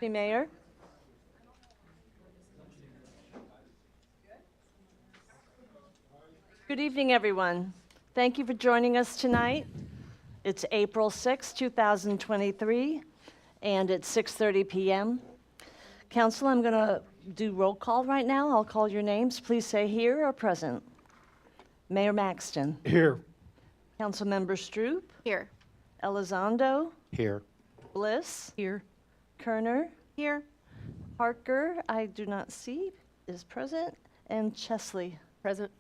Hey, Mayor. Good evening, everyone. Thank you for joining us tonight. It's April 6, 2023, and it's 6:30 p.m. Council, I'm going to do roll call right now. I'll call your names. Please say here or present. Mayor Maxton. Here. Councilmember Stroop. Here. Elizondo. Here. Bliss. Here. Kerner. Here. Parker, I do not see, is present. And Chesley. Present.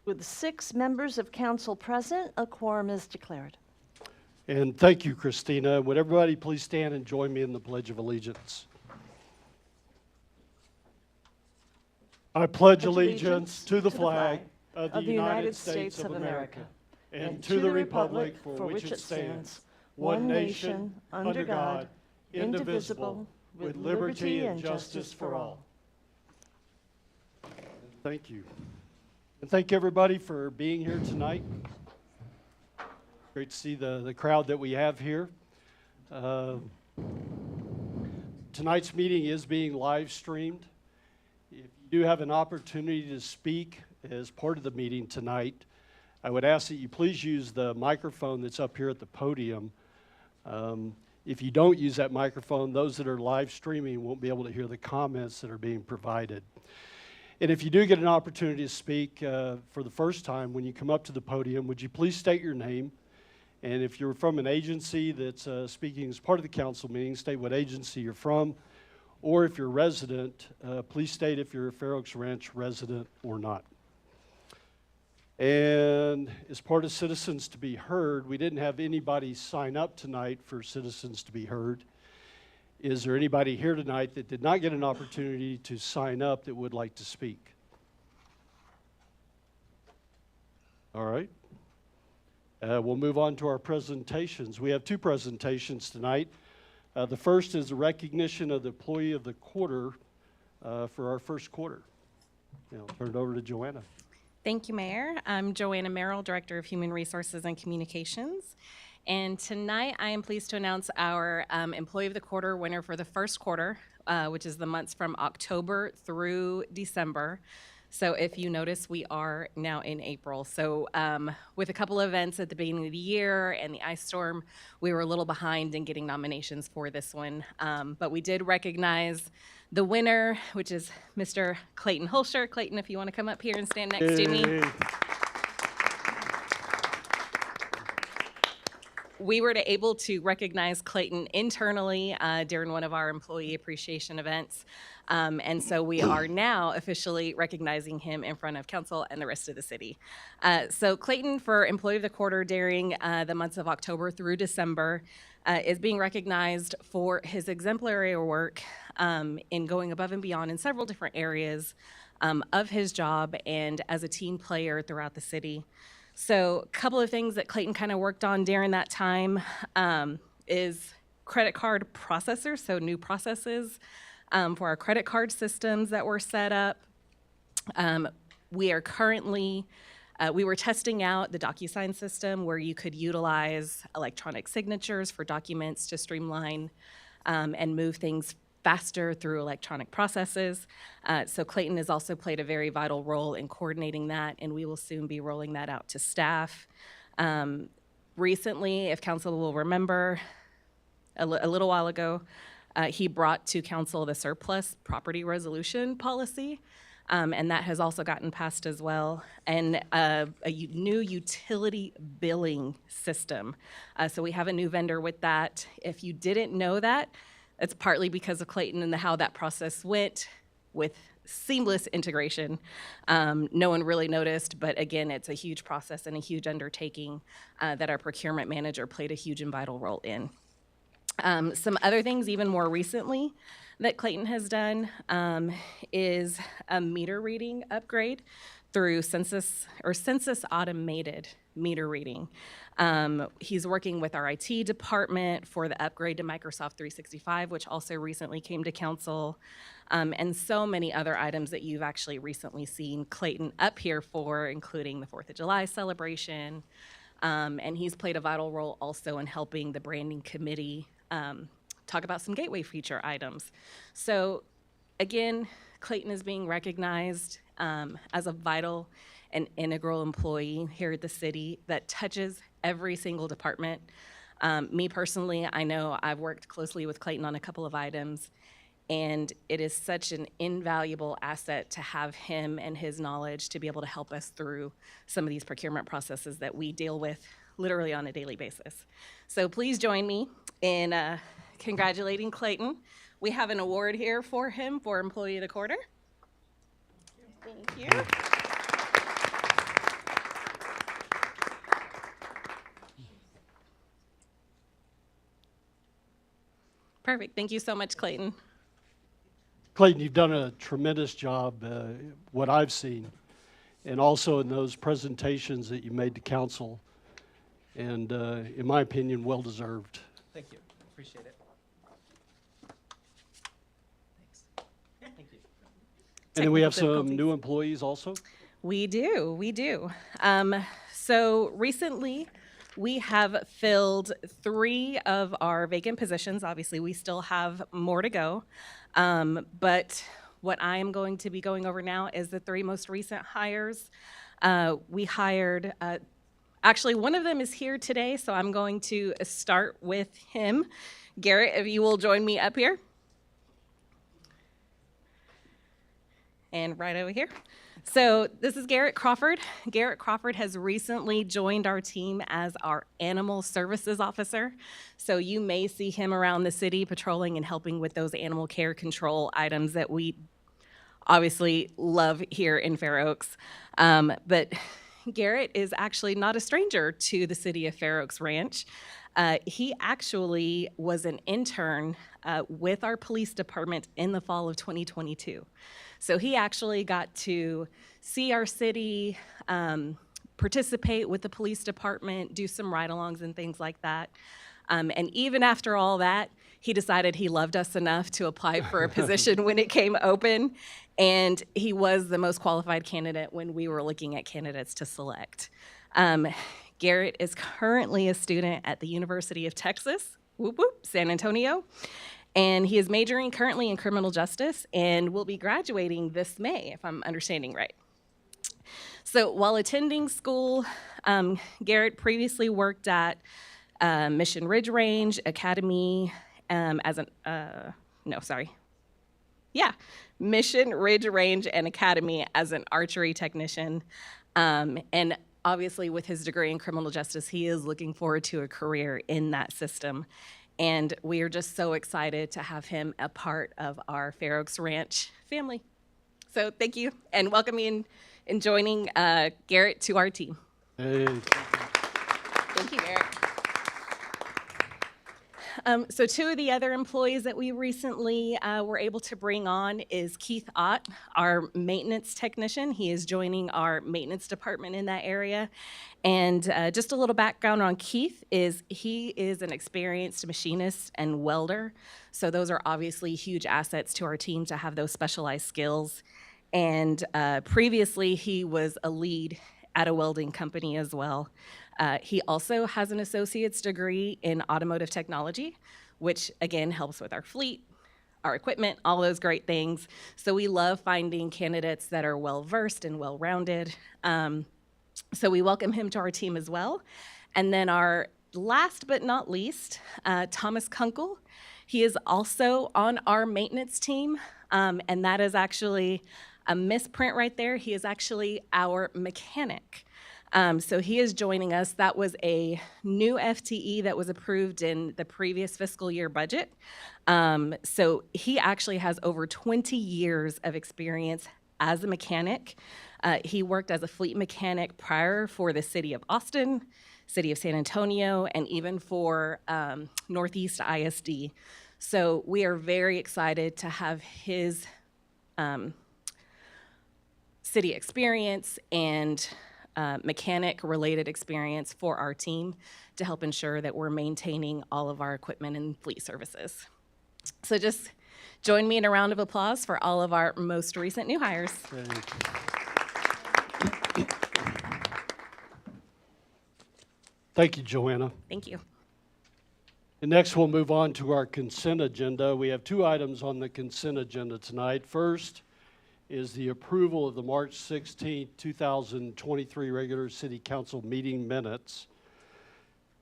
With 6 members of council present, a quorum is declared. And thank you, Christina. Would everybody please stand and join me in the Pledge of Allegiance? I pledge allegiance to the flag of the United States of America and to the republic for which it stands, one nation, under God, indivisible, with liberty and justice for all. Thank you. And thank everybody for being here tonight. Great to see the crowd that we have here. Tonight's meeting is being live streamed. If you do have an opportunity to speak as part of the meeting tonight, I would ask that you please use the microphone that's up here at the podium. If you don't use that microphone, those that are live streaming won't be able to hear the comments that are being provided. And if you do get an opportunity to speak for the first time, when you come up to the podium, would you please state your name? And if you're from an agency that's speaking as part of the council meeting, state what agency you're from. Or if you're a resident, please state if you're a Fair Oaks Ranch resident or not. And as part of Citizens to be Heard, we didn't have anybody sign up tonight for Citizens to be Heard. Is there anybody here tonight that did not get an opportunity to sign up that would like to speak? All right. We'll move on to our presentations. We have 2 presentations tonight. The first is a recognition of the Employee of the Quarter for our first quarter. I'll turn it over to Joanna. Thank you, Mayor. I'm Joanna Merrill, Director of Human Resources and Communications. And tonight I am pleased to announce our Employee of the Quarter winner for the first quarter, which is the months from October through December. So if you notice, we are now in April. So with a couple of events at the beginning of the year and the ice storm, we were a little behind in getting nominations for this one. But we did recognize the winner, which is Mr. Clayton Hulsher. Clayton, if you want to come up here and stand next to me. We were able to recognize Clayton internally during one of our employee appreciation events. And so we are now officially recognizing him in front of council and the rest of the city. So Clayton, for Employee of the Quarter during the months of October through December, is being recognized for his exemplary work in going above and beyond in several different areas of his job and as a team player throughout the city. So a couple of things that Clayton kind of worked on during that time is credit card processors, so new processes for our credit card systems that were set up. We are currently, we were testing out the DocuSign system where you could utilize electronic signatures for documents to streamline and move things faster through electronic processes. So Clayton has also played a very vital role in coordinating that, and we will soon be rolling that out to staff. Recently, if council will remember, a little while ago, he brought to council the surplus property resolution policy, and that has also gotten passed as well, and a new utility billing system. So we have a new vendor with that. If you didn't know that, it's partly because of Clayton and how that process went with seamless integration. No one really noticed, but again, it's a huge process and a huge undertaking that our procurement manager played a huge and vital role in. Some other things even more recently that Clayton has done is a meter reading upgrade through Census automated meter reading. He's working with our IT department for the upgrade to Microsoft 365, which also recently came to council, and so many other items that you've actually recently seen Clayton up here for, including the 4th of July celebration. And he's played a vital role also in helping the branding committee talk about some gateway feature items. So again, Clayton is being recognized as a vital and integral employee here at the city that touches every single department. Me personally, I know I've worked closely with Clayton on a couple of items, and it is such an invaluable asset to have him and his knowledge to be able to help us through some of these procurement processes that we deal with literally on a daily basis. So please join me in congratulating Clayton. We have an award here for him for Employee of the Quarter. Thank you. Perfect. Thank you so much, Clayton. Clayton, you've done a tremendous job, what I've seen, and also in those presentations that you made to council, and in my opinion, well-deserved. Thank you. Appreciate it. Thanks. Thank you. And then we have Technical some difficulties. new employees also? We do. So recently, we have filled 3 of our vacant positions. Obviously, we still have more to go. But what I am going to be going over now is the 3 most recent hires. We hired, actually, one of them is here today, so I'm going to start with him. Garrett, if you will join me up here. And right over here. So this is Garrett Crawford. Garrett Crawford has recently joined our team as our Animal Services Officer. So you may see him around the city patrolling and helping with those animal care control items that we obviously love here in Fair Oaks. But Garrett is actually not a stranger to the city of Fair Oaks Ranch. He actually was an intern with our police department in the fall of 2022. So he actually got to see our city, participate with the police department, do some ride-alongs and things like that. And even after all that, he decided he loved us enough to apply for a position when it came open. And he was the most qualified candidate when we were looking at candidates to select. Garrett is currently a student at the University of Texas, whoop whoop, San Antonio. And he is majoring currently in criminal justice and will be graduating this May, if I'm understanding right. So while attending school, Garrett previously worked at Mission Ridge Range Academy Mission Ridge Range and Academy as an archery technician. And obviously with his degree in criminal justice, he is looking forward to a career in that system. And we are just so excited to have him a part of our Fair Oaks Ranch family. So thank you, and welcome me in joining Garrett to our team. Hey. Thank you, Garrett. So 2 of the other employees that we recently were able to bring on is Keith Ott, our maintenance technician. He is joining our maintenance department in that area. And just a little background on Keith is he is an experienced machinist and welder. So those are obviously huge assets to our team to have those specialized skills. And previously, he was a lead at a welding company as well. He also has an associate's degree in automotive technology, which again helps with our fleet, our equipment, all those great things. So we love finding candidates that are well-versed and well-rounded. So we welcome him to our team as well. And then our last but not least, Thomas Kunkel. He is also on our maintenance team, and that is actually a misprint right there. He is actually our mechanic. So he is joining us. That was a new FTE that was approved in the previous fiscal year budget. So he actually has over 20 years of experience as a mechanic. He worked as a fleet mechanic prior for the city of Austin, city of San Antonio, and even for Northeast ISD. So we are very excited to have his city experience and mechanic-related experience for our team to help ensure that we're maintaining all of our equipment and fleet services. So just join me in a round of applause for all of our most recent new hires. Thank you, Joanna. Thank you. And next, we'll move on to our consent agenda. We have two items on the consent agenda tonight. First is the approval of the March 16, 2023 regular City Council meeting minutes.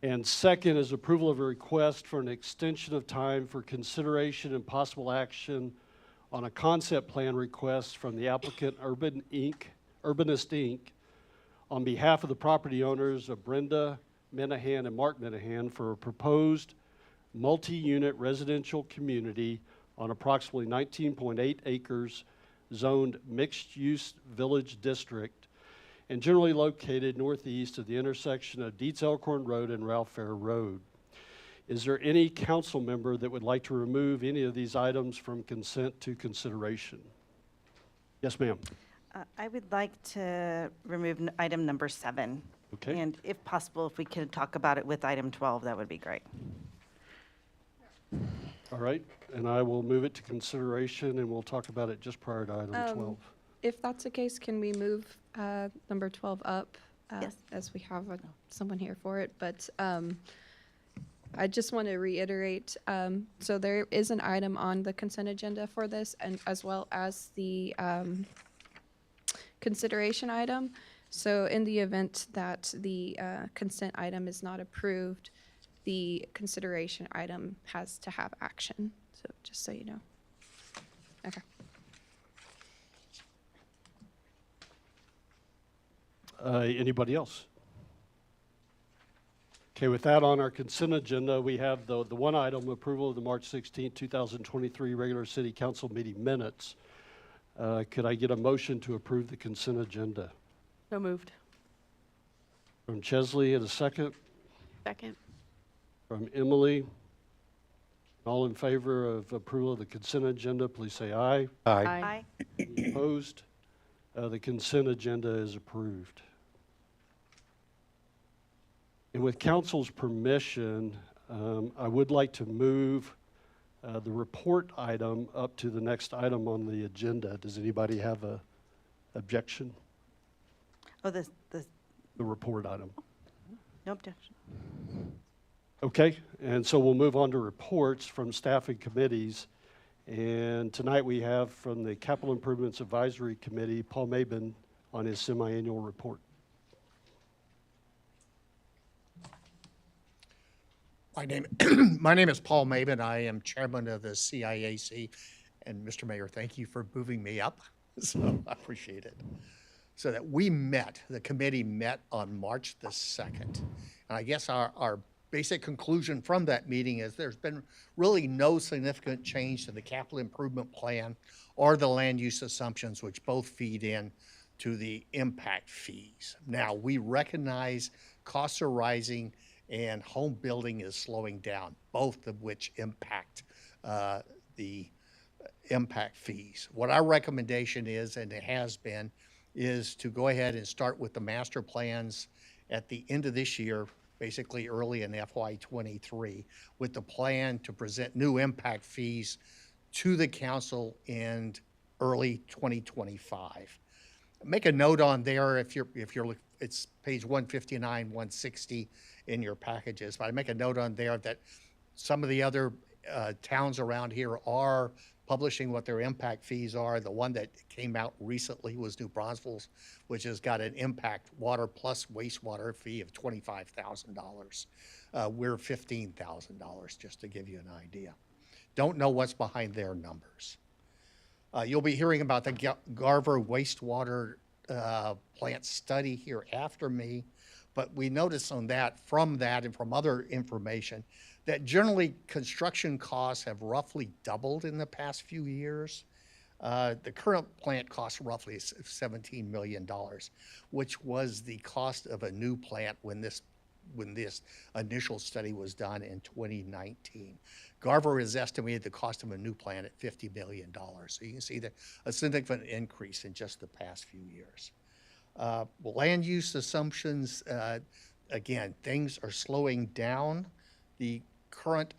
And second is approval of a request for an extension of time for consideration and possible action on a concept plan request from the applicant Urbanist Inc. on behalf of the property owners of Brenda Minahan and Mark Minahan for a proposed multi-unit residential community on approximately 19.8 acres zoned mixed-use village district and generally located northeast of the intersection of Dietz Elkhorn Road and Ralph Fair Road. Is there any council member that would like to remove any of these items from consent to consideration? Yes, ma'am. I would like to remove item number 7. Okay. And if possible, if we could talk about it with item 12, that would be great. All right, and I will move it to consideration, and we'll talk about it just prior to item 12. If that's the case, can we move number 12 up? Yes. As we have someone here for it, but I just want to reiterate, so there is an item on the consent agenda for this, and as well as the consideration item. So in the event that the consent item is not approved, the consideration item has to have action. So just so you know. Okay. Anybody else? Okay, with that on our consent agenda, we have the one item, approval of the March 16, 2023 regular City Council meeting minutes. Could I get a motion to approve the consent agenda? So moved. From Chesley, and a second. Second. From Emily. All in favor of approval of the consent agenda, please say aye. Aye. Opposed? The consent agenda is approved. And with council's permission, I would like to move the report item up to the next item on the agenda. Does anybody have a objection? Oh, The report item. no objection. Okay, and so we'll move on to reports from staff and committees. And tonight we have from the Capital Improvements Advisory Committee, Paul Mabin on his semi-annual report. My name is Paul Mabin. I am chairman of the CIAC. And Mr. Mayor, thank you for moving me up. So I appreciate it. So that the committee met on March the 2nd. And I guess our basic conclusion from that meeting is there's been really no significant change to the capital improvement plan or the land use assumptions, which both feed in to the impact fees. Now, we recognize costs are rising and home building is slowing down, both of which impact the impact fees. What our recommendation is, and it has been, is to go ahead and start with the master plans at the end of this year, basically early in FY23, with the plan to present new impact fees to the council in early 2025. Make a note on there if you're it's page 159, 160 in your packages. But I make a note on there that some of the other towns around here are publishing what their impact fees are. The one that came out recently was New Braunfels, which has got an impact water plus wastewater fee of $25,000. We're $15,000, just to give you an idea. Don't know what's behind their numbers. You'll be hearing about the Garver wastewater plant study here after me, but we noticed on that, from that and from other information, that generally construction costs have roughly doubled in the past few years. The current plant costs roughly $17 million, which was the cost of a new plant when this initial study was done in 2019. Garver has estimated the cost of a new plant at $50 million. So you can see that a significant increase in just the past few years. Land use assumptions, again, things are slowing down. The current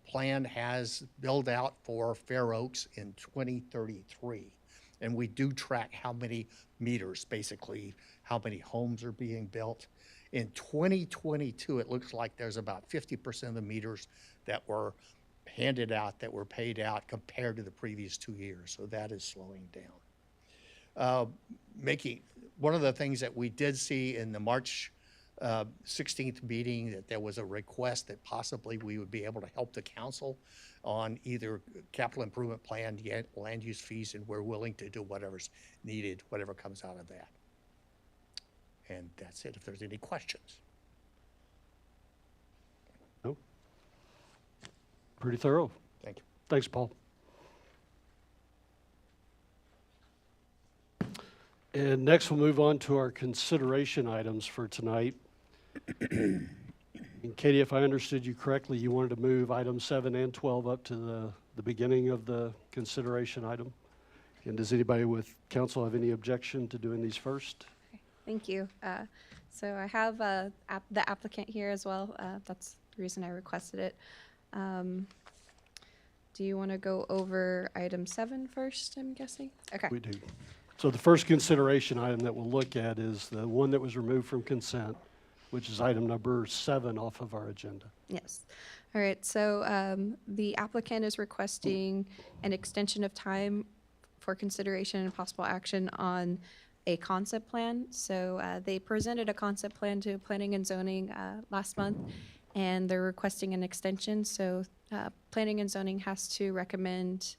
plan has build out for Fair Oaks in 2033. And we do track how many meters, basically, how many homes are being built. In 2022, it looks like there's about 50% of the meters that were handed out, that were paid out compared to the previous 2 years. So that is slowing down. One of the things that we did see in the March 16th meeting, that there was a request that possibly we would be able to help the council on either capital improvement plan, yet land use fees, and we're willing to do whatever's needed, whatever comes out of that. And that's it, if there's any questions. No? Pretty thorough. Thank you. Thanks, Paul. And next, we'll move on to our consideration items for tonight. And Katie, if I understood you correctly, you wanted to move items 7 and 12 up to the beginning of the consideration item. And does anybody with council have any objection to doing these first? Thank you. So I have the applicant here as well. That's the reason I requested it. Do you want to go over item 7 first, I'm guessing? Okay. We do. So the first consideration item that we'll look at is the one that was removed from consent, which is item number 7 off of our agenda. Yes. All right. So the applicant is requesting an extension of time for consideration and possible action on a concept plan. So they presented a concept plan to Planning and Zoning last month, and they're requesting an extension. So Planning and Zoning has to recommend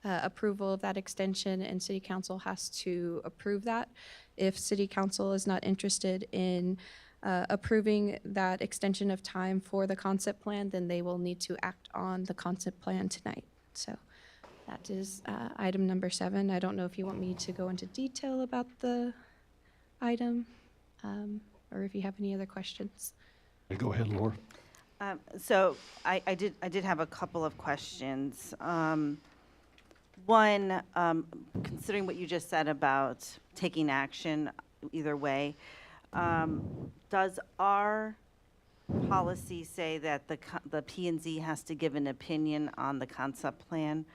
approval of that extension, and City Council has to approve that. If City Council is not interested in approving that extension of time for the concept plan, then they will need to act on the concept plan tonight. So that is item number 7. I don't know if you want me to go into detail about the item, or if you have any other questions. Go ahead, Laura. So I did have a couple of questions. One, considering what you just said about taking action either way, does our policy say that the P&Z has to give an opinion on the concept plan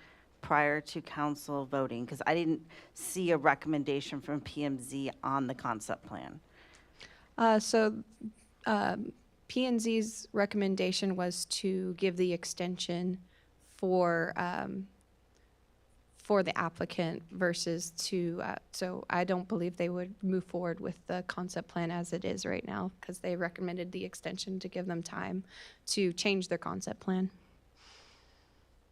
prior to council voting? Because I didn't see a recommendation from P&Z on the concept plan. P&Z's recommendation was to give the extension for the applicant versus to, so I don't believe they would move forward with the concept plan as it is right now, because they recommended the extension to give them time to change their concept plan.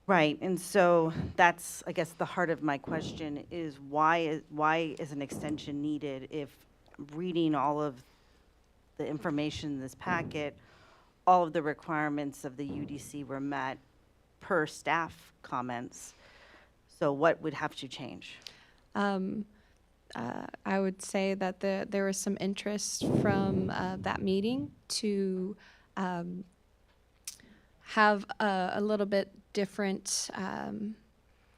Right, and so that's, I guess, the heart of my question is why is an extension needed if reading all of the information in this packet, all of the requirements of the UDC were met per staff comments? So what would have to change? I would say that there was some interest from that meeting to have a little bit different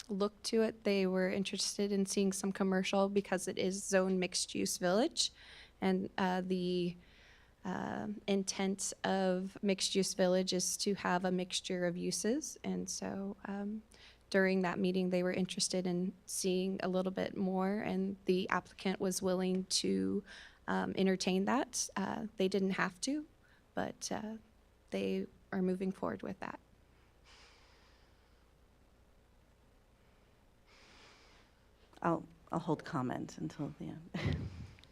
look to it. They were interested in seeing some commercial because it is zone mixed-use village, and the intent of mixed-use village is to have a mixture of uses, and so during that meeting, they were interested in seeing a little bit more, and the applicant was willing to entertain that. They didn't have to, but they are moving forward with that. I'll hold comment until the end.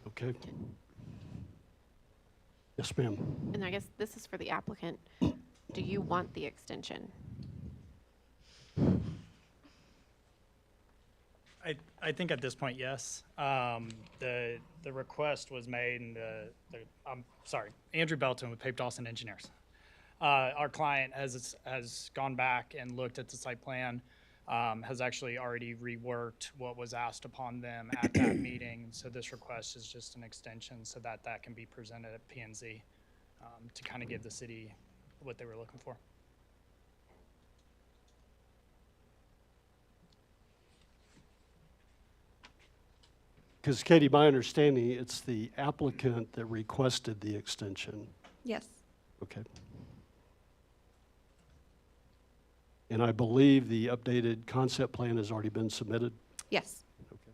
Okay. Yes, ma'am. And I guess this is for the applicant. Do you want the extension? I think at this point, yes. The request was made, and I'm sorry, Andrew Belton with Pape Dawson Engineers. Our client has gone back and looked at the site plan, has actually already reworked what was asked upon them at that meeting. So this request is just an extension so that that can be presented at P&Z to kind of give the city what they were looking for. Because Katie, my understanding, it's the applicant that requested the extension. Yes. Okay. And I believe the updated concept plan has already been submitted. Yes. Okay.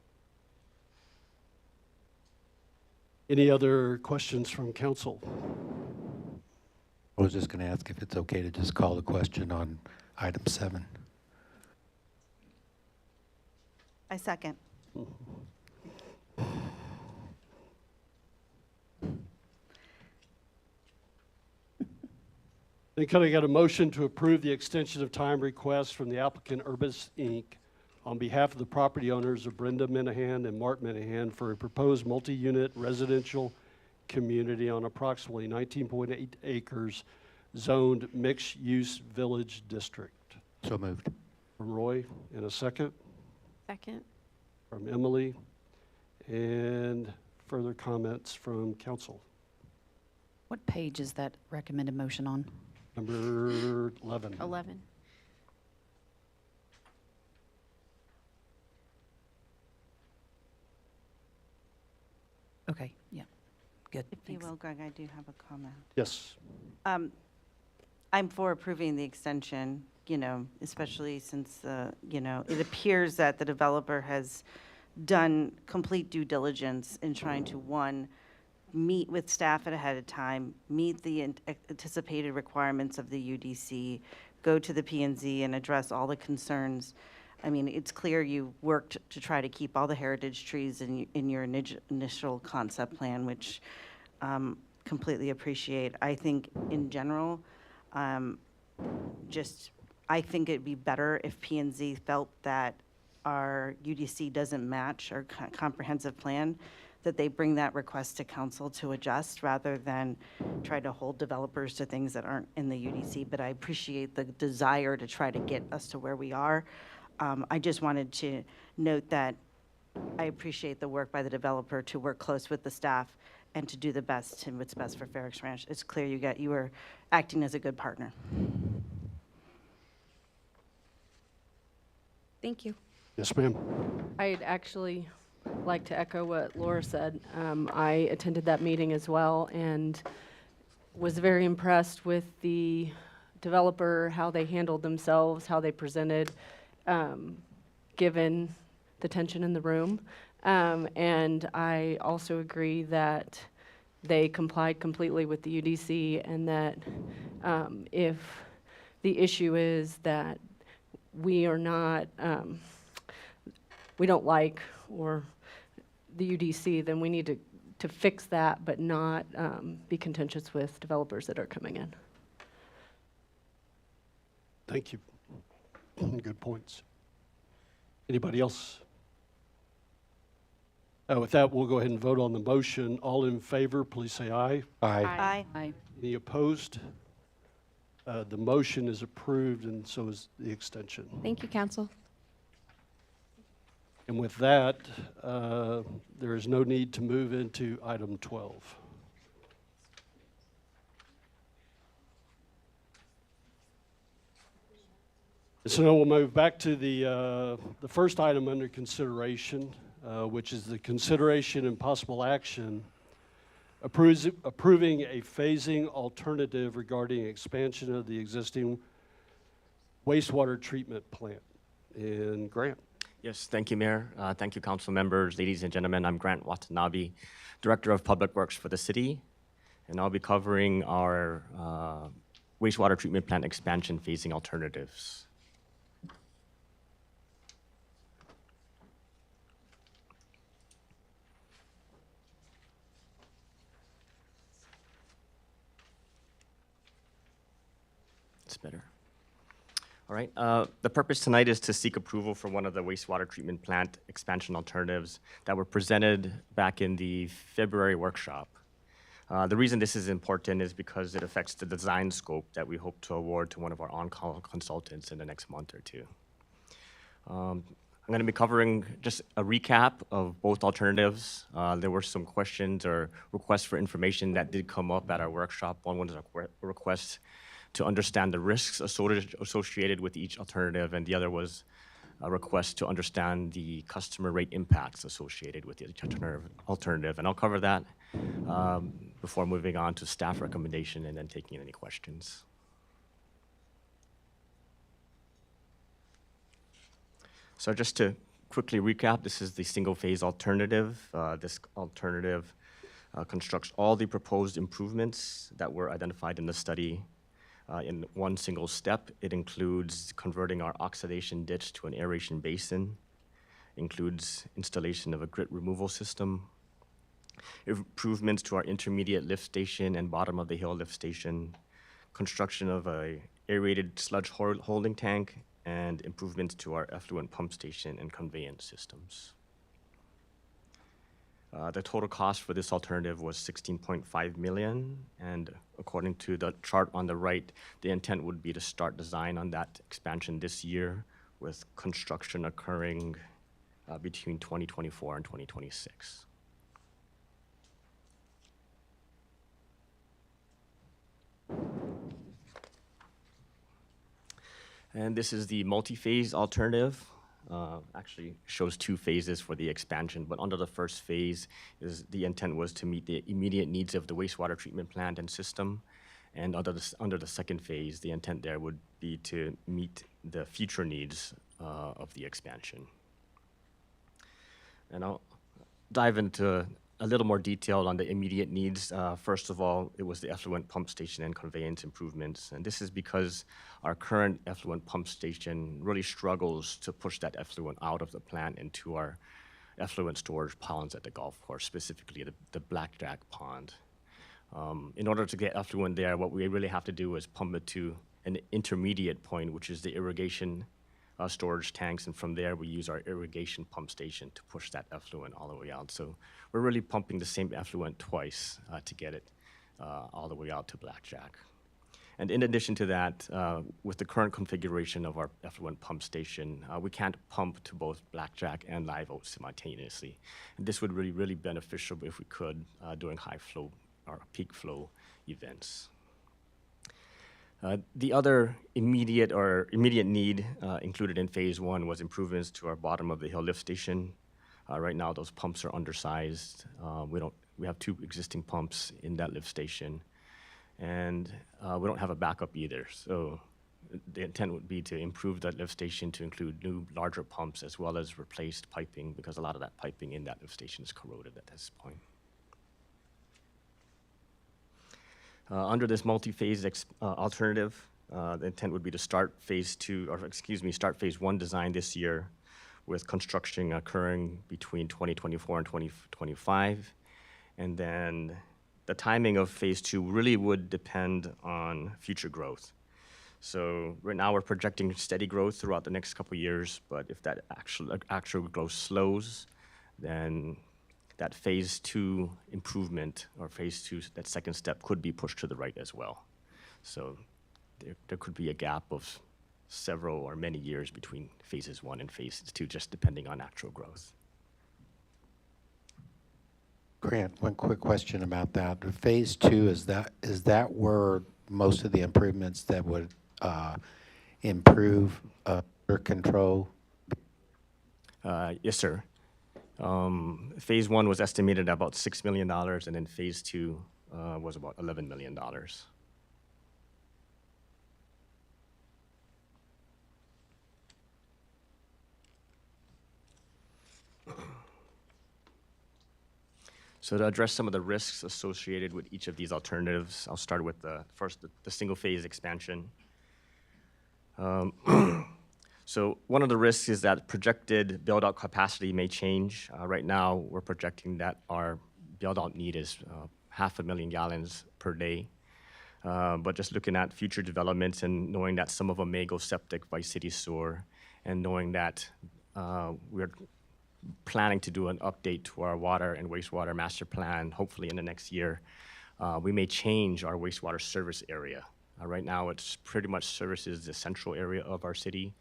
Any other questions from council? I was just going to ask if it's okay to just call the question on item 7. I second. Then can I get a motion to approve the extension of time request from the applicant Urbis Inc. on behalf of the property owners of Brenda Minahan and Mark Minahan for a proposed multi-unit residential community on approximately 19.8 acres zoned mixed-use village district? So moved. From Roy, and a second Second. from Emily. And further comments from council. What page is that recommended motion on? Number 11. 11. Okay, yeah, good, If you thanks. will, Greg, I do have a comment. Yes. I'm for approving the extension, especially since, it appears that the developer has done complete due diligence in trying to, one, meet with staff ahead of time, meet the anticipated requirements of the UDC, go to the P&Z and address all the concerns. I mean, it's clear you worked to try to keep all the heritage trees in your initial concept plan, which completely appreciate. I think in general, I think it'd be better if P&Z felt that our UDC doesn't match our comprehensive plan, that they bring that request to council to adjust rather than try to hold developers to things that aren't in the UDC. But I appreciate the desire to try to get us to where we are. I just wanted to note that I appreciate the work by the developer to work close with the staff and to do the best and what's best for Fair Oaks Ranch. It's clear you were acting as a good partner. Thank you. Yes, ma'am. I'd actually like to echo what Laura said. I attended that meeting as well and was very impressed with the developer, how they handled themselves, how they presented, given the tension in the room. And I also agree that they complied completely with the UDC and that if the issue is that we are not, we don't like or the UDC, then we need to fix that, but not be contentious with developers that are coming in. Thank you. Good points. Anybody else? With that, we'll go ahead and vote on the motion. All in favor, please say aye. Aye. Aye. Aye. Any opposed? The motion is approved, and so is the extension. Thank you, council. And with that, there is no need to move into item 12. So now we'll move back to the first item under consideration, which is the consideration and possible action approving a phasing alternative regarding expansion of the existing wastewater treatment plant. And Grant. Yes, thank you, Mayor. Thank you, council members, ladies and gentlemen. I'm Grant Watanabe, Director of Public Works for the city, and I'll be covering our wastewater treatment plant expansion phasing alternatives. It's better. All right, the purpose tonight is to seek approval for one of the wastewater treatment plant expansion alternatives that were presented back in the February workshop. The reason this is important is because it affects the design scope that we hope to award to one of our on-call consultants in the next month or two. I'm going to be covering just a recap of both alternatives. There were some questions or requests for information that did come up at our workshop. One was a request to understand the risks associated with each alternative, and the other was a request to understand the customer rate impacts associated with each alternative. And I'll cover that before moving on to staff recommendation and then taking any questions. So just to quickly recap, this is the single phase alternative. This alternative constructs all the proposed improvements that were identified in the study in one single step. It includes converting our oxidation ditch to an aeration basin, includes installation of a grit removal system, improvements to our intermediate lift station and bottom of the hill lift station, construction of a aerated sludge holding tank, and improvements to our effluent pump station and conveyance systems. The total cost for this alternative was $16.5 million, and according to the chart on the right, the intent would be to start design on that expansion this year, with construction occurring between 2024 and 2026. And this is the multi-phase alternative. Actually shows 2 phases for the expansion, but under the first phase, the intent was to meet the immediate needs of the wastewater treatment plant and system. And under the second phase, the intent there would be to meet the future needs of the expansion. And I'll dive into a little more detail on the immediate needs. First of all, it was the effluent pump station and conveyance improvements. And this is because our current effluent pump station really struggles to push that effluent out of the plant into our effluent storage ponds at the golf course, specifically the Blackjack Pond. In order to get effluent there, what we really have to do is pump it to an intermediate point, which is the irrigation storage tanks, and from there we use our irrigation pump station to push that effluent all the way out. So we're really pumping the same effluent twice to get it all the way out to Blackjack. And in addition to that, with the current configuration of our effluent pump station, we can't pump to both Blackjack and Live Oak simultaneously. And this would really beneficial if we could during high flow or peak flow events. The other immediate need included in phase 1 was improvements to our bottom of the hill lift station. Right now, those pumps are undersized. We have 2 existing pumps in that lift station, and we don't have a backup either. So the intent would be to improve that lift station to include new, larger pumps as well as replaced piping, because a lot of that piping in that lift station is corroded at this point. Under this multi-phase alternative, the intent would be to start phase 1 design this year, with construction occurring between 2024 and 2025. And then the timing of phase 2 really would depend on future growth. So right now we're projecting steady growth throughout the next couple of years, but if that actual growth slows, then that phase 2 improvement, or phase 2, that second step, could be pushed to the right as well. So there could be a gap of several or many years between phases 1 and phases 2, just depending on actual growth. Grant, one quick question about that. Phase 2, is that where most of the improvements that would improve air control? Yes, sir. Phase 1 was estimated at about $6 million, and then phase 2 was about $11 million. So to address some of the risks associated with each of these alternatives, I'll start with the single phase expansion. So one of the risks is that projected build-out capacity may change. Right now, we're projecting that our build-out need is 500,000 gallons per day. But just looking at future developments and knowing that some of them may go septic by city sewer, and knowing that we're planning to do an update to our water and wastewater master plan, hopefully in the next year, we may change our wastewater service area. Right now, it's pretty much services the central area of our city,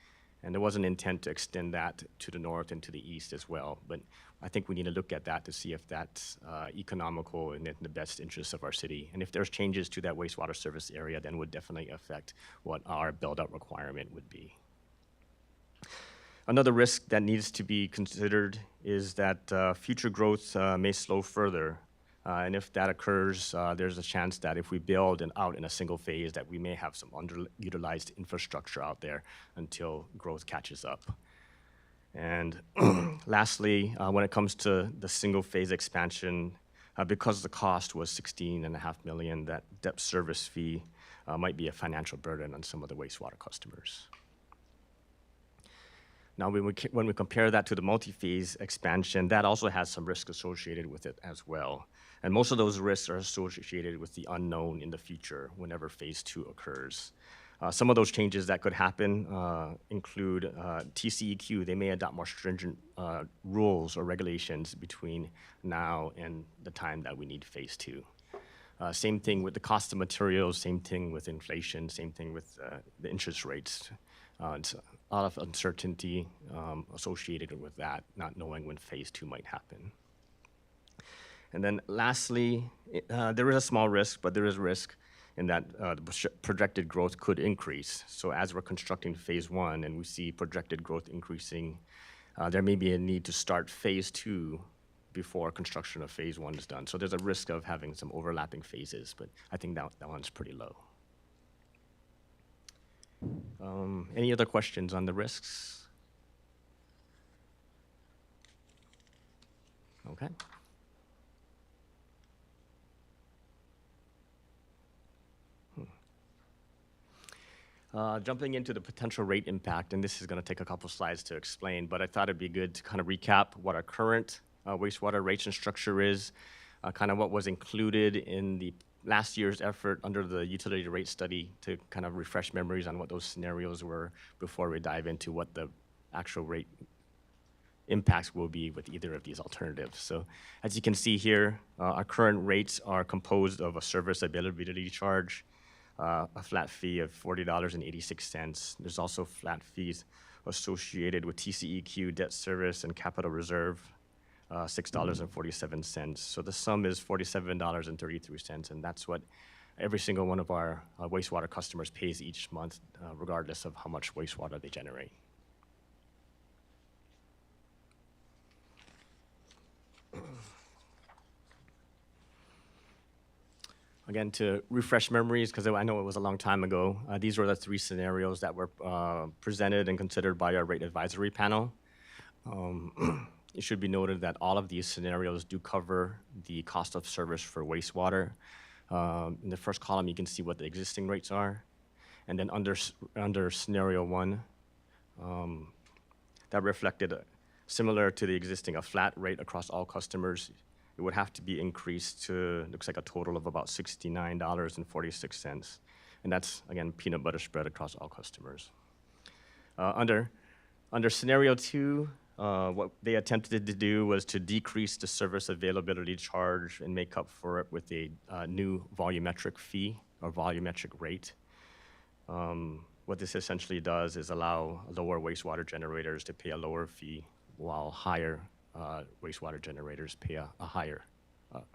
and there was an intent to extend that to the north and to the east as well. But I think we need to look at that to see if that's economical and in the best interest of our city. And if there's changes to that wastewater service area, then would definitely affect what our build-out requirement would be. Another risk that needs to be considered is that future growth may slow further. And if that occurs, there's a chance that if we build out in a single phase, that we may have some underutilized infrastructure out there until growth catches up. And lastly, when it comes to the single phase expansion, because the cost was $16.5 million, that debt service fee might be a financial burden on some of the wastewater customers. Now, when we compare that to the multi-phase expansion, that also has some risk associated with it as well. And most of those risks are associated with the unknown in the future whenever phase 2 occurs. Some of those changes that could happen include TCEQ. They may adopt more stringent rules or regulations between now and the time that we need phase 2. Same thing with the cost of materials, same thing with inflation, same thing with the interest rates. It's a lot of uncertainty associated with that, not knowing when phase 2 might happen. And then lastly, there is a small risk, but there is risk in that the projected growth could increase. So as we're constructing phase 1 and we see projected growth increasing, there may be a need to start phase 2 before construction of phase 1 is done. So there's a risk of having some overlapping phases, but I think that one's pretty low. Any other questions on the risks? Okay. Jumping into the potential rate impact, and this is going to take a couple slides to explain, but I thought it'd be good to kind of recap what our current wastewater rates and structure is, kind of what was included in the last year's effort under the utility rate study to kind of refresh memories on what those scenarios were before we dive into what the actual rate impacts will be with either of these alternatives. So as you can see here, our current rates are composed of a service availability charge, a flat fee of $40.86. There's also flat fees associated with TCEQ, debt service, and capital reserve, $6.47. So the sum is $47.33, and that's what every single one of our wastewater customers pays each month, regardless of how much wastewater they generate. Again, to refresh memories, because I know it was a long time ago, these were the 3 scenarios that were presented and considered by our rate advisory panel. It should be noted that all of these scenarios do cover the cost of service for wastewater. In the first column, you can see what the existing rates are. And then under scenario 1, that reflected similar to the existing, a flat rate across all customers. It would have to be increased to, looks like a total of about $69.46. And that's, again, peanut butter spread across all customers. Under scenario 2, what they attempted to do was to decrease the service availability charge and make up for it with a new volumetric fee or volumetric rate. What this essentially does is allow lower wastewater generators to pay a lower fee while higher wastewater generators pay a higher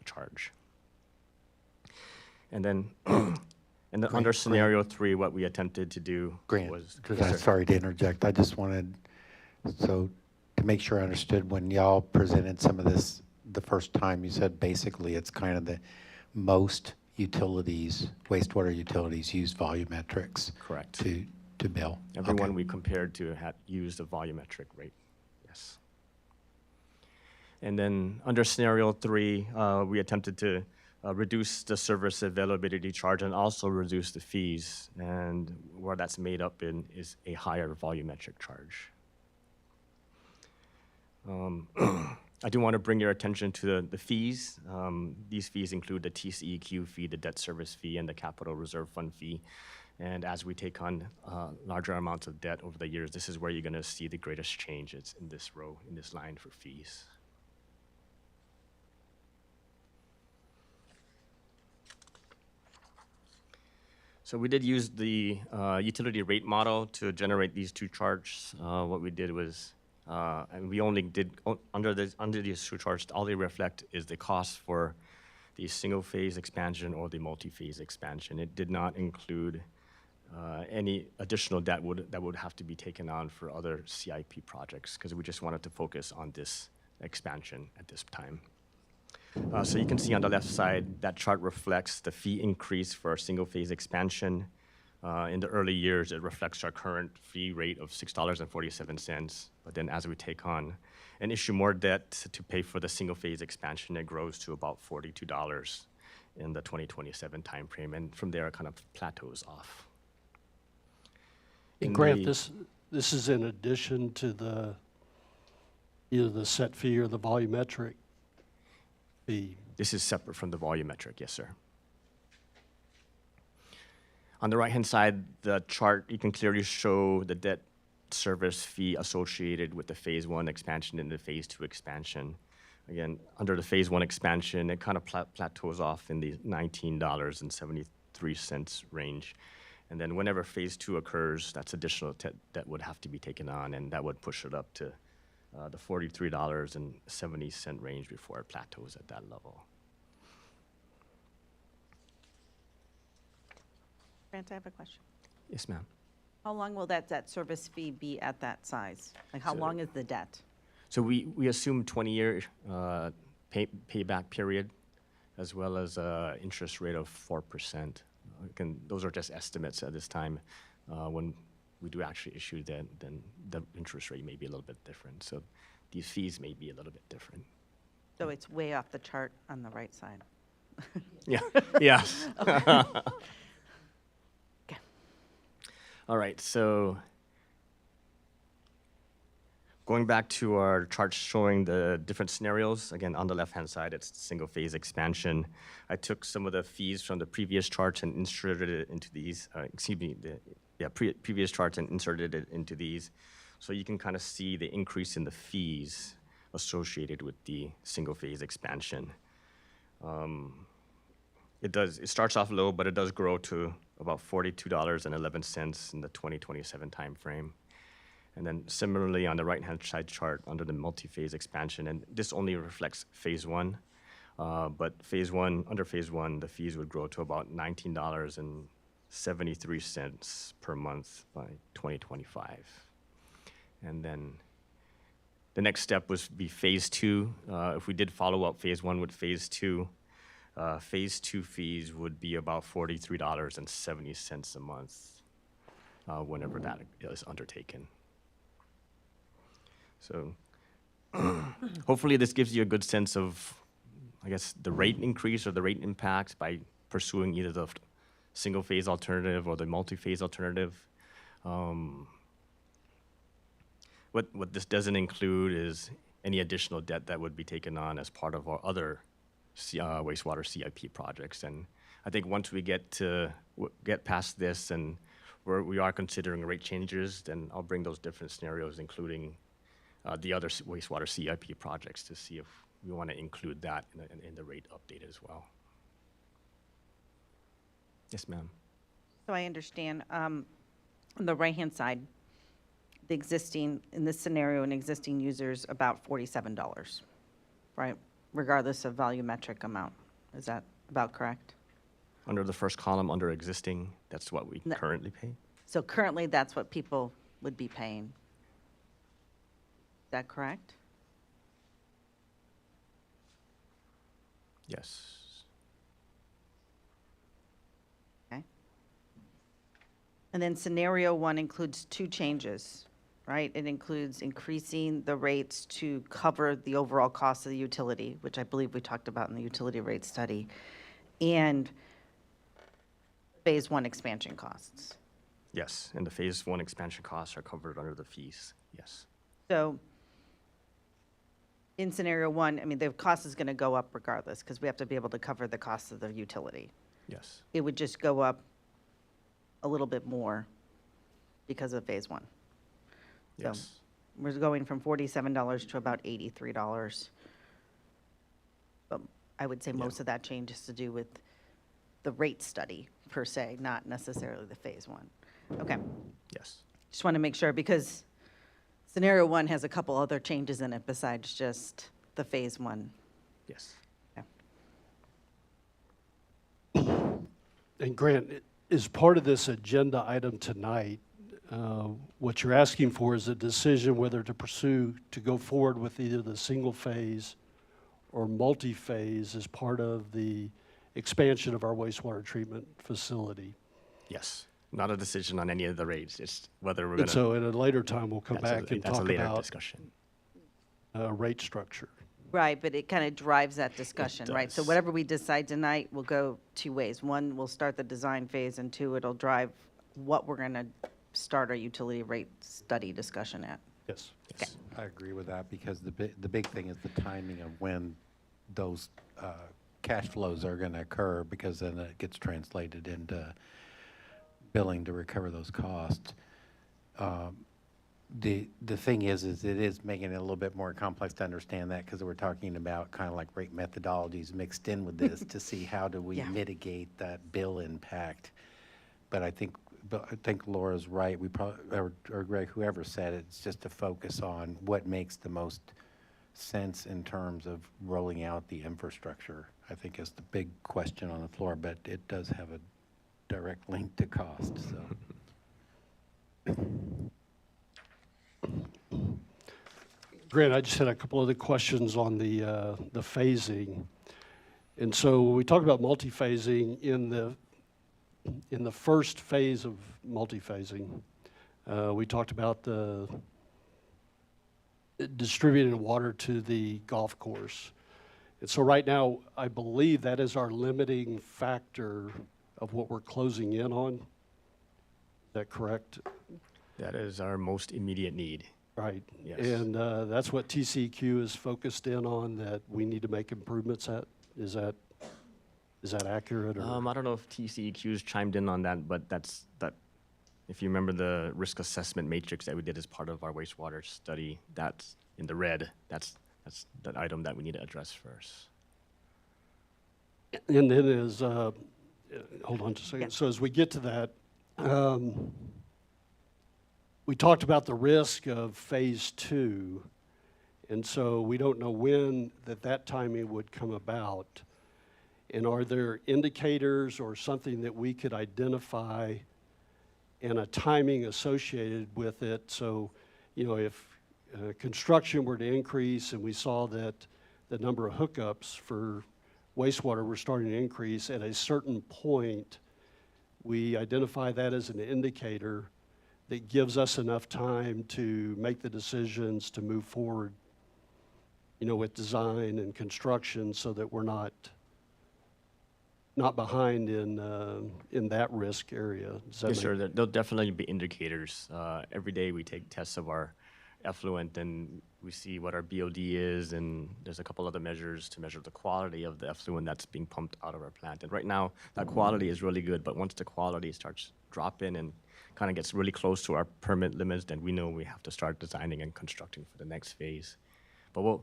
charge. And then under scenario 3, what we attempted to do was... Sorry to interject. I just wanted, so to make sure I understood, when y'all presented some of this the first time, you said basically it's kind of the most utilities, wastewater utilities use volumetrics. Correct. To bill. Everyone we compared to had used a volumetric rate, yes. And then under scenario 3, we attempted to reduce the service availability charge and also reduce the fees. And where that's made up in is a higher volumetric charge. I do want to bring your attention to the fees. These fees include the TCEQ fee, the debt service fee, and the capital reserve fund fee. And as we take on larger amounts of debt over the years, this is where you're going to see the greatest changes in this row, in this line for fees. So we did use the utility rate model to generate these 2 charts. What we did was, and we only did, under these 2 charts, all they reflect is the cost for the single-phase expansion or the multi-phase expansion. It did not include any additional debt that would have to be taken on for other CIP projects, because we just wanted to focus on this expansion at this time. So you can see on the left side, that chart reflects the fee increase for our single-phase expansion, In the early years, it reflects our current fee rate of $6.47. But then as we take on and issue more debt to pay for the single-phase expansion, it grows to about $42 in the 2027 timeframe. And from there, it kind of plateaus off. And In Grant, the- this is in addition to either the set fee or the volumetric fee. This is separate from the volumetric, yes, sir. On the right-hand side, the chart, you can clearly show the debt service fee associated with the Phase 1 expansion and the Phase 2 expansion. Again, under the Phase 1 expansion, it kind of plateaus off in the $19.73 range. And then whenever Phase 2 occurs, that's additional debt would have to be taken on, and that would push it up to the $43.70 range before it plateaus at that level. Grant, I have a question. Yes, ma'am. How long will that debt service fee be at that size? Like, how So- long is the debt? So we assume 20-year payback period, as well as interest rate of 4%. Again, those are just estimates at this time. When we do actually issue then the interest rate may be a little bit different. So these fees may be a little bit different. So it's way off the chart on the right side. Yeah, yes. All right, so going back to our chart showing the different scenarios, again, on the left-hand side, it's single-phase expansion. I took some of the fees from the previous charts and inserted it into these, previous charts and inserted it into these. So you can kind of see the increase in the fees associated with the single-phase expansion. It starts off low, but it does grow to about $42.11 in the 2027 timeframe. And then similarly on the right-hand side chart under the multi-phase expansion, and this only reflects Phase 1, but under Phase 1, the fees would grow to about $19.73 per month by 2025. And then the next step would be Phase 2. If we did follow up Phase 1 with Phase 2, Phase 2 fees would be about $43.70 a month whenever that is undertaken. So hopefully this gives you a good sense of, I guess, the rate increase or the rate impact by pursuing either the single-phase alternative or the multi-phase alternative. What this doesn't include is any additional debt that would be taken on as part of our other wastewater CIP projects. And I think once we get past this and we are considering rate changes, then I'll bring those different scenarios, including the other wastewater CIP projects, to see if we want to include that in the rate update as well. Yes, ma'am. So I understand, on the right-hand side, the existing, in this scenario, an existing user's about $47, right? Regardless of volumetric amount. Is that about correct? Under the first column, under existing, that's what we No. currently pay? So currently, that's what people would be paying. Is that correct? Yes. Okay. And then scenario 1 includes 2 changes, right? It includes increasing the rates to cover the overall cost of the utility, which I believe we talked about in the utility rate study, and Phase 1 expansion costs. Yes, and the Phase 1 expansion costs are covered under the fees, yes. So in scenario 1, I mean, the cost is going to go up regardless because we have to be able to cover the cost of the utility. Yes, It would just go up a little bit more because of Phase 1. So yes. we're going from $47 to about $83. But I would say most of that change has to do with the rate study per se, not necessarily the Phase 1. Okay, Yes. just want to make sure because scenario 1 has a couple other changes in it besides just the Phase 1. Yes. And Grant, as part of this agenda item tonight, what you're asking for is a decision whether to go forward with either the single phase or multi-phase as part of the expansion of our wastewater treatment facility. Yes. not a decision on any of the rates. It's whether we're And gonna. so at a later time, we'll come back and That's a talk later about discussion. rate structure. Right, but it kind of drives that discussion, right? So does. whatever we decide tonight will go two ways. One, we'll start the design phase, and two, it'll drive what we're going to start our utility rate study discussion at. Yes. Yes. I agree with that because the big thing is the timing of when those cash flows are going to occur, because then it gets translated into billing to recover those costs. The thing is it is making it a little bit more complex to understand that, because we're talking about kind of like rate methodologies mixed in with this to see how do we Yeah. mitigate that bill impact. But I think Laura's right. We probably, or Greg, whoever said it, it's just to focus on what makes the most sense in terms of rolling out the infrastructure, I think is the big question on the floor, but it does have a direct link to cost, so. Grant, I just had a couple other questions on the phasing. And so we talked about multi-phasing in the first phase of multi-phasing. We talked about the distributing water to the golf course. And so right now, I believe that is our limiting factor of what we're closing in on. Is that correct? That is our most immediate need. Right. Yes. And that's what TCEQ is focused in on, that we need to make improvements at. Is that accurate? Or? I don't know if TCEQ's chimed in on that, but that. If you remember the risk assessment matrix that we did as part of our wastewater study, that's in the red. That's the item that we need to address first. And then hold on just a second. Yeah. So as we get to that, we talked about the risk of phase 2. And so we don't know when that timing would come about. And are there indicators or something that we could identify and a timing associated with it? So, if construction were to increase and we saw that the number of hookups for wastewater were starting to increase, at a certain point, we identify that as an indicator that gives us enough time to make the decisions to move forward, with design and construction, so that we're not behind in that risk area. Does that Yes, make- sir. There'll definitely be indicators. Every day we take tests of our effluent and we see what our BOD is, and there's a couple other measures to measure the quality of the effluent that's being pumped out of our plant. And right now, that quality is really good, but once the quality starts dropping and kind of gets really close to our permit limits, then we know we have to start designing and constructing for the next phase. But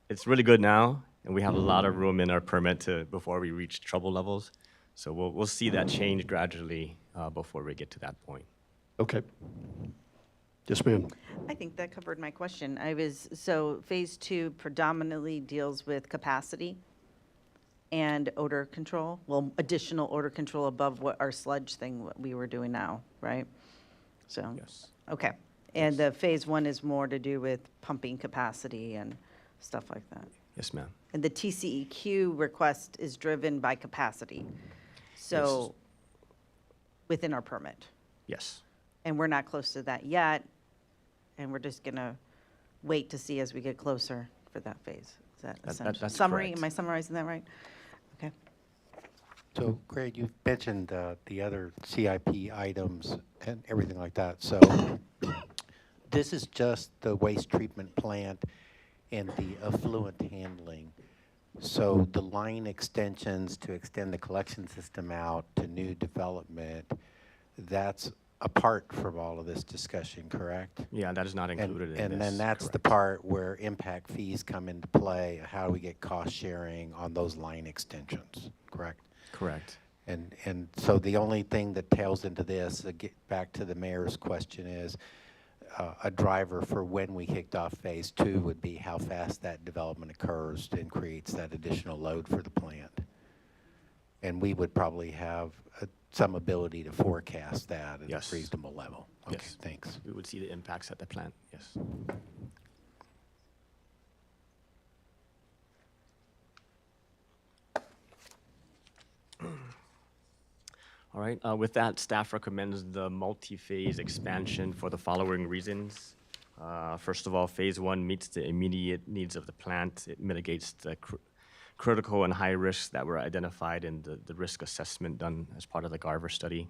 it's really good now, and we have a lot of room in our permit before we reach trouble levels. So we'll see that change gradually before we get to that point. Okay. Yes, ma'am. I think that covered my question. So phase 2 predominantly deals with capacity and odor control. Well, additional odor control above what our sludge thing what we were doing now, right? So, Yes. okay. And the phase 1 is more to do with pumping capacity and stuff like that. Yes, ma'am. And the TCEQ request is driven by capacity. So, within our permit. Yes. And we're not close to that yet, and we're just gonna wait to see as we get closer for that phase. Is that essentially? that's Summary, correct. am I summarizing that right? Okay. So, Greg, you mentioned the other CIP items and everything like that. So this is just the waste treatment plant and the effluent handling. So the line extensions to extend the collection system out to new development, that's apart from all of this discussion, correct? Yeah, that is not included in this. And then that's the correct. part where impact fees come into play. How do we get cost sharing on those line extensions, correct? Correct. And so the only thing that tails into this, get back to the mayor's question, is a driver for when we kicked off phase 2 would be how fast that development occurs and creates that additional load for the plant. And we would probably have some ability to forecast that at Yes. a reasonable level. Okay, Yes. thanks. We would see the impacts at the plant, yes. All right, with that, staff recommends the multi-phase expansion for the following reasons. First of all, phase one meets the immediate needs of the plant. It mitigates the critical and high risks that were identified in the risk assessment done as part of the Garver study.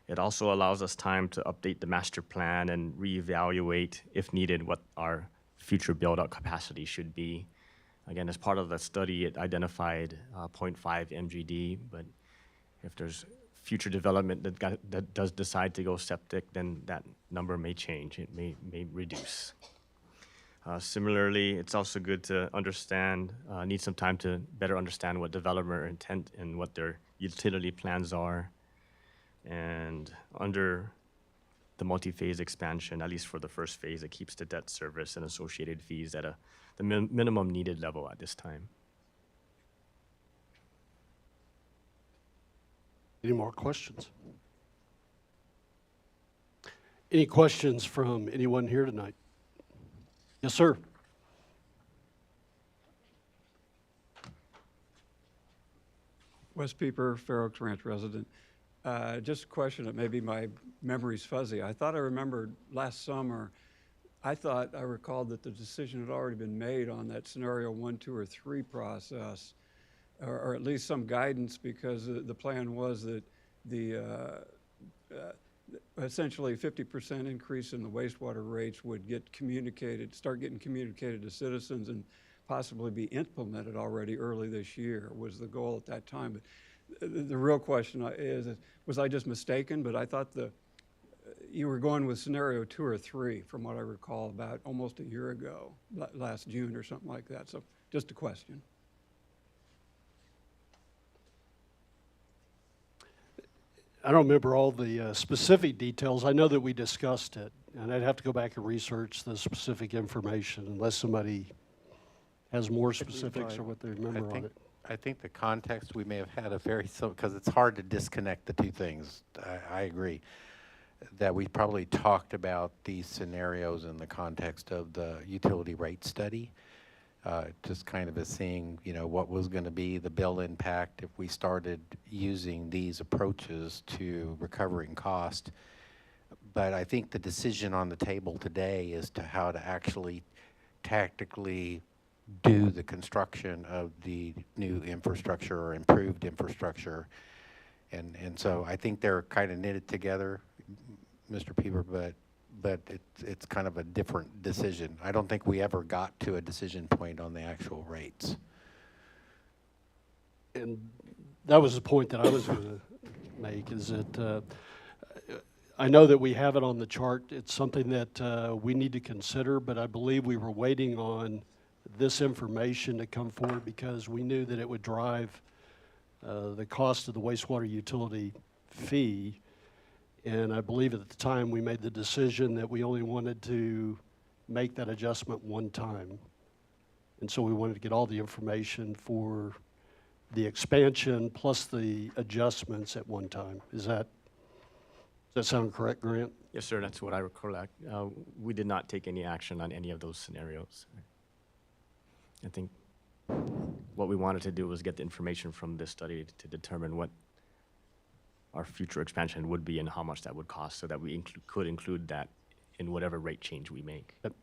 It also allows us time to update the master plan and reevaluate, if needed, what our future build-out capacity should be. Again, as part of the study, it identified 0.5 MGD, but if there's future development that does decide to go septic, then that number may change. It may reduce. Similarly, it's also good to understand, need some time to better understand what developer intent and what their utility plans are. And under the multi-phase expansion, at least for the first phase, it keeps the debt service and associated fees at the minimum needed level at this time. Any more questions? Any questions from anyone here tonight? Yes, sir. Wes Pieper, Fair Oaks Ranch resident. Just a question that maybe my memory's fuzzy. I thought I remembered last summer, I thought I recalled that the decision had already been made on that scenario 1, 2, or 3 process, or at least some guidance, because the plan was that the essentially 50% increase in the wastewater rates would start getting communicated to citizens and possibly be implemented already early this year was the goal at that time. But the real question is, was I just mistaken? But I thought you were going with scenario 2 or 3, from what I recall, about almost a year ago, last June or something like that. So just a question. I don't remember all the specific details. I know that we discussed it, and I'd have to go back and research the specific information unless somebody has more specifics or what they remember on it. I think the context, we may have had a very, because it's hard to disconnect the two things. I agree that we probably talked about these scenarios in the context of the utility rate study, just kind of as seeing, what was going to be the bill impact if we started using these approaches to recovering cost. But I think the decision on the table today is to how to actually tactically do the construction of the new infrastructure or improved infrastructure. And so I think they're kind of knitted together, Mr. Pieper, but it's kind of a different decision. I don't think we ever got to a decision point on the actual rates. And that was the point that I was going to make, is that I know that we have it on the chart. It's something that we need to consider, but I believe we were waiting on this information to come forward because we knew that it would drive the cost of the wastewater utility fee. And I believe at the time we made the decision that we only wanted to make that adjustment one time. And so we wanted to get all the information for the expansion plus the adjustments at one time. Does that sound correct, Grant? Yes, sir, that's what I recollect. We did not take any action on any of those scenarios. I think what we wanted to do was get the information from this study to determine what our future expansion would be and how much that would cost, so that we could include that in whatever rate change we make. Yep.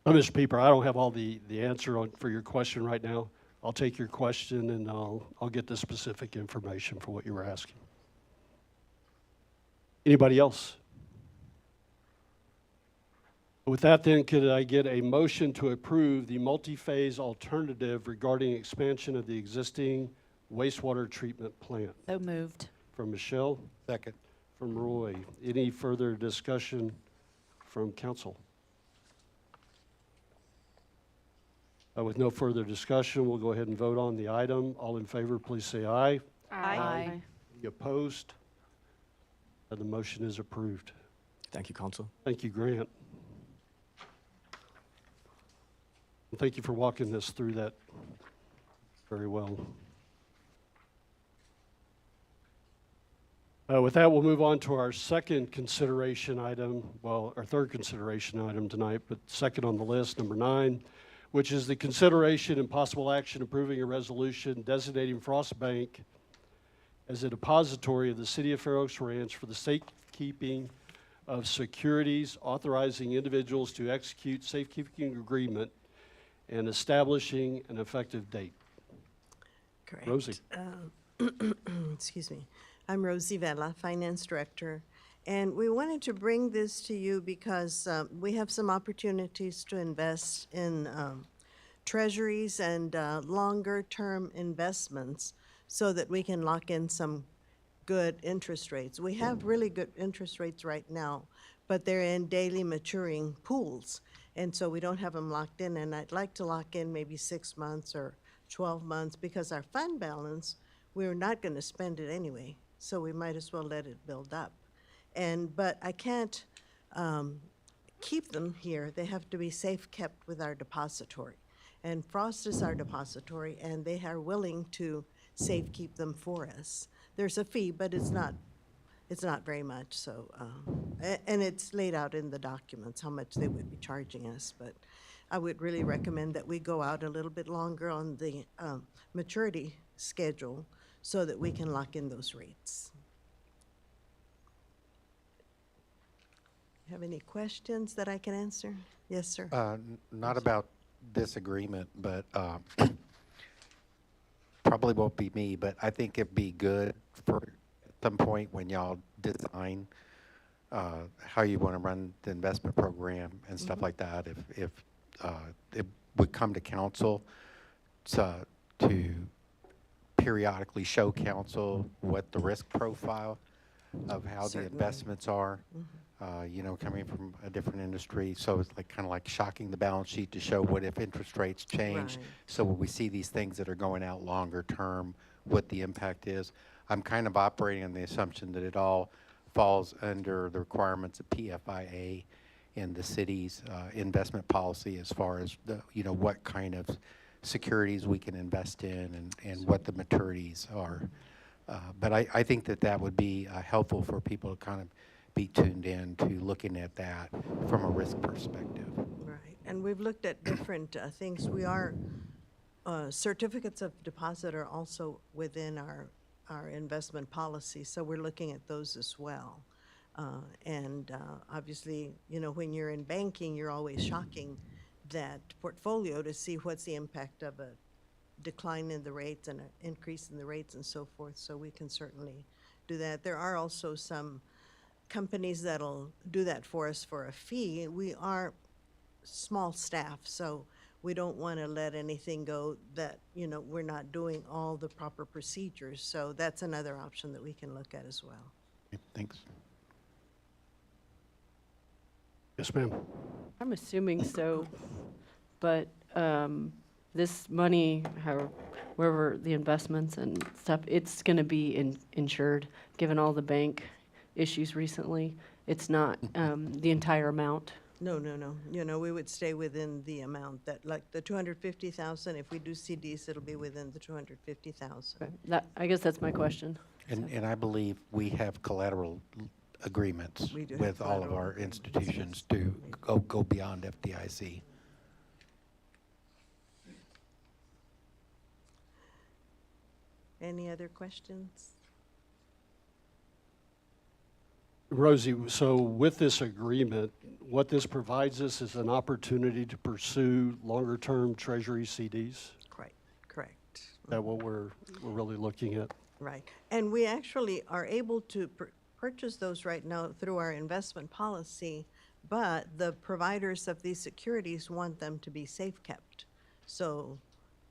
Mr. Pieper, I don't have all the answer for your question right now. I'll take your question and I'll get the specific information for what you were asking. Anybody else? With that then, could I get a motion to approve the multi-phase alternative regarding expansion of the existing wastewater treatment plant? So moved. From Michelle? Second. From Roy. Any further discussion from council? With no further discussion, we'll go ahead and vote on the item. All in favor, please say aye. Aye. Any opposed? The motion is approved. Thank you, Council. Thank you, Grant. And thank you for walking us through that very well. With that, we'll move on to our second consideration item, well, our third consideration item tonight, but second on the list, number 9, which is the consideration and possible action approving a resolution designating Frost Bank as a depository of the City of Fair Oaks Ranch for the safekeeping of securities, authorizing individuals to execute safekeeping agreement and establishing an effective date. Correct. Rosie. Excuse me. I'm Rosie Vela, Finance Director, and we wanted to bring this to you because we have some opportunities to invest in treasuries and longer-term investments so that we can lock in some good interest rates. We have really good interest rates right now, but they're in daily maturing pools, and so we don't have them locked in, and I'd like to lock in maybe 6 months or 12 months because our fund balance, we're not going to spend it anyway, so we might as well let it build up. But I can't keep them here. They have to be safe kept with our depository. And Frost is our depository, and they are willing to safe keep them for us. There's a fee, but it's not very much, so, and it's laid out in the documents how much they would be charging us, but I would really recommend that we go out a little bit longer on the maturity schedule so that we can lock in those rates. Have any questions that I can answer? Yes, sir. Not about this agreement, but probably won't be me, but I think it'd be good for at some point when y'all design how you want to run the investment program and stuff like that, if it would come to council to periodically show council what the risk profile of how the Certainly. investments are, you know, coming from a different industry. So it's like kind of like shocking the balance sheet to show what if interest rates change. Right. So when we see these things that are going out longer term, what the impact is. I'm kind of operating on the assumption that it all falls under the requirements of PFIA and the city's investment policy as far as the, you know, what kind of securities we can invest in and what the maturities are. But I think that would be helpful for people to kind of be tuned in to looking at that from a risk perspective. Right, and we've looked at different things. We are, certificates of deposit are also within our investment policy, so we're looking at those as well. Obviously, you know, when you're in banking, you're always shocking that portfolio to see what's the impact of a decline in the rates and an increase in the rates and so forth, so we can certainly do that. There are also some companies that'll do that for us for a fee. We are small staff, so we don't want to let anything go that, you know, we're not doing all the proper procedures, so that's another option that we can look at as well. Okay, thanks. Yes, ma'am. I'm assuming so, but this money, wherever the investments and stuff, it's going to be insured, given all the bank issues recently. It's not the entire amount. No. You know, we would stay within the amount that, like the 250,000, if we do CDs, it'll be within the 250,000. Okay. I guess that's my question. And I believe we have collateral agreements We do have with all of collateral our agreements, institutions to go beyond FDIC. Any other questions? Rosie, so with this agreement, what this provides us is an opportunity to pursue longer-term Treasury CDs? Correct. Is that what we're really looking at? Right. And we actually are able to purchase those right now through our investment policy, but the providers of these securities want them to be safe kept. So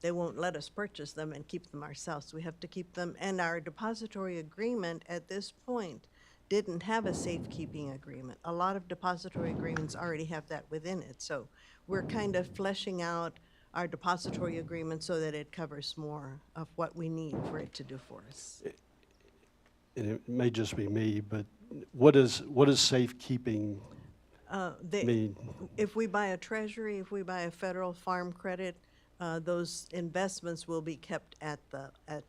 they won't let us purchase them and keep them ourselves. We have to keep them. And our depository agreement at this point didn't have a safekeeping agreement. A lot of depository agreements already have that within it. So we're kind of fleshing out our depository agreement so that it covers more of what we need for it to do for us. And it may just be me, but what does safekeeping mean? If we buy a treasury, if we buy a federal farm credit, those investments will be kept at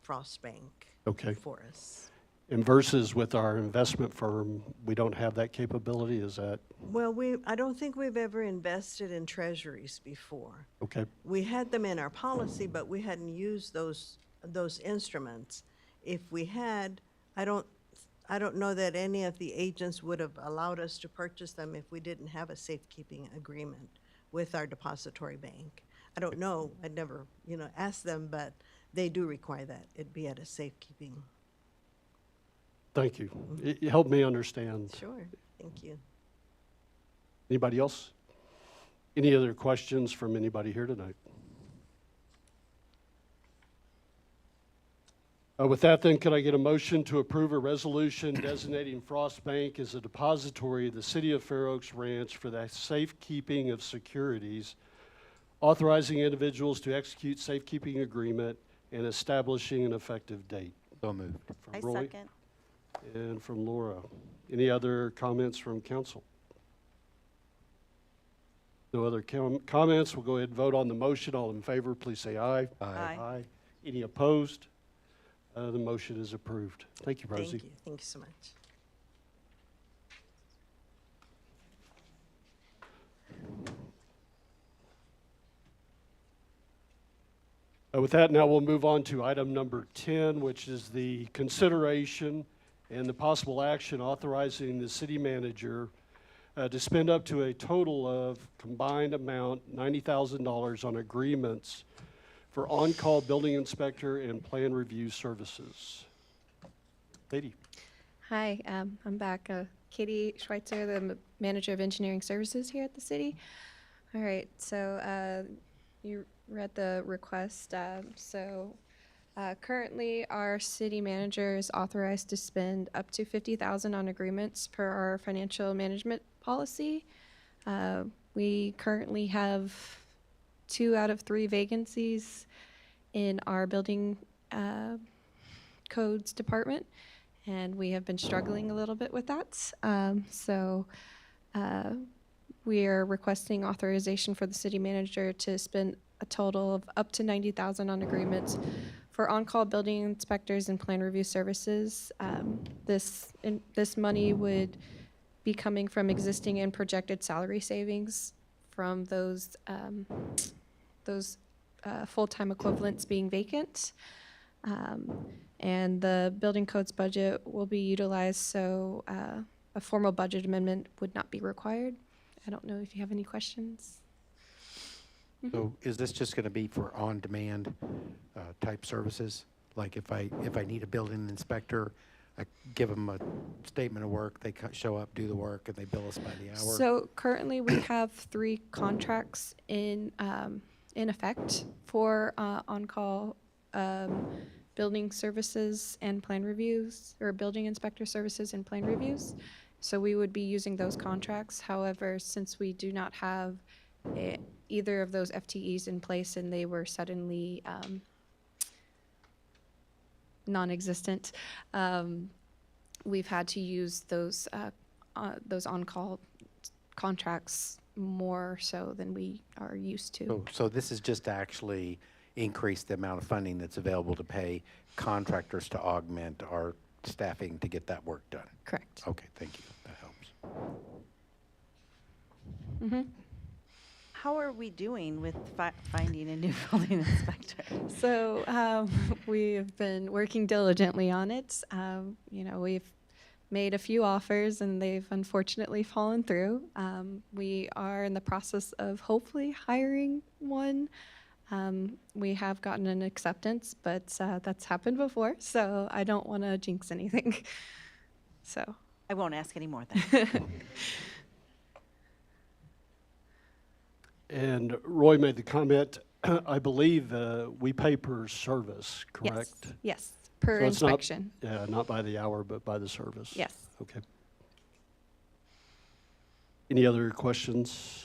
Frost Bank. Okay. For us. And versus with our investment firm, we don't have that capability, is that? Well, I don't think we've ever invested in treasuries before. Okay. We had them in our policy, but we hadn't used those instruments. if we had, I don't know that any of the agents would have allowed us to purchase them if we didn't have a safekeeping agreement with our depository bank. I don't know, I'd never, asked them, but they do require that. It'd be at a safekeeping. Thank you. It helped me understand. Sure, thank you. Anybody else? Any other questions from anybody here tonight? With that, then, could I get a motion to approve a resolution designating Frost Bank as a depository of the City of Fair Oaks Ranch for the safekeeping of securities, authorizing individuals to execute safekeeping agreement, and establishing an effective date? So moved. From I Roy second. and from Laura. Any other comments from council? No other comments? We'll go ahead and vote on the motion. All in favor, please say aye. Aye. Any opposed? The motion is approved. Thank you, Rosie. Thank you so much. With that, now we'll move on to item number 10, which is the consideration and the possible action authorizing the city manager to spend up to a total of combined amount $90,000 on agreements for on-call building inspector and plan review services. Katie. Hi, I'm back. Katie Schweitzer, the manager of engineering services here at the city. All right, so you read the request. Currently, our city manager is authorized to spend up to $50,000 on agreements per our financial management policy. We currently have 2 out of 3 vacancies in our building codes department, and we have been struggling a little bit with that. We are requesting authorization for the city manager to spend a total of up to $90,000 on agreements for on-call building inspectors and plan review services. This money would be coming from existing and projected salary savings from those full-time equivalents being vacant. And the building codes budget will be utilized, so a formal budget amendment would not be required. I don't know if you have any questions. So is this just going to be for on-demand type services? Like if I need a building inspector, I give them a statement of work, they show up, do the work, and they bill us by the hour? So currently, we have 3 contracts in effect for on-call building services and plan reviews, or building inspector services and plan reviews. So we would be using those contracts. However, since we do not have either of those FTEs in place and they were suddenly non-existent, we've had to use those on-call contracts more so than we are used to. So this is just to actually increase the amount of funding that's available to pay contractors to augment our staffing to get that work done? Correct. Okay, thank you. That helps. Mm-hmm. How are we doing with finding a new building inspector? So we've been working diligently on it. We've made a few offers and they've unfortunately fallen through. We are in the process of hopefully hiring one. We have gotten an acceptance, but that's happened before, so I don't want to jinx anything. So I won't ask any more then. And Roy made the comment, I believe we pay per service, correct? Yes, per So it's not- inspection. Yeah, not by the hour, but by the service. Yes. Okay. Any other questions?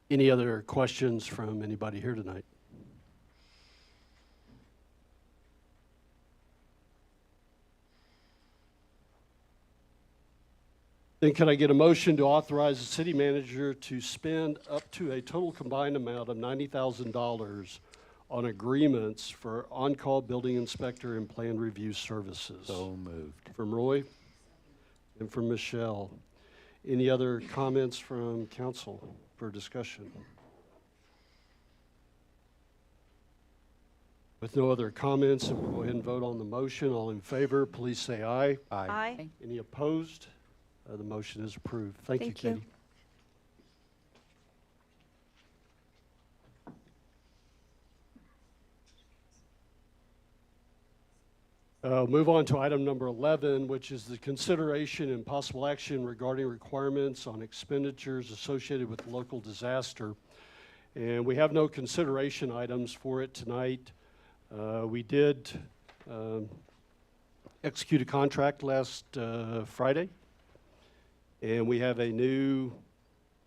Any other questions from anybody here tonight? Then can I get a motion to authorize the city manager to spend up to a total combined amount of $90,000 on agreements for on-call building inspector and plan review services? So moved. From Roy and from Michelle. Any other comments from council for discussion? With no other comments, we'll go ahead and vote on the motion. All in favor, please say aye. Aye. Any opposed? The motion is approved. Thank you, Thank you. Katie. Move on to item number 11, which is the consideration and possible action regarding requirements on expenditures associated with local disaster. And we have no consideration items for it tonight. We did execute a contract last Friday, and we have a new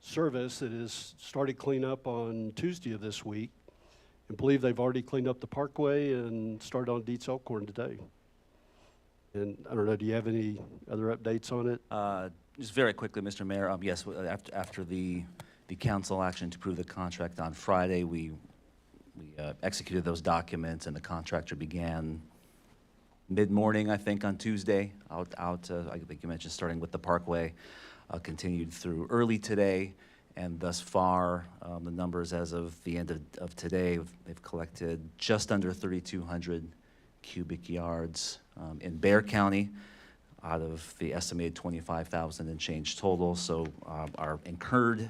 service that is started cleanup on Tuesday of this week. I believe they've already cleaned up the Parkway and started on Dietz Elkhorn today. And I don't know, do you have any other updates on it? Just very quickly, Mr. Mayor, yes, after the council action to approve the contract on Friday, we executed those documents, and the contractor began mid-morning, I think, on Tuesday, I think you mentioned starting with the Parkway, continued through early today, and thus far, the numbers as of the end of today, they've collected just under 3,200 cubic yards in Bexar County out of the estimated 25,000 and change total. So our incurred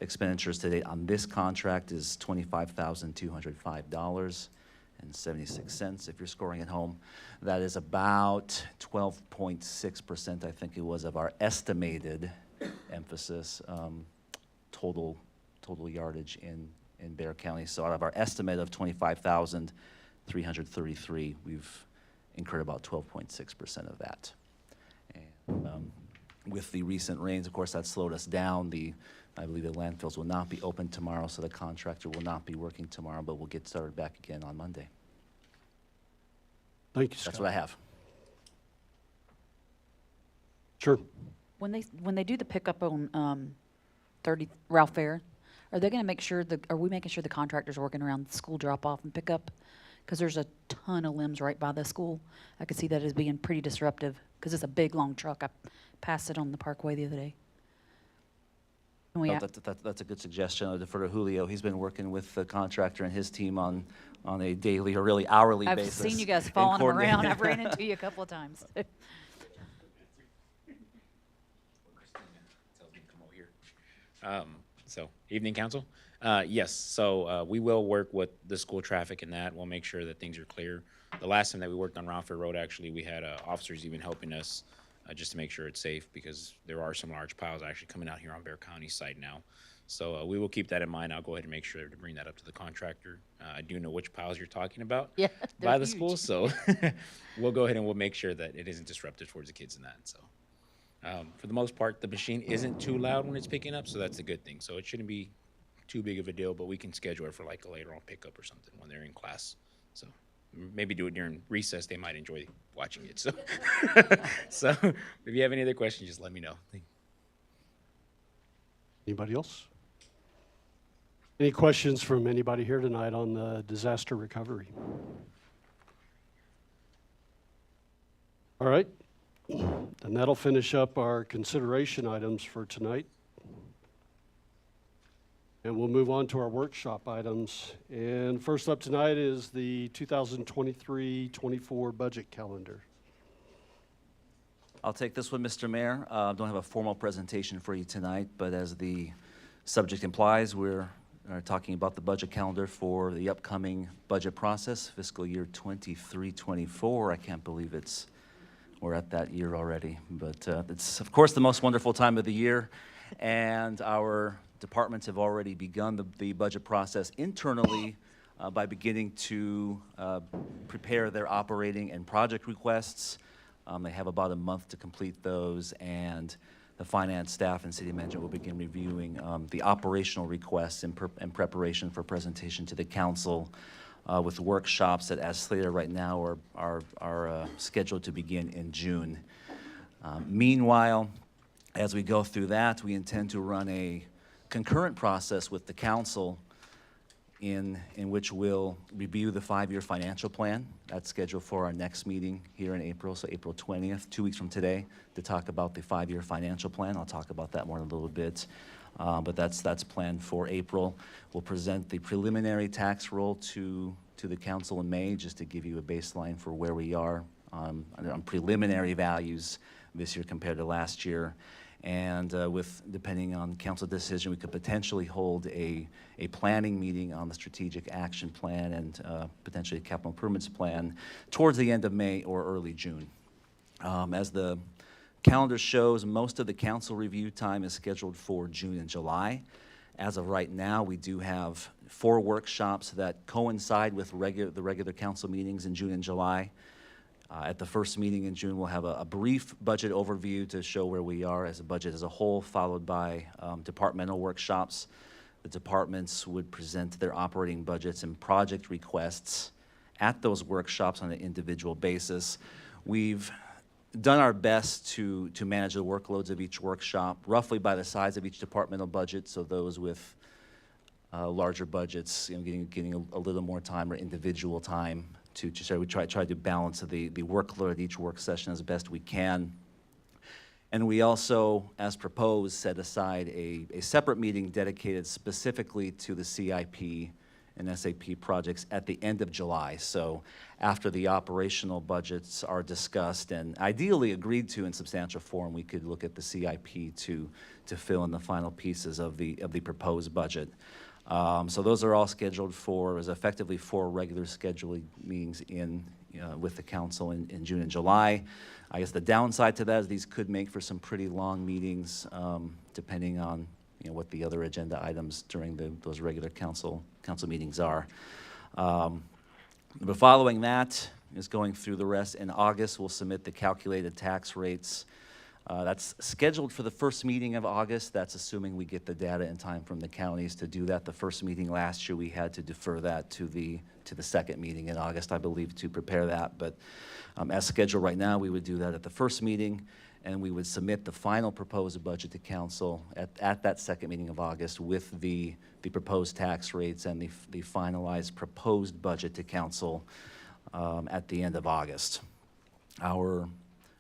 expenditures today on this contract is $25,205.76 if you're scoring at home. That is about 12.6%, I think it was, of our estimated emphasis total yardage in Bexar County. So out of our estimate of 25,333, we've incurred about 12.6% of that. And with the recent rains, of course, that slowed us down. I believe the landfills will not be open tomorrow, so the contractor will not be working tomorrow, but we'll get started back again on Monday. Thank you, Scott. That's what I have. Sure. When they do the pickup on 30 Ralph Fair, are they going to make sure are we making sure the contractor's working around the school drop-off and pickup? Because there's a ton of limbs right by the school. I could see that as being pretty disruptive because it's a big, long truck. I passed it on the Parkway the other day. Can we That's a good suggestion. I'll defer to Julio. He's been working with the contractor and his team on a daily or really hourly I've basis. seen you guys and following them coordinating. around. I've ran into you a couple of times. So, evening, council. Yes, so we will work with the school traffic and that. We'll make sure that things are clear. The last time that we worked on Ralph Fair Road, actually, we had officers even helping us just to make sure it's safe because there are some large piles actually coming out here on Bexar County side now. So we will keep that in mind. I'll go ahead and make sure to bring that up to the contractor. I do know which piles you're talking about by the school, so we'll go ahead and we'll make sure that it isn't disruptive towards the kids in that. So for the most part, the machine isn't too loud when it's picking up, so that's a good thing. So it shouldn't be too big of a deal, but we can schedule it for like a later on pickup or something when they're in class. So maybe do it during recess. They might enjoy watching it. So, so if you have any other questions, just let me know. Anybody else? Any questions from anybody here tonight on the disaster recovery? All right, and that'll finish up our consideration items for tonight. And we'll move on to our workshop items. And first up tonight is the 2023-24 budget calendar. I'll take this one, Mr. Mayor. Don't have a formal presentation for you tonight, but as the subject implies, we're talking about the budget calendar for the upcoming budget process, fiscal year 23-24. I can't believe we're at that year already, but it's of course the most wonderful time of the year, and our departments have already begun the budget process internally by beginning to prepare their operating and project requests. They have about a month to complete those, and the finance staff and city manager will begin reviewing the operational requests in preparation for presentation to the council with workshops that, as slated right now, are scheduled to begin in June. Meanwhile, as we go through that, we intend to run a concurrent process with the council in which we'll review the 5-year financial plan. That's scheduled for our next meeting here in April, so April 20th, 2 weeks from today, to talk about the 5-year financial plan. I'll talk about that more in a little bit, but that's planned for April. We'll present the preliminary tax roll to to the council in May, just to give you a baseline for where we are on preliminary values this year compared to last year. And depending on council decision, we could potentially hold a planning meeting on the strategic action plan and potentially a capital improvements plan towards the end of May or early June. As the calendar shows, most of the council review time is scheduled for June and July. As of right now, we do have 4 workshops that coincide with the regular council meetings in June and July. At the first meeting in June, we'll have a brief budget overview to show where we are as a budget as a whole, followed by departmental workshops. The departments would present their operating budgets and project requests at those workshops on an individual basis. We've done our best to manage the workloads of each workshop, roughly by the size of each departmental budget, so those with larger budgets, getting a little more time or individual time we try to balance the workload at each work session as best we can. And we also, as proposed, set aside a separate meeting dedicated specifically to the CIP and SAP projects at the end of July. So after the operational budgets are discussed and ideally agreed to in substantial form, we could look at the CIP to fill in the final pieces of the proposed budget. So those are all scheduled for, as effectively 4 regular scheduling meetings with the council in June and July. I guess the downside to that is these could make for some pretty long meetings, depending on what the other agenda items during those regular council meetings are. But following that is going through the rest. In August, we'll submit the calculated tax rates. That's scheduled for the first meeting of August. That's assuming we get the data in time from the counties to do that. The first meeting last year, we had to defer that to the second meeting in August, I believe, to prepare that. But as scheduled right now, we would do that at the first meeting, and we would submit the final proposed budget to council at that second meeting of August with the proposed tax rates and the finalized proposed budget to council at the end of August. Our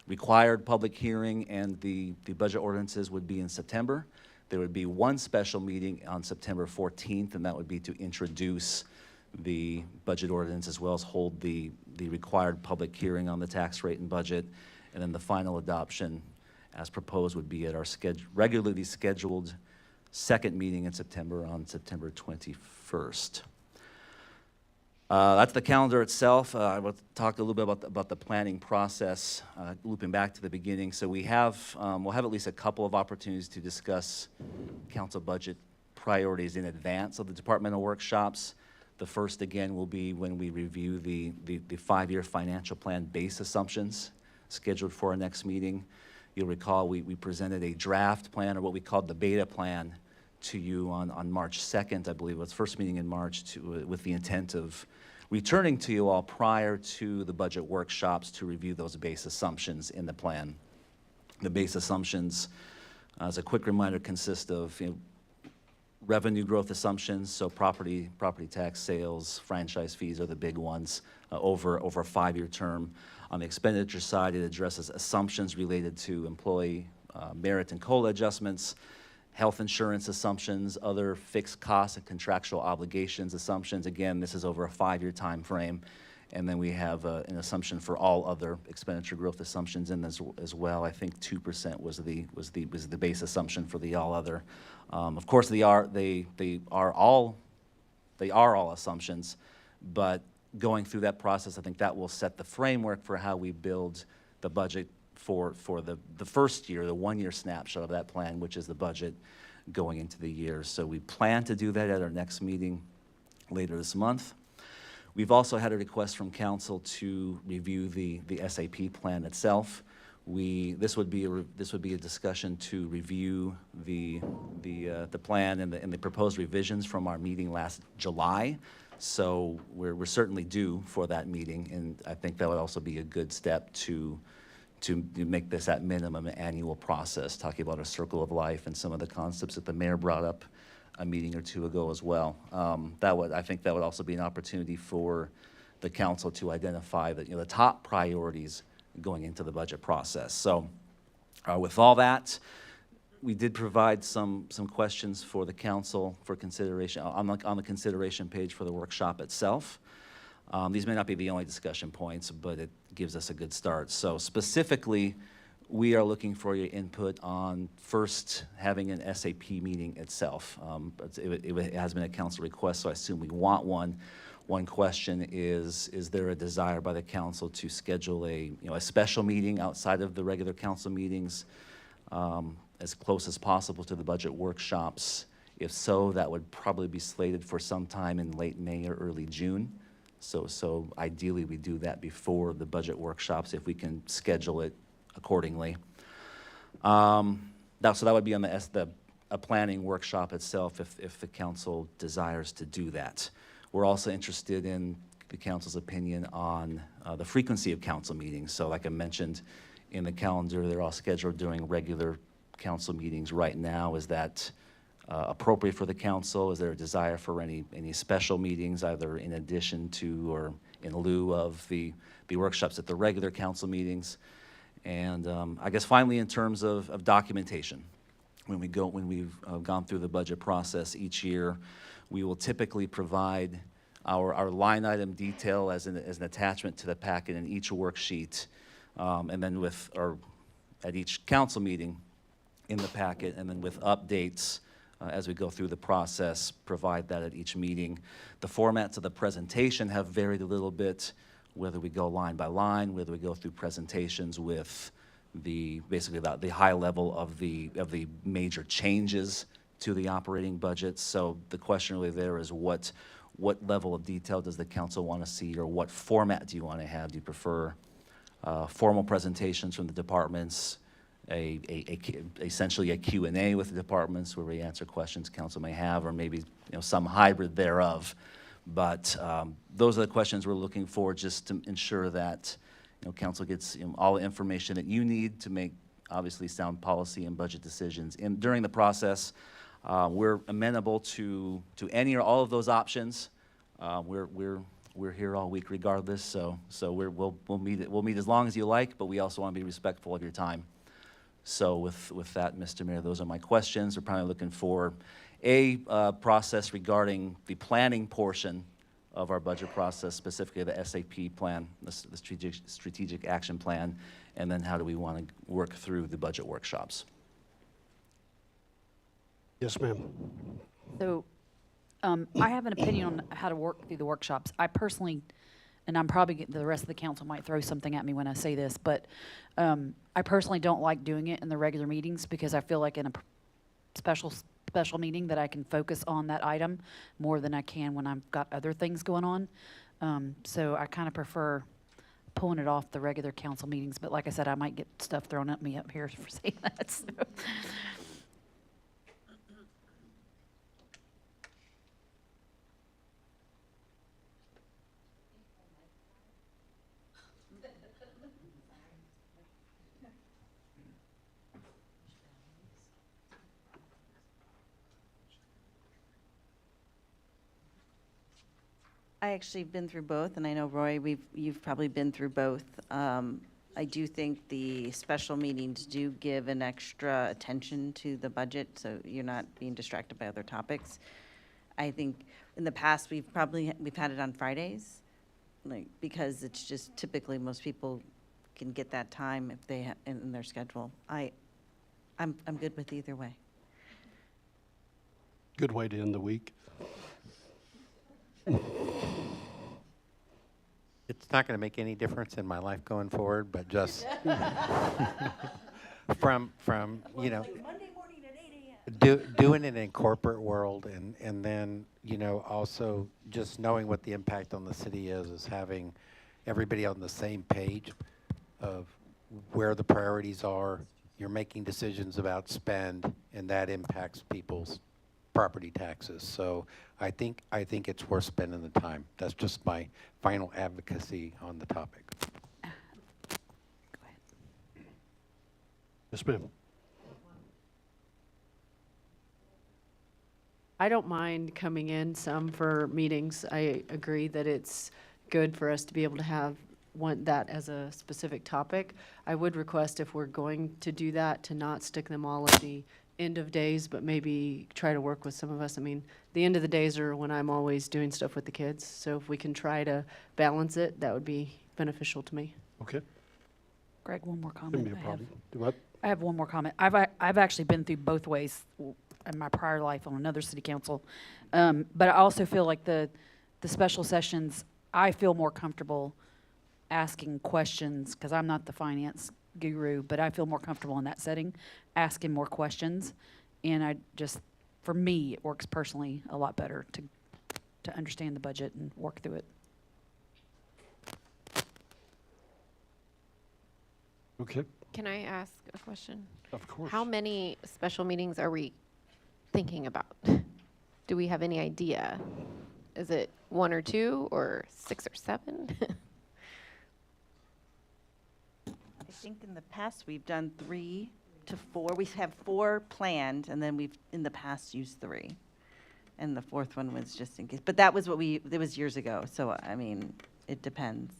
required public hearing and the budget ordinances would be in September. There would be one special meeting on September 14th, and that would be to introduce the budget ordinance as well as hold the required public hearing on the tax rate and budget. And then the final adoption, as proposed, would be at our regularly scheduled second meeting in September on September 21st. That's the calendar itself. I will talk a little bit about the planning process, looping back to the beginning. So we'll have at least a couple of opportunities to discuss council budget priorities in advance of the departmental workshops. The first, again, will be when we review the 5-year financial plan base assumptions scheduled for our next meeting. You'll recall we presented a draft plan, or what we called the beta plan, to you on March 2nd, I believe it was first meeting in March, with the intent of returning to you all prior to the budget workshops to review those base assumptions in the plan. The base assumptions, as a quick reminder, consist of revenue growth assumptions, so property tax, sales, franchise fees are the big ones over a 5-year term. On the expenditure side, it addresses assumptions related to employee merit and COLA adjustments, health insurance assumptions, other fixed costs and contractual obligations assumptions. Again, this is over a 5-year time frame. And then we have an assumption for all other expenditure growth assumptions in this as well. I think 2% was the base assumption for the all other. Of course, they are all assumptions, but going through that process, I think that will set the framework for how we build the budget for the first year, the 1-year snapshot of that plan, which is the budget going into the year. So we plan to do that at our next meeting later this month. We've also had a request from council to review the SAP plan itself. This would be a discussion to review the plan and the proposed revisions from our meeting last July. So we're certainly due for that meeting, and I think that would also be a good step to make this at minimum an annual process, talking about a circle of life and some of the concepts that the mayor brought up a meeting or two ago as well. I think that would also be an opportunity for the council to identify the top priorities going into the budget process. So with all that, we did provide some questions for the council for consideration on the consideration page for the workshop itself. These may not be the only discussion points, but it gives us a good start. So specifically, we are looking for your input on first having an SAP meeting itself. It has been a council request, so I assume we want one. One question is there a desire by the council to schedule a special meeting outside of the regular council meetings, as close as possible to the budget workshops? If so, that would probably be slated for sometime in late May or early June. So ideally, we do that before the budget workshops if we can schedule it accordingly. So that would be on a planning workshop itself if the council desires to do that. We're also interested in the council's opinion on the frequency of council meetings. So like I mentioned in the calendar, they're all scheduled during regular council meetings right now. Is that appropriate for the council? Is there a desire for any special meetings, either in addition to or in lieu of the workshops at the regular council meetings? And I guess finally, in terms of documentation, when we've gone through the budget process each year, we will typically provide our line item detail as an attachment to the packet in each worksheet, and then at each council meeting in the packet, and then with updates as we go through the process, provide that at each meeting. The formats of the presentation have varied a little bit, whether we go line by line, whether we go through presentations with basically the high level of the major changes to the operating budget. So the question really there is what level of detail does the council want to see, or what format do you want to have? Do you prefer formal presentations from the departments, essentially a Q&A with the departments where we answer questions council may have, or maybe some hybrid thereof? But those are the questions we're looking for, just to ensure that council gets all the information that you need to make obviously sound policy and budget decisions. During the process, we're amenable to any or all of those options. We're here all week regardless, so we'll meet as long as you like, but we also want to be respectful of your time. So with that, Mr. Mayor, those are my questions. We're probably looking for a process regarding the planning portion of our budget process, specifically the SAP plan, the strategic action plan, and then how do we want to work through the budget workshops? Yes, ma'am. So I have an opinion on how to work through the workshops. I personally, and I'm probably, the rest of the council might throw something at me when I say this, but I personally don't like doing it in the regular meetings, because I feel like in a special meeting that I can focus on that item more than I can when I've got other things going on. So I kind of prefer pulling it off the regular council meetings, but like I said, I might get stuff thrown at me up here for saying that. So. I actually been through both, and I know, Roy, you've probably been through both. I do think the special meetings do give an extra attention to the budget, so you're not being distracted by other topics. I think in the past, we've had it on Fridays, because it's just typically most people can get that time if they in their schedule. I'm good with either way. Good way to end the week. It's not going to make any difference in my life going forward, but just from doing it in corporate world, and then also just knowing what the impact on the city is having everybody on the same page of where the priorities are. You're making decisions about spend, and that impacts people's property taxes. So I think it's worth spending the time. That's just my final advocacy on the topic. Yes, ma'am. I don't mind coming in some for meetings. I agree that it's good for us to be able to want that as a specific topic. I would request, if we're going to do that, to not stick them all in the end of days, but maybe try to work with some of us. I mean, the end of the days are when I'm always doing stuff with the kids, so if we can try to balance it, that would be beneficial to me. Okay, Greg, one more comment. shouldn't be a I have. problem. Do what? I have one more comment. I've actually been through both ways in my prior life on another city council. But I also feel like the special sessions, I feel more comfortable asking questions, because I'm not the finance guru, but I feel more comfortable in that setting, asking more questions. And I just, for me, it works personally a lot better to understand the budget and work through it. Okay, Can I ask a question? of course. How many special meetings are we thinking about? Do we have any idea? Is it 1 or 2 or 6 or 7? I think in the past, we've done 3 to 4. We have 4 planned, and then we've, in the past, used 3. And the 4th one was just in case. But that was it was years ago, so, I mean, it depends.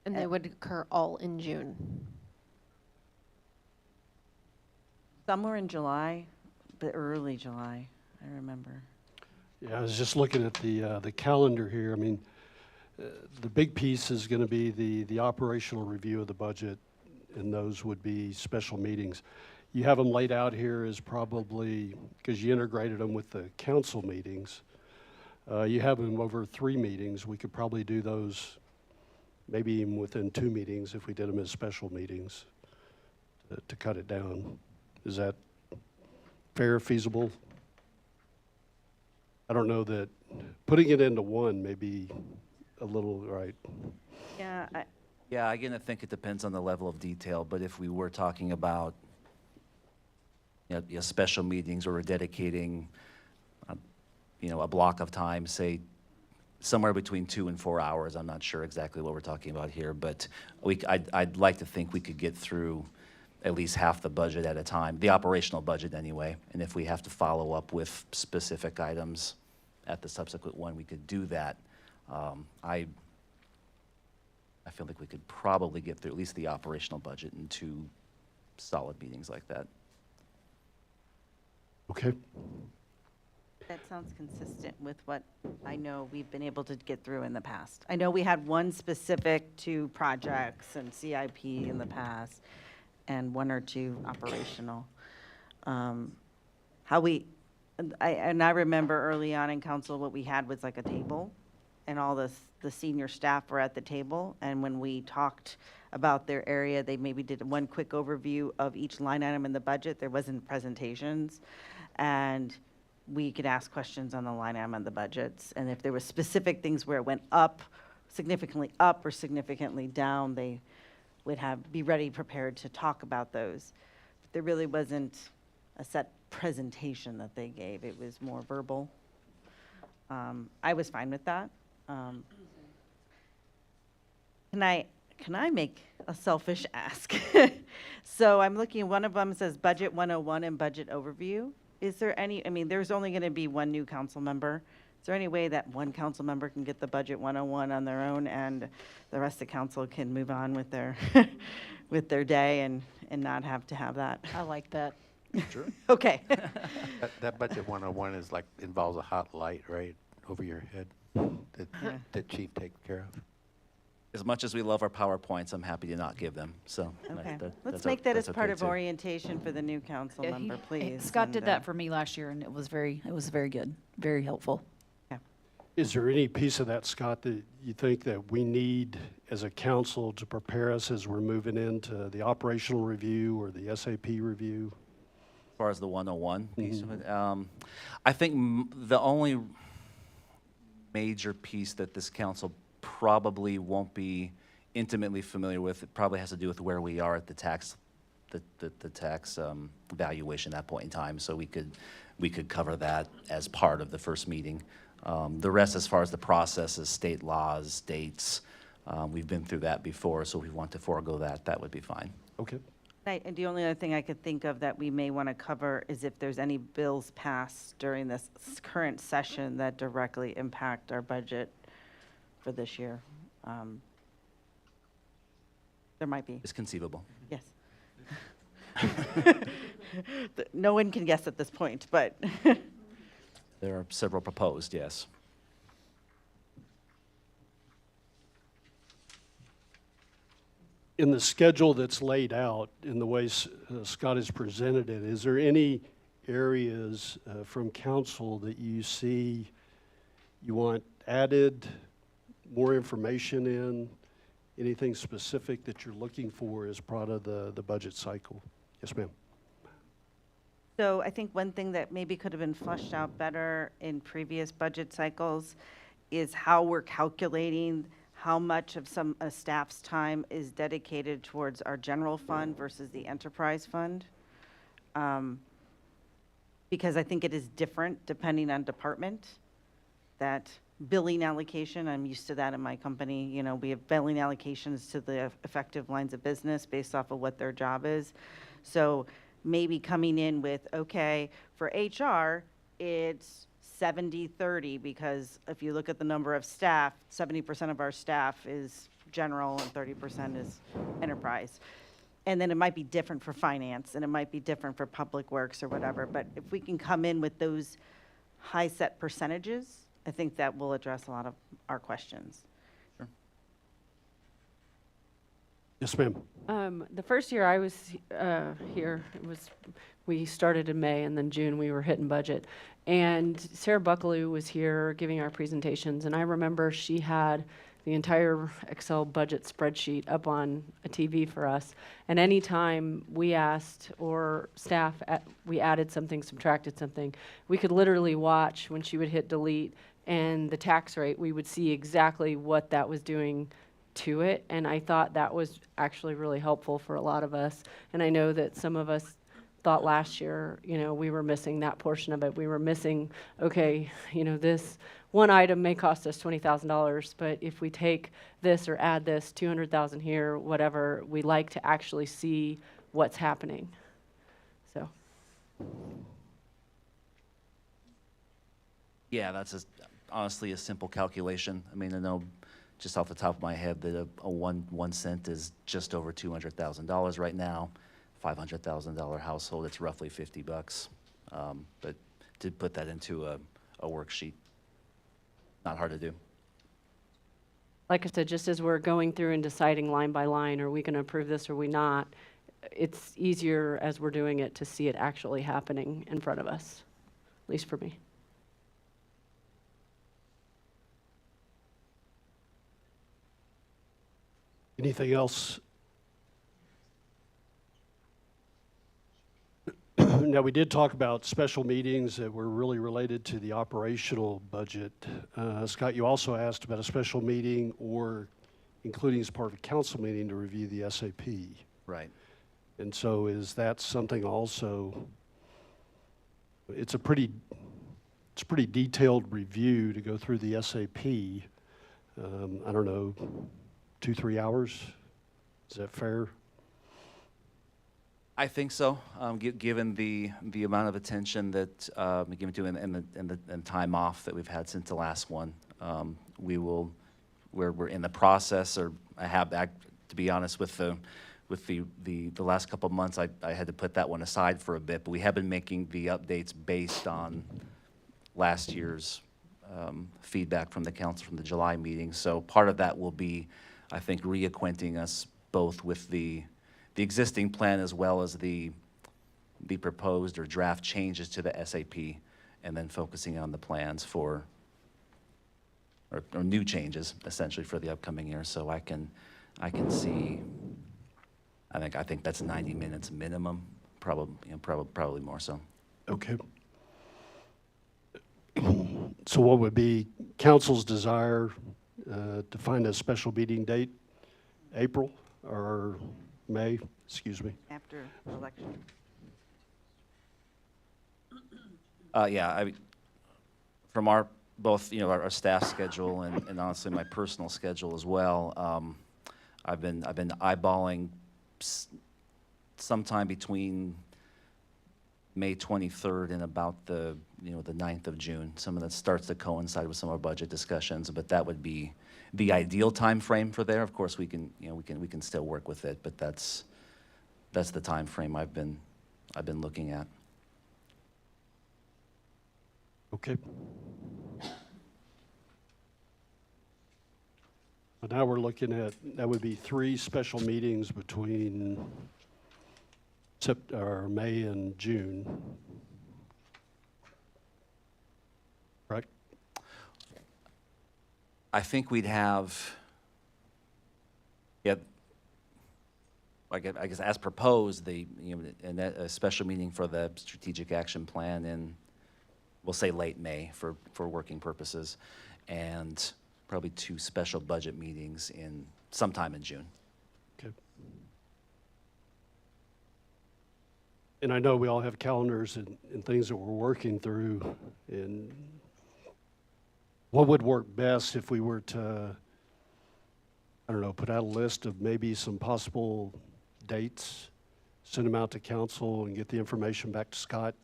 And they would occur all in June. Some were in July, but early July, I remember. Yeah, I was just looking at the calendar here. I mean, the big piece is going to be the operational review of the budget, and those would be special meetings. You have them laid out here as probably, because you integrated them with the council meetings, you have them over 3 meetings. We could probably do those maybe even within 2 meetings if we did them as special meetings to cut it down. Is that fair, feasible? I don't know that putting it into one may be a little, right? Yeah, Yeah, again, I think it depends on the level of detail, but if we were talking about, special meetings, or we're dedicating, a block of time, say, somewhere between 2 and 4 hours, I'm not sure exactly what we're talking about here, but I'd like to think we could get through at least half the budget at a time, the operational budget anyway, and if we have to follow up with specific items at the subsequent one, we could do that. I feel like we could probably get through at least the operational budget in 2 solid meetings like that. Okay. that sounds consistent with what I know we've been able to get through in the past. I know we had one specific to projects and CIP in the past, and 1 or 2 operational. I remember early on in council, what we had was like a table, and all the senior staff were at the table, and when we talked about their area, they maybe did one quick overview of each line item in the budget. There wasn't presentations, and we could ask questions on the line item on the budgets, and if there were specific things where it went up, significantly up or significantly down, they would be ready, prepared to talk about those. But there really wasn't a set presentation that they gave. It was more verbal. I was fine with that. Can I make a selfish ask? So I'm looking, one of them says Budget 101 and Budget Overview. Is there any, I mean, there's only going to be one new council member. Is there any way that one council member can get the Budget 101 on their own and the rest of council can move on with their, with their day and not have to have that? I like that. Sure. Okay. That budget 101 is like, involves a hot light, right, over your head that chief takes care of? As much as we love our PowerPoints, I'm happy to not give them, so. Okay. that's Let's o- make that that's as part okay, of too. orientation for the new council Yeah, member, please. Scott and, did that for me last year, and it was very good, very helpful. Is there any piece of that, Scott, that you think that we need as a council to prepare us as we're moving into the operational review or the SAP review? As far as the 101 piece of it, I think the only major piece that this council probably won't be intimately familiar with, it probably has to do with where we are at the tax, the tax valuation at that point in time. So we could cover that as part of the first meeting. The rest, as far as the processes, state laws, dates, we've been through that before. So if we want to forego that, that would be fine. Okay. And the only other thing I could think of that we may want to cover is if there's any bills passed during this current session that directly impact our budget for this year. There might be. It's conceivable. Yes. No one can guess at this point, but There are several proposed, yes. In the schedule that's laid out, in the way Scott has presented it, is there any areas from council that you see you want added, more information in, anything specific that you're looking for as part of the budget cycle? Yes, ma'am. So I think one thing that maybe could have been fleshed out better in previous budget cycles is how we're calculating how much of a staff's time is dedicated towards our general fund versus the enterprise fund. Because I think it is different depending on department. That billing allocation, I'm used to that in my company. You know, we have billing allocations to the effective lines of business based off of what their job is. So maybe coming in with, okay, for HR, it's 70-30, because if you look at the number of staff, 70% of our staff is general and 30% is enterprise. And then it might be different for finance, and it might be different for public works or whatever. But if we can come in with those high set percentages, I think that will address a lot of our questions. Yes, ma'am. The first year I was here, we started in May, and then June we were hitting budget. And Sarah Buckaloo was here giving our presentations, and I remember she had the entire Excel budget spreadsheet up on a TV for us. And anytime we asked, or staff, we added something, subtracted something, we could literally watch when she would hit delete and the tax rate, we would see exactly what that was doing to it. And I thought that was actually really helpful for a lot of us. And I know that some of us thought last year, you know, we were missing that portion of it. We were missing, okay, you know, this one item may cost us $20,000, but if we take this or add this, 200,000 here, whatever, we like to actually see what's happening. So. Yeah, that's honestly a simple calculation. I mean, I know just off the top of my head that a 1 cent is just over $200,000 right now. $500,000 household, it's roughly $50. But to put that into a worksheet, not hard to do. Like I said, just as we're going through and deciding line by line, are we going to approve this or are we not, it's easier as we're doing it to see it actually happening in front of us, at least for me. Anything else? Now, we did talk about special meetings that were really related to the operational budget. Scott, you also asked about a special meeting or including as part of a council meeting to review the SAP. Right. And so is that something also, it's a pretty detailed review to go through the SAP. I don't know, 2-3 hours? Is that fair? I think so, given the amount of attention that given to and time off that we've had since the last one. We're in the process, or I have, to be honest, with the last couple of months, I had to put that one aside for a bit, but we have been making the updates based on last year's feedback from the council from the July meeting. So part of that will be, I think, reacquainting us both with the existing plan as well as the proposed or draft changes to the SAP, and then focusing on the plans for, or new changes essentially for the upcoming year. So I can see, I think that's 90 minutes minimum, probably more so. Okay. So what would be council's desire to find a special meeting date? April or May, excuse me. After election. Yeah, from our, both, our staff schedule and honestly my personal schedule as well, I've been eyeballing sometime between May 23rd and about the 9th of June. Some of that starts to coincide with some of our budget discussions, but that would be the ideal time frame for there. Of course, we can still work with it, but that's the time frame I've been I've been looking at. Okay. But now we're looking at, that would be 3 special meetings between May and June. Right? I think we'd have, yeah, I guess as proposed, a special meeting for the strategic action plan in, we'll say late May for working purposes, and probably 2 special budget meetings in sometime in June. Okay. And I know we all have calendars and things that we're working through, and what would work best if we were to, I don't know, put out a list of maybe some possible dates, send them out to council and get the information back to Scott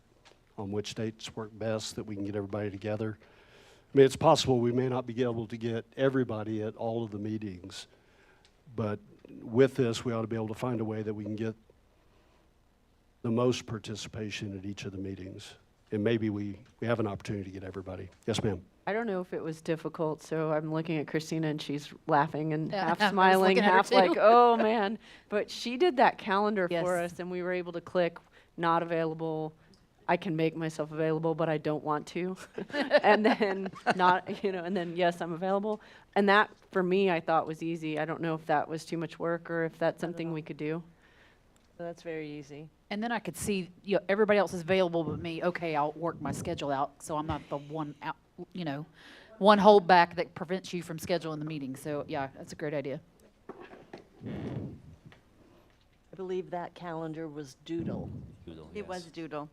on which dates work best that we can get everybody together. I mean, it's possible we may not be able to get everybody at all of the meetings, but with this, we ought to be able to find a way that we can get the most participation at each of the meetings. And maybe we have an opportunity to get everybody. Yes, ma'am. I don't know if it was difficult, so I'm looking at Christina and she's laughing and Yeah, half I was smiling, looking at her half like, too. oh man. But she did that calendar for Yes. us and we were able to click not available. I can make myself available, but I don't want to. And then not, and then yes, I'm available. And that for me, I thought was easy. I don't know if that was too much work or if that's something we could do. So that's very easy. And then I could see, everybody else is available but me. Okay, I'll work my schedule out, so I'm not the one out, one holdback that prevents you from scheduling the meeting. So, yeah, that's a great idea. I believe that calendar was Doodle. It was Doodle.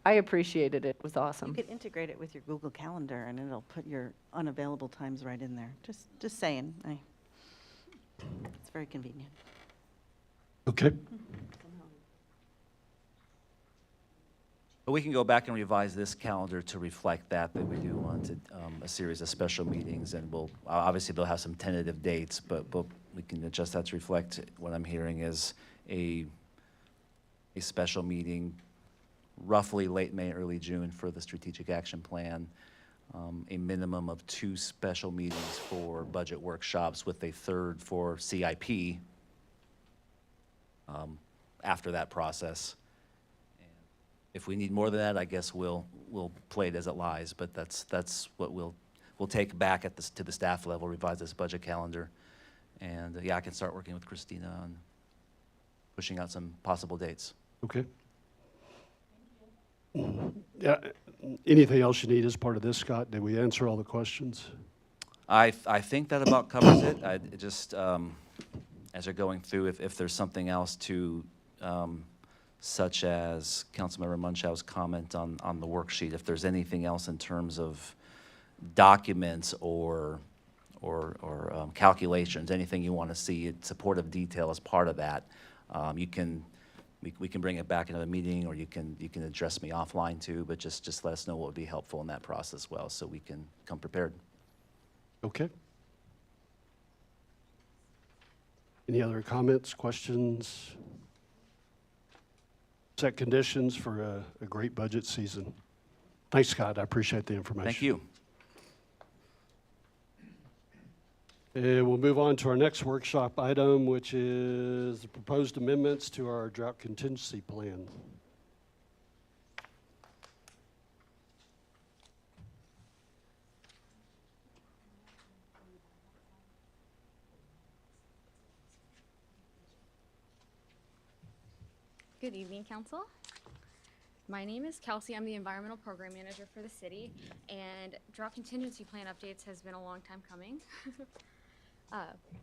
I appreciated it. It was You awesome. could integrate it with your Google Calendar, and it'll put your unavailable times right in there. Just saying. It's very convenient. Okay. But we can go back and revise this calendar to reflect that we do want a series of special meetings, and obviously they'll have some tentative dates, but we can adjust that to reflect what I'm hearing is a special meeting roughly late May, early June for the strategic action plan, a minimum of 2 special meetings for budget workshops with a 3rd for CIP after that process. If we need more than that, I guess we'll play it as it lies, but that's what we'll take back to the staff level, revise this budget calendar. And yeah, I can start working with Christina on pushing out some possible dates. Okay. Yeah. Anything else you need as part of this, Scott? Did we answer all the questions? I think that about covers it. It just, as you're going through, if there's something else to, such as Councilmember Munchau's comment on the worksheet, if there's anything else in terms of documents or calculations, anything you want to see, supportive detail as part of that, we can bring it back in a meeting, or you can address me offline too, but just let us know what would be helpful in that process as well, so we can come prepared. Okay. Any other comments, questions? Set conditions for a great budget season. Thanks, Scott. I appreciate the information. Thank you. And we'll move on to our next workshop item, which is the proposed amendments to our drought contingency plan. Good evening, Council. My name is Kelsey. I'm the Environmental Program Manager for the city, and drought contingency plan updates has been a long time coming.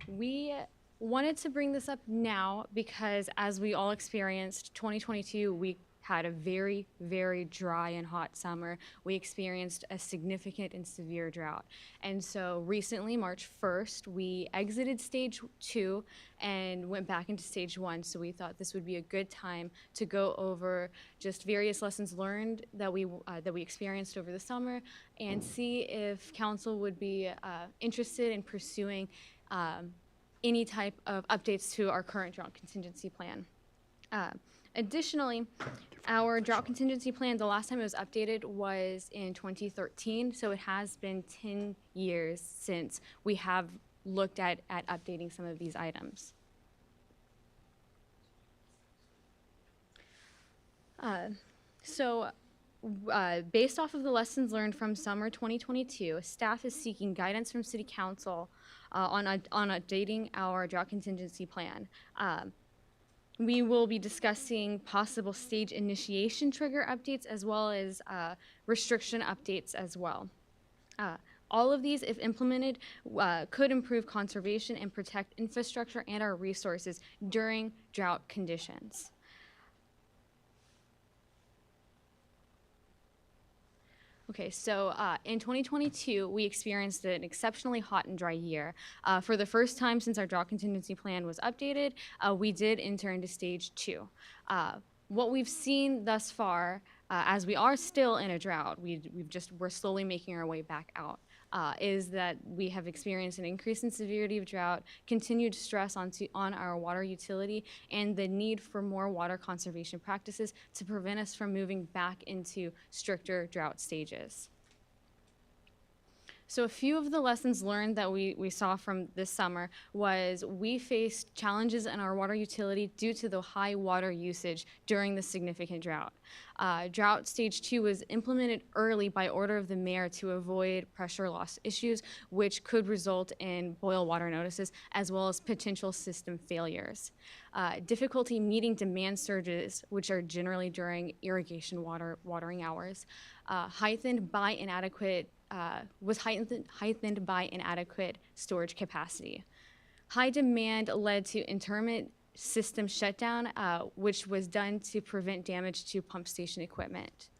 We wanted to bring this up now because, as we all experienced, 2022, we had a very, very dry and hot summer. We experienced a significant and severe drought. And so recently, March 1st, we exited stage 2 and went back into stage 1. So we thought this would be a good time to go over just various lessons learned that we experienced over the summer, and see if council would be interested in pursuing any type of updates to our current drought contingency plan. Additionally, our drought contingency plan, the last time it was updated was in 2013, so it has been 10 years since we have looked at updating some of these items. Based off of the lessons learned from summer 2022, staff is seeking guidance from City Council on updating our drought contingency plan. We will be discussing possible stage initiation trigger updates as well as restriction updates as well. All of these, if implemented, could improve conservation and protect infrastructure and our resources during drought conditions. Okay, so in 2022, we experienced an exceptionally hot and dry year. For the first time since our drought contingency plan was updated, we did enter into stage 2. What we've seen thus far, as we are still in a drought, we're slowly making our way back out, is that we have experienced an increase in severity of drought, continued stress on our water utility, and the need for more water conservation practices to prevent us from moving back into stricter drought stages. So a few of the lessons learned that we saw from this summer was we faced challenges in our water utility due to the high water usage during the significant drought. Drought stage 2 was implemented early by order of the mayor to avoid pressure loss issues, which could result in boil water notices as well as potential system failures. Difficulty meeting demand surges, which are generally during irrigation watering hours, heightened by inadequate storage capacity. High demand led to intermittent system shutdown, which was done to prevent damage to pump station equipment.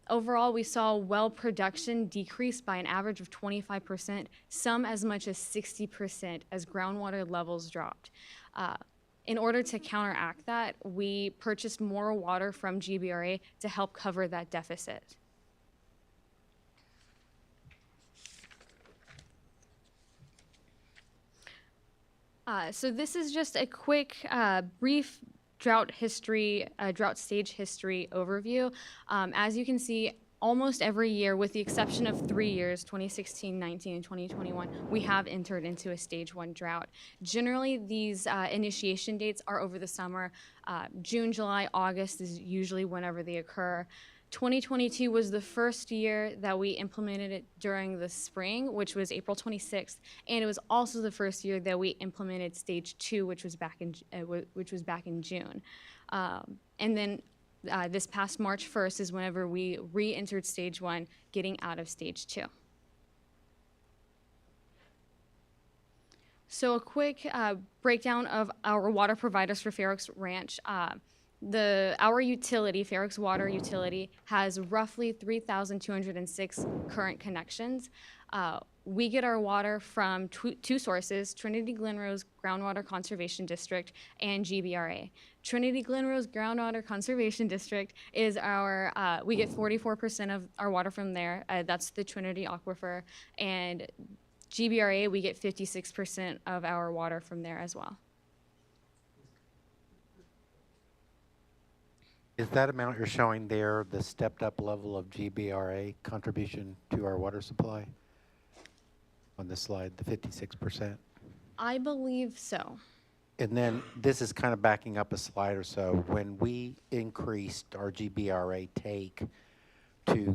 Overall, we saw well production decrease by an average of 25%, some as much as 60% as groundwater levels dropped. In order to counteract that, we purchased more water from GBRA to help cover that deficit. So this is just a quick, brief drought stage history overview. As you can see, almost every year, with the exception of 3 years, 2016, 19, and 2021, we have entered into a stage 1 drought. Generally, these initiation dates are over the summer. June, July, August is usually whenever they occur. 2022 was the first year that we implemented it during the spring, which was April 26th, and it was also the first year that we implemented stage 2, which was back in June. And then this past March 1st is whenever we re-entered stage 1, getting out of stage 2. So a quick breakdown of our water providers for Fair Oaks Ranch. Our utility, Fair Oaks Water Utility, has roughly 3,206 current connections. We get our water from two sources, Trinity Glen Rose Groundwater Conservation District and GBRA. Trinity Glen Rose Groundwater Conservation District is we get 44% of our water from there. That's the Trinity Aquifer. And GBRA, we get 56% of our water from there as well. Is that amount you're showing there the stepped up level of GBRA contribution to our water supply? On this slide, the 56%? I believe so. And then this is kind of backing up a slide or so. When we increased our GBRA take to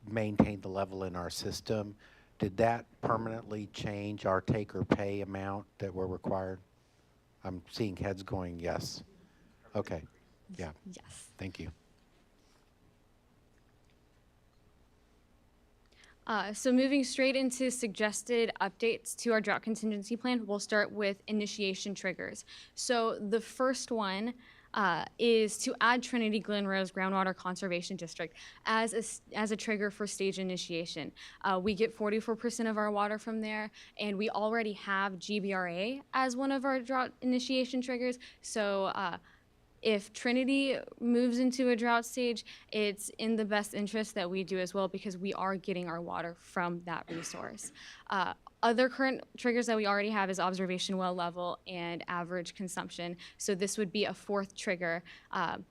maintain the level in our system, did that permanently change our take or pay amount that we're required? I'm seeing heads going yes. Okay. Yeah. Yes. Thank you. So moving straight into suggested updates to our drought contingency plan, we'll start with initiation triggers. So the first one is to add Trinity Glen Rose Groundwater Conservation District as a trigger for stage initiation. We get 44% of our water from there, and we already have GBRA as one of our drought initiation triggers. So if Trinity moves into a drought stage, it's in the best interest that we do as well because we are getting our water from that resource. Other current triggers that we already have is observation well level and average consumption. So this would be a fourth trigger.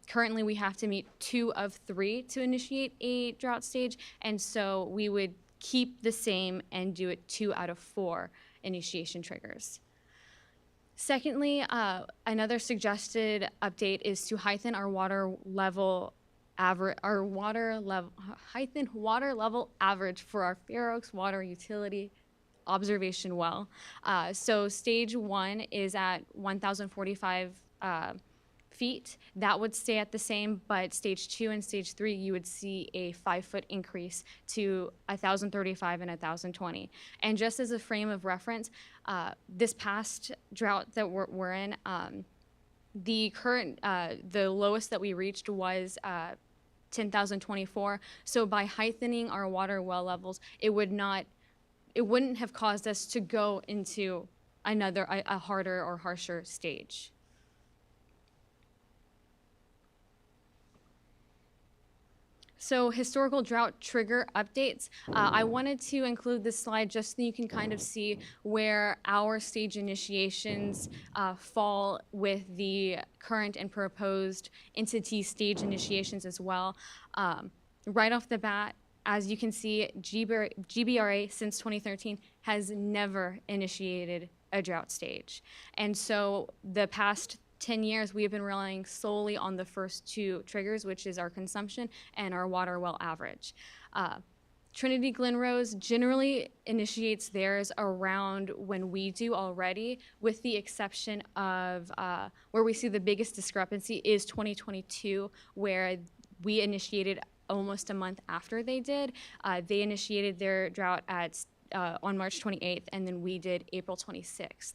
Currently, we have to meet 2 of 3 to initiate a drought stage, and so we would keep the same and do it 2 out of 4 initiation triggers. Secondly, another suggested update is to heighten our water level average for our Fair Oaks Water Utility observation well. So stage 1 is at 1,045 feet. That would stay at the same, but stage 2 and stage 3, you would see a 5-foot increase to 1,035 and 1,020. And just as a frame of reference, this past drought that we're in, the lowest that we reached was 10,024. So by heightening our water well levels, it wouldn't have caused us to go into a harder or harsher stage. So historical drought trigger updates. I wanted to include this slide just so you can kind of see where our stage initiations fall with the current and proposed entity stage initiations as well. Right off the bat, as you can see, GBRA since 2013 has never initiated a drought stage. And so the past 10 years, we have been relying solely on the first 2 triggers, which is our consumption and our water well average. Trinity Glen Rose generally initiates theirs around when we do already, with the exception of where we see the biggest discrepancy is 2022, where we initiated almost a month after they did. They initiated their drought on March 28th, and then we did April 26th.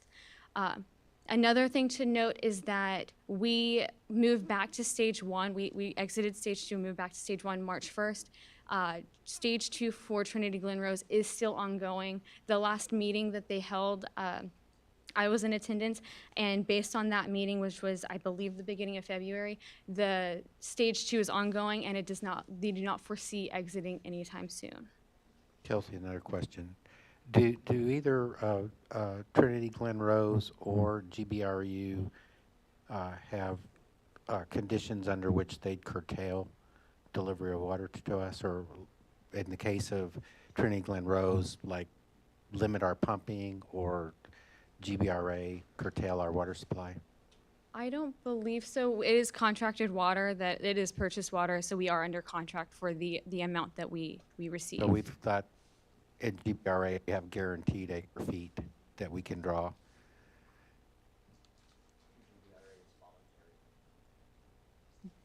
Another thing to note is that we moved back to stage 1. We exited stage 2 and moved back to stage 1 March 1st. Stage 2 for Trinity Glen Rose is still ongoing. The last meeting that they held, I was in attendance, and based on that meeting, which was, I believe, the beginning of February, the stage 2 is ongoing, and they do not foresee exiting anytime soon. Kelsey, another question. Do either Trinity Glen Rose or GBRU have conditions under which they'd curtail delivery of water to us, or in the case of Trinity Glen Rose, like limit our pumping, or GBRA curtail our water supply? I don't believe so. It is contracted water, that it is purchased water, so we are under contract for the amount that we receive. So we've got, at GBRA, we have guaranteed acre feet that we can draw.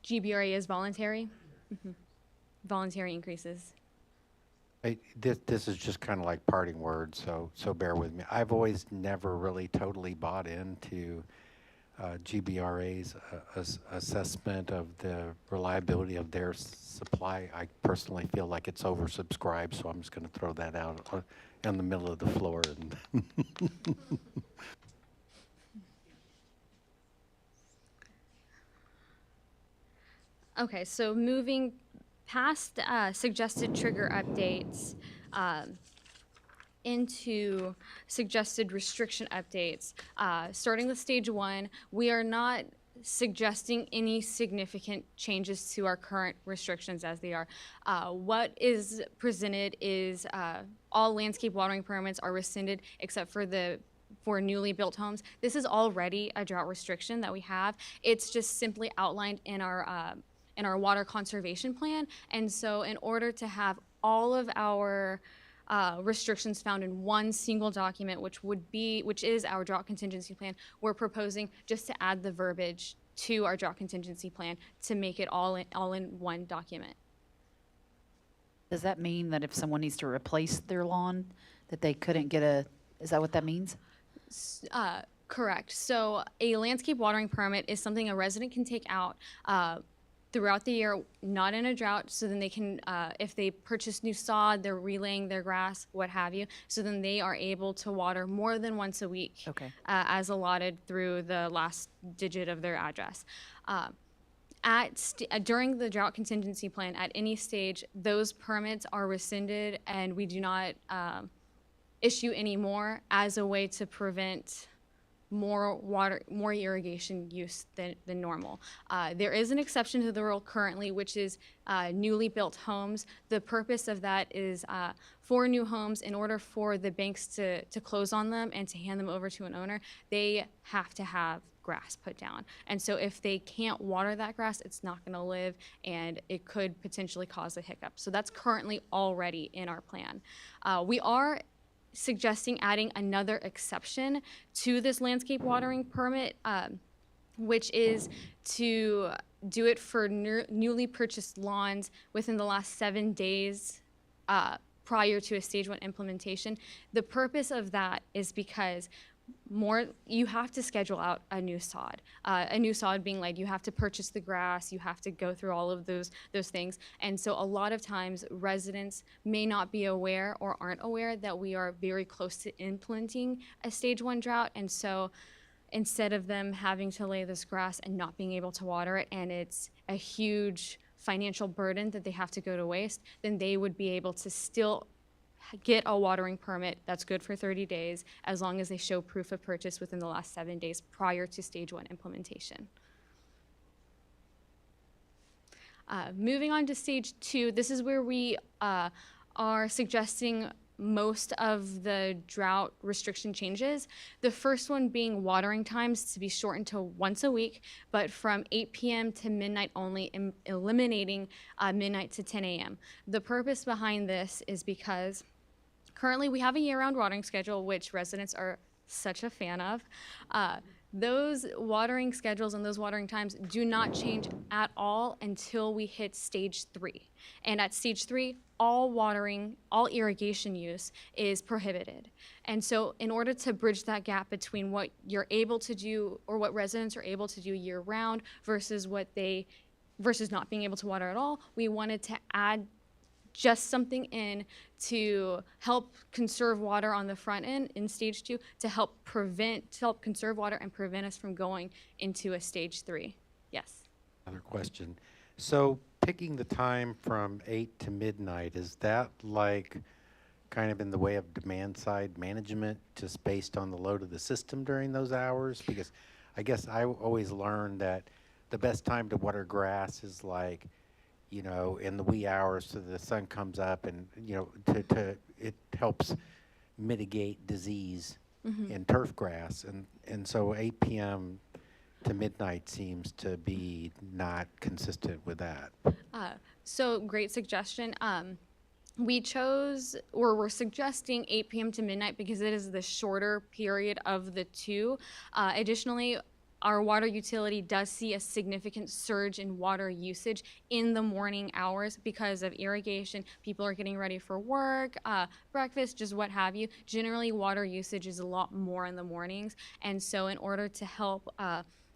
GBRA is voluntary. Voluntary increases. This is just kind of like parting words, so bear with me. I've always never really totally bought into GBRA's assessment of the reliability of their supply. I personally feel like it's oversubscribed, so I'm just going to throw that out in the middle of the floor. And Okay, so moving past suggested trigger updates into suggested restriction updates. Starting with stage 1, we are not suggesting any significant changes to our current restrictions as they are. What is presented is all landscape watering permits are rescinded except for newly built homes. This is already a drought restriction that we have. It's just simply outlined in our water conservation plan. And so in order to have all of our restrictions found in one single document, which is our drought contingency plan, we're proposing just to add the verbiage to our drought contingency plan to make it all in one document. Does that mean that if someone needs to replace their lawn, that they couldn't get is that what that means? Correct. So a landscape watering permit is something a resident can take out throughout the year, not in a drought, so then they can, if they purchase new sod, they're relaying their grass, what have you, so then they are able to water more than once a week, as allotted through the last digit of their address. During the drought contingency plan, at any stage, those permits are rescinded, and we do not issue anymore as a way to prevent more irrigation use than normal. There is an exception to the rule currently, which is newly built homes. The purpose of that is for new homes, in order for the banks to close on them and to hand them over to an owner, they have to have grass put down. And so if they can't water that grass, it's not going to live, and it could potentially cause a hiccup. So that's currently already in our plan. We are suggesting adding another exception to this landscape watering permit, which is to do it for newly purchased lawns within the last 7 days prior to a stage 1 implementation. The purpose of that is because you have to schedule out a new sod. A new sod being like you have to purchase the grass, you have to go through all of those things. And so a lot of times residents may not be aware or aren't aware that we are very close to implementing a stage 1 drought. And so instead of them having to lay this grass and not being able to water it, and it's a huge financial burden that they have to go to waste, then they would be able to still get a watering permit that's good for 30 days as long as they show proof of purchase within the last 7 days prior to stage 1 implementation. Moving on to stage 2, this is where we are suggesting most of the drought restriction changes. The first one being watering times to be shortened to once a week, but from 8 p.m. to midnight only, eliminating midnight to 10 a.m. The purpose behind this is because currently we have a year-round watering schedule, which residents are such a fan of. Those watering schedules and those watering times do not change at all until we hit stage 3. And at stage 3, all irrigation use is prohibited. And so in order to bridge that gap between what you're able to do or what residents are able to do year round versus versus not being able to water at all, we wanted to add just something in to help conserve water on the front end in stage 2 to help conserve water and prevent us from going into a stage 3. Yes. Another question. So picking the time from 8 to midnight, is that like kind of in the way of demand side management, just based on the load of the system during those hours? Because I guess I always learned that the best time to water grass is like, you know, in the wee hours so the sun comes up, and, you know, it helps mitigate disease in turf grass. And so 8 p.m. to midnight seems to be not consistent with that. So great suggestion. We're suggesting 8 p.m. to midnight because it is the shorter period of the two. Additionally, our water utility does see a significant surge in water usage in the morning hours because of irrigation. People are getting ready for work, breakfast, just what have you. Generally, water usage is a lot more in the mornings. And so in order to help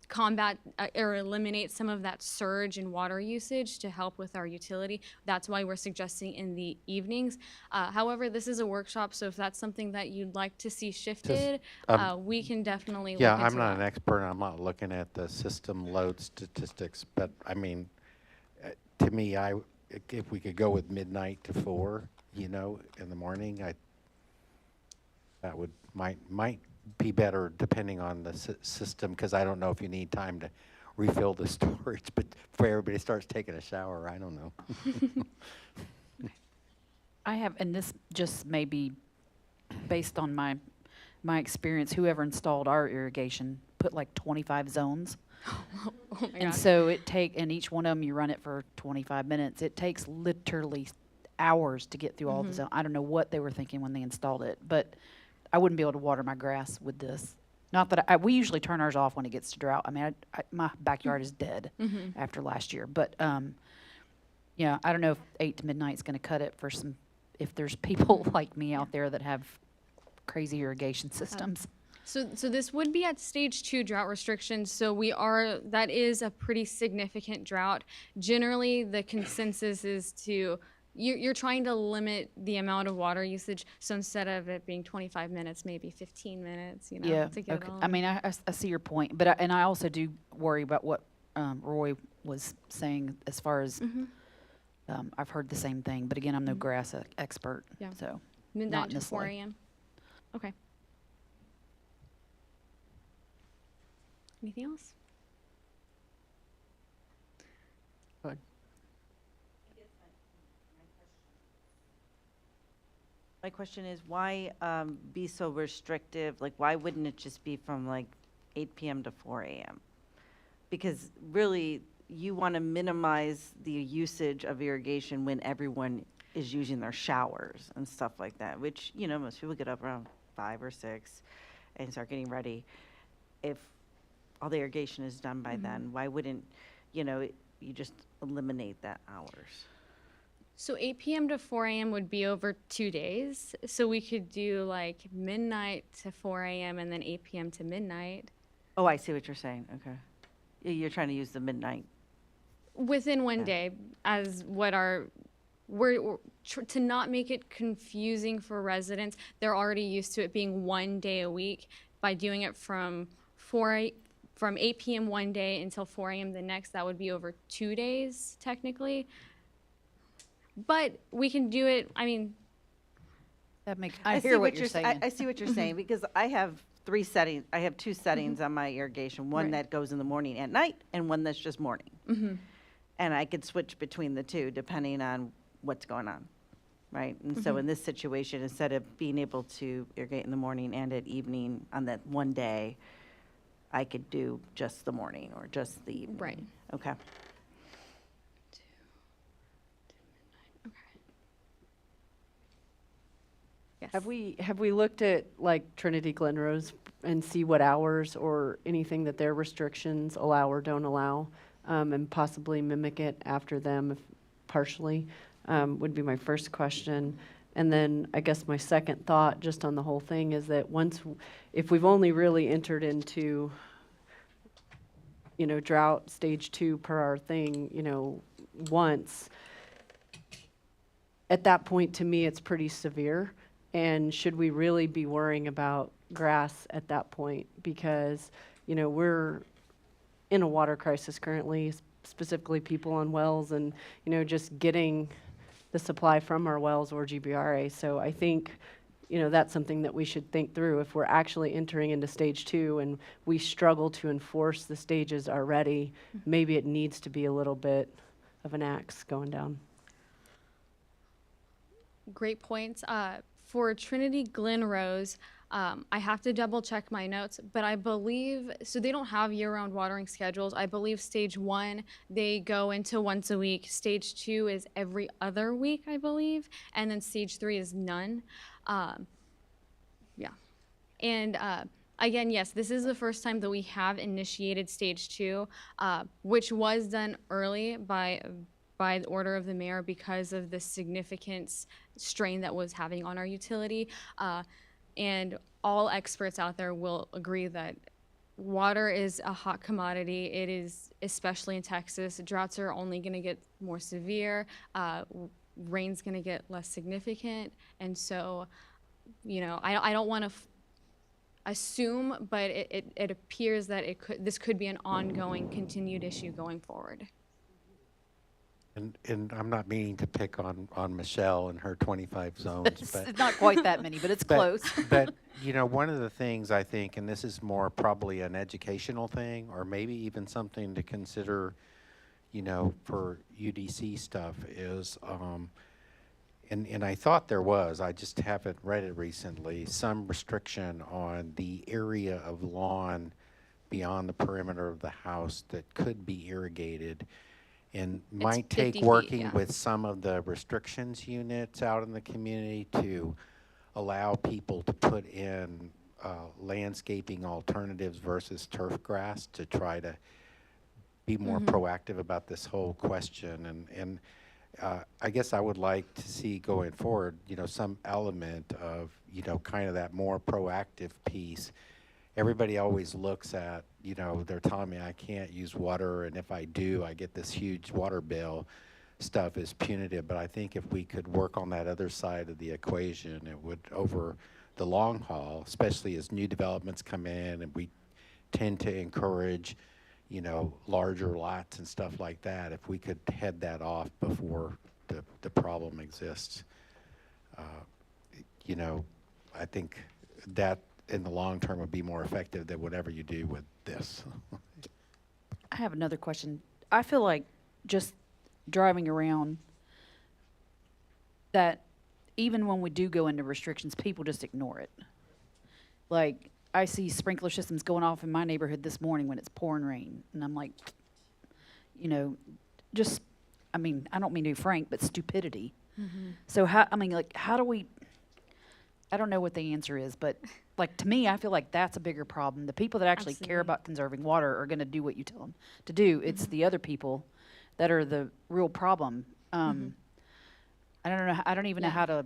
combat or eliminate some of that surge in water usage to help with our utility, that's why we're suggesting in the evenings. However, this is a workshop, so if that's something that you'd like to see shifted, we can definitely look into that. Yeah, I'm not an expert. I'm not looking at the system load statistics, but I mean, to me, if we could go with midnight to 4, you know, in the morning, that might be better depending on the system, because I don't know if you need time to refill the storage, but before everybody starts taking a shower, I don't know. I have, and this just may be based on my experience, whoever installed our irrigation put like 25 zones. Oh my And God. so and each one of them, you run it for 25 minutes. It takes literally hours to get through all the zones. I don't know what they were thinking when they installed it, but I wouldn't be able to water my grass with this. Not that we usually turn ours off when it gets to drought. I mean, my backyard is dead after last year. But, yeah, I don't know if 8 to midnight is going to cut it for if there's people like me out there that have crazy irrigation systems. So this would be at stage 2 drought restrictions. So that is a pretty significant drought. Generally, the consensus is you're trying to limit the amount of water usage. So instead of it being 25 minutes, maybe 15 minutes, you know, Yeah, to get okay. it all. I mean, I see your point, but I also do worry about what Roy was saying as far as I've heard the same thing, but again, I'm no grass expert, Yeah. so Midnight not in to this 4 light. a.m. Okay. Anything else? Good. My question is, why be so restrictive? Like, why wouldn't it just be from like 8 PM to 4 AM? Because really, you want to minimize the usage of irrigation when everyone is using their showers and stuff like that, which, you know, most people get up around 5 or 6 and start getting ready. If all the irrigation is done by then, why wouldn't, you know, you just eliminate that hours? So 8 PM to 4 AM would be over 2 days. So we could do like midnight to 4 AM and then 8 PM to midnight. Oh, I see what you're saying. Okay. You're trying to use the midnight. Within one day, as what to not make it confusing for residents, they're already used to it being 1 day a week. By doing it from 8 PM one day until 4 AM the next, that would be over 2 days technically. But we can do it, I mean. That makes, I I see hear what you're I saying. see what you're saying, because I have 3 settings, I have 2 settings on my irrigation, one Right. that goes in the morning and night, and one that's just morning. And I could switch between the 2 depending on what's going on, right? And so in this situation, instead of being able to irrigate in the morning and at evening on that one day, I could do just the morning or just the evening. Right. Okay. Yes. Have we looked at like Trinity Glen Rose and see what hours or anything that their restrictions allow or don't allow, and possibly mimic it after them if partially, would be my first question. And then I guess my second thought just on the whole thing is that if we've only really entered into, you know, drought stage 2 per our thing, you know, once, at that point, to me, it's pretty severe. And should we really be worrying about grass at that point? Because, you know, we're in a water crisis currently, specifically people on wells and, you know, just getting the supply from our wells or GBRA. So I think, you know, that's something that we should think through. If we're actually entering into stage 2 and we struggle to enforce the stages already, maybe it needs to be a little bit of an axe going down. Great points. For Trinity Glen Rose, I have to double check my notes, but I believe, so they don't have year-round watering schedules. I believe stage 1, they go into once a week. Stage 2 is every other week, I believe. And then stage 3 is none. Yeah. And again, yes, this is the first time that we have initiated stage 2, which was done early by the order of the mayor because of the significant strain that was having on our utility. And all experts out there will agree that water is a hot commodity. It is, especially in Texas. Droughts are only going to get more severe. Rain's going to get less significant. And so, you know, I don't want to assume, but it appears that this could be an ongoing, continued issue going forward. And I'm not meaning to pick on Michelle and her 25 zones, but. It's not quite that many, but it's close. But, you know, one of the things I think, and this is more probably an educational thing, or maybe even something to consider, you know, for UDC stuff is, and I thought there was, I just haven't read it recently, some restriction on the area of lawn beyond the perimeter of the house that could be irrigated. And might 50 take feet, working yeah. with some of the restrictions units out in the community to allow people to put in landscaping alternatives versus turf grass to try to be more proactive about this whole question. And I guess I would like to see going forward, you know, some element of, you know, kind of that more proactive piece. Everybody always looks at, you know, they're telling me I can't use water, and if I do, I get this huge water bill. Stuff is punitive, but I think if we could work on that other side of the equation, it would, over the long haul, especially as new developments come in and we tend to encourage, you know, larger lots and stuff like that, if we could head that off before the problem exists. You know, I think that in the long term would be more effective than whatever you do with this. I have another question. I feel like just driving around that even when we do go into restrictions, people just ignore it. Like, I see sprinkler systems going off in my neighborhood this morning when it's pouring rain, and I'm like, you know, just, I mean, I don't mean to be frank, but stupidity. So how, I mean, like, how do we, I don't know what the answer is, but like, to me, I feel like that's a bigger problem. The people that actually care about conserving water are gonna do what you tell them to do. It's the other people that are the real problem. I don't know, I don't even know how to,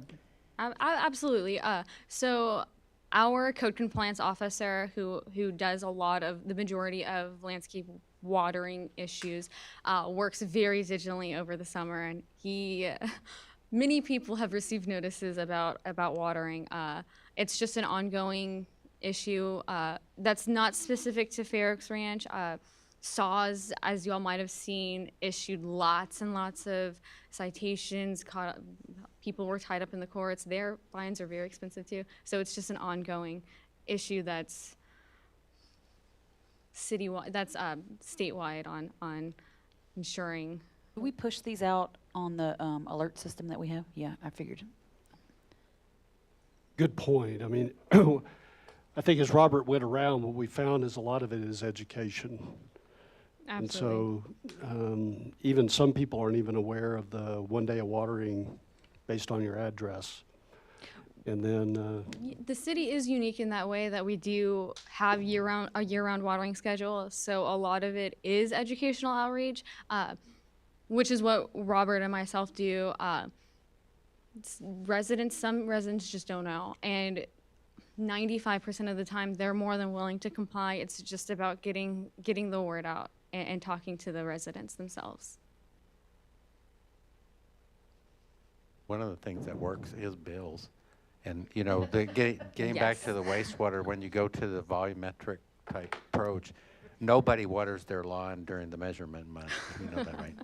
Absolutely. So our code compliance officer, who does a lot of the majority of landscape watering issues, works very diligently over the summer, and many people have received notices about watering. It's just an ongoing issue that's not specific to Fair Oaks Ranch. SAWS, as you all might have seen, issued lots and lots of citations. People were tied up in the courts. Their fines are very expensive too. So it's just an ongoing issue that's citywide, that's statewide on ensuring. do we push these out on the alert system that we have? Yeah, I figured. Good point. I mean, I think as Robert went around, what we found is a lot of it is education. Absolutely. And so even some people aren't even aware of the 1 day of watering based on your address. And then The city is unique in that way that we do have a year-round watering schedule. So a lot of it is educational outreach, which is what Robert and myself do. Some residents just don't know. And 95% of the time, they're more than willing to comply. It's just about getting the word out and talking to the residents themselves. One of the things that works is bills. And, you know, getting back to the wastewater, when you go to the volumetric type approach, nobody waters their lawn during the measurement month. You know that, right?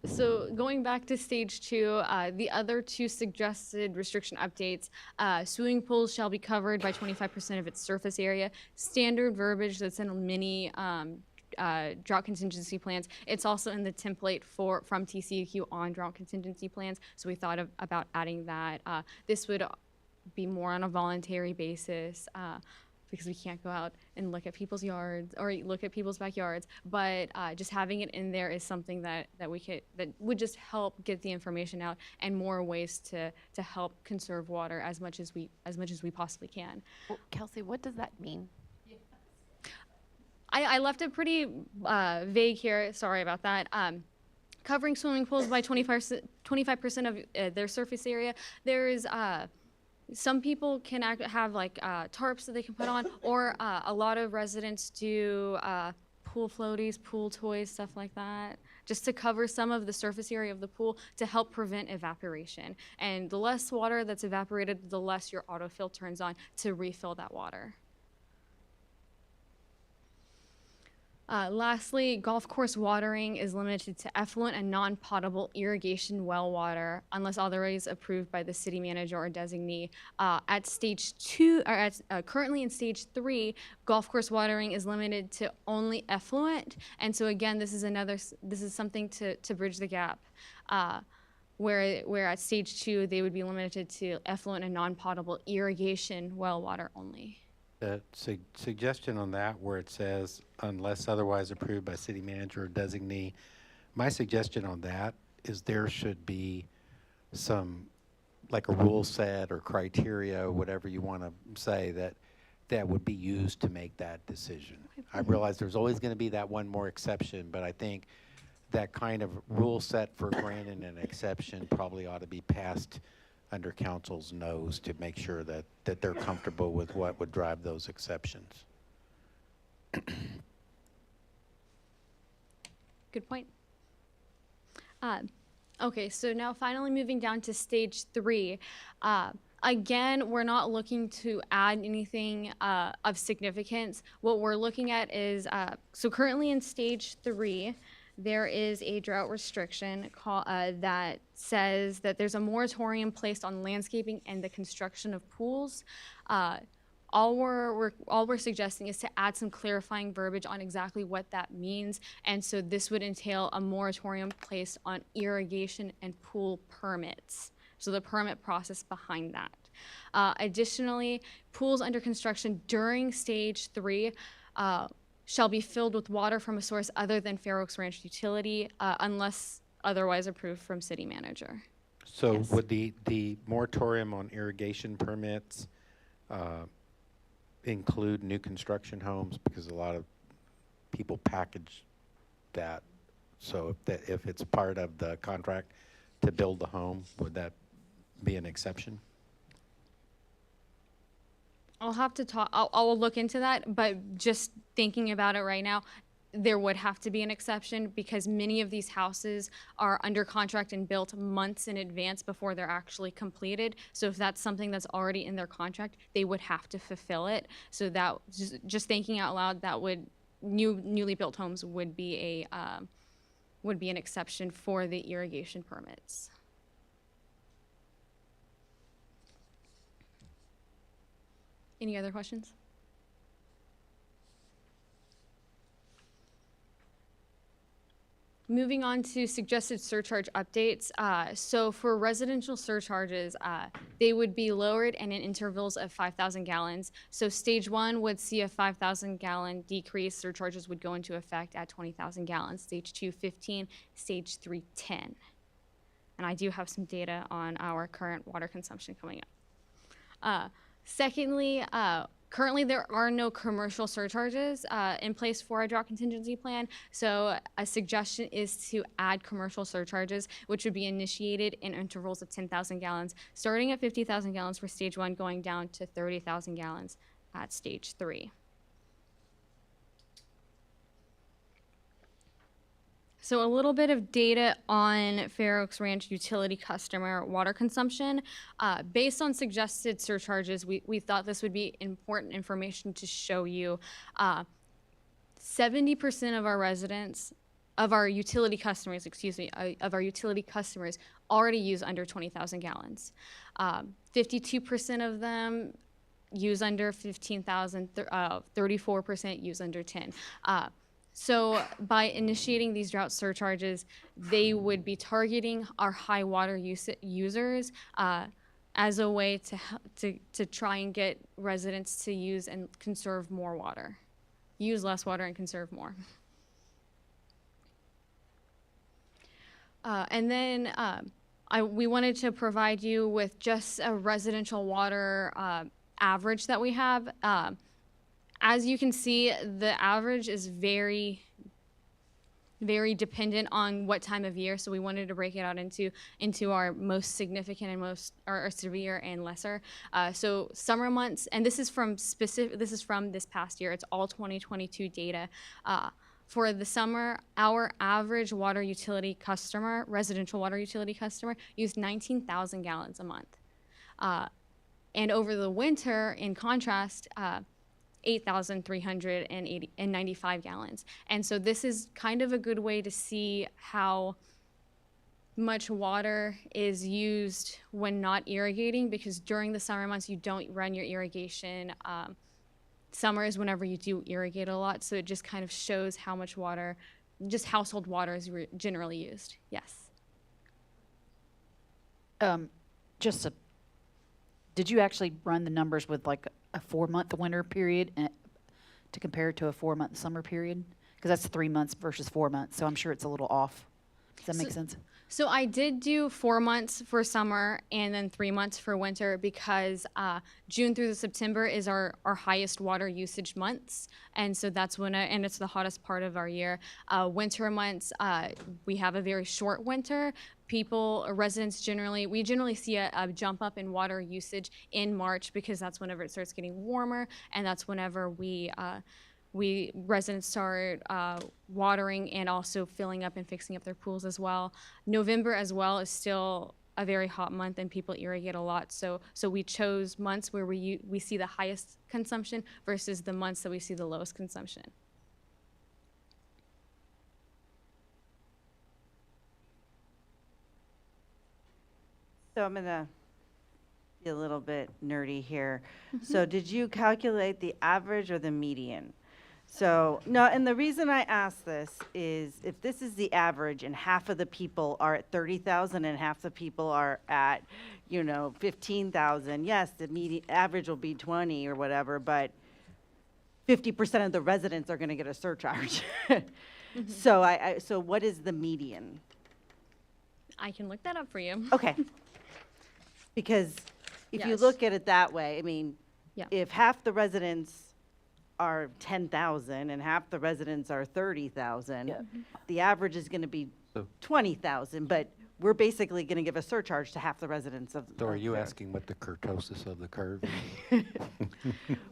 So going back to stage 2, the other 2 suggested restriction updates, swimming pools shall be covered by 25% of its surface area. Standard verbiage that's in many drought contingency plans. It's also in the template from TCEQ on drought contingency plans. So we thought about adding that. This would be more on a voluntary basis. Because we can't go out and look at people's yards or look at people's backyards, but just having it in there is something that would just help get the information out and more ways to help conserve water as much as we possibly can. Well, Kelsey, what does that mean? I left it pretty vague here. Sorry about that. Covering swimming pools by 25% of their surface area. There is. Some people can have like tarps that they can put on, or a lot of residents do pool floaties, pool toys, stuff like that, just to cover some of the surface area of the pool to help prevent evaporation. And the less water that's evaporated, the less your autofill turns on to refill that water. Lastly, golf course watering is limited to effluent and non-potable irrigation well water unless otherwise approved by the city manager or designee. At stage 2, or currently in stage 3, golf course watering is limited to only effluent. And so again, this is something to bridge the gap. Where at stage 2, they would be limited to effluent and non-potable irrigation well water only. The suggestion on that where it says unless otherwise approved by city manager or designee, my suggestion on that is there should be some, like a rule set or criteria, whatever you want to say, that would be used to make that decision. I realize there's always going to be that one more exception, but I think that kind of rule set for granting an exception probably ought to be passed under council's nose to make sure that they're comfortable with what would drive those exceptions. Good point. Okay, so now finally moving down to stage 3. Again, we're not looking to add anything of significance. What we're looking at is, so currently in stage 3, there is a drought restriction that says that there's a moratorium placed on landscaping and the construction of pools. All we're suggesting is to add some clarifying verbiage on exactly what that means. And so this would entail a moratorium placed on irrigation and pool permits. So the permit process behind that. Additionally, pools under construction during stage 3 shall be filled with water from a source other than Fair Oaks Ranch Utility unless otherwise approved from city manager. So Yes. would the moratorium on irrigation permits include new construction homes? Because a lot of people package that. So if it's part of the contract to build the home, would that be an exception? I'll have to talk, I'll look into that, but just thinking about it right now, there would have to be an exception because many of these houses are under contract and built months in advance before they're actually completed. So if that's something that's already in their contract, they would have to fulfill it. So that, just thinking out loud, that would, newly built homes would be an exception for the irrigation permits. Any other questions? Moving on to suggested surcharge updates. So for residential surcharges, they would be lowered and in intervals of 5,000 gallons. So stage 1 would see a 5,000 gallon decrease. Surcharges would go into effect at 20,000 gallons. Stage 2, 15. Stage 3, 10. And I do have some data on our current water consumption coming up. Secondly, currently there are no commercial surcharges in place for our drought contingency plan. So a suggestion is to add commercial surcharges, which would be initiated in intervals of 10,000 gallons, starting at 50,000 gallons for stage 1, going down to 30,000 gallons at stage 3. So a little bit of data on Fair Oaks Ranch utility customer water consumption. Based on suggested surcharges, we thought this would be important information to show you. 70% of our residents, of our utility customers, of our utility customers already use under 20,000 gallons. 52% of them use under 15,000, 34% use under 10. So by initiating these drought surcharges, they would be targeting our high water users as a way to try and get residents to use and conserve more water. Use less water and conserve more. And then we wanted to provide you with just a residential water average that we have. As you can see, the average is very, very dependent on what time of year. So we wanted to break it out into our most significant and most or severe and lesser. So summer months, and this is from this past year. It's all 2022 data. For the summer, our average water utility customer, residential water utility customer, used 19,000 gallons a month. And over the winter, in contrast, 8,395 gallons. And so this is kind of a good way to see how much water is used when not irrigating, because during the summer months, you don't run your irrigation. Summer is whenever you do irrigate a lot. So it just kind of shows how much water, just household water is generally used. Yes. Did you actually run the numbers with like a 4-month winter period to compare it to a 4-month summer period? Because that's 3 months versus 4 months, so I'm sure it's a little off. Does that make sense? So I did do 4 months for summer and then 3 months for winter because June through September is our highest water usage months. And so that's when, and it's the hottest part of our year. Winter months, we have a very short winter. Residents we generally see a jump up in water usage in March because that's whenever it starts getting warmer, and that's whenever residents start watering and also filling up and fixing up their pools as well. November as well is still a very hot month and people irrigate a lot. So we chose months where we see the highest consumption versus the months that we see the lowest consumption. So I'm gonna be a little bit nerdy here. So did you calculate the average or the median? So, no, and the reason I ask this is if this is the average and half of the people are at 30,000 and half the people are at, 15,000, yes, the median, average will be 20 or whatever, but 50% of the residents are gonna get a surcharge. So so what is the median? I can look that up for you. Okay. Because if you Yes. look at it that way, I mean, Yeah. if half the residents are 10,000 and half the residents are 30,000, the average is going to be 20,000, but we're basically going to give a surcharge to half the residents of. So are of you there. asking what the kurtosis of the curve is?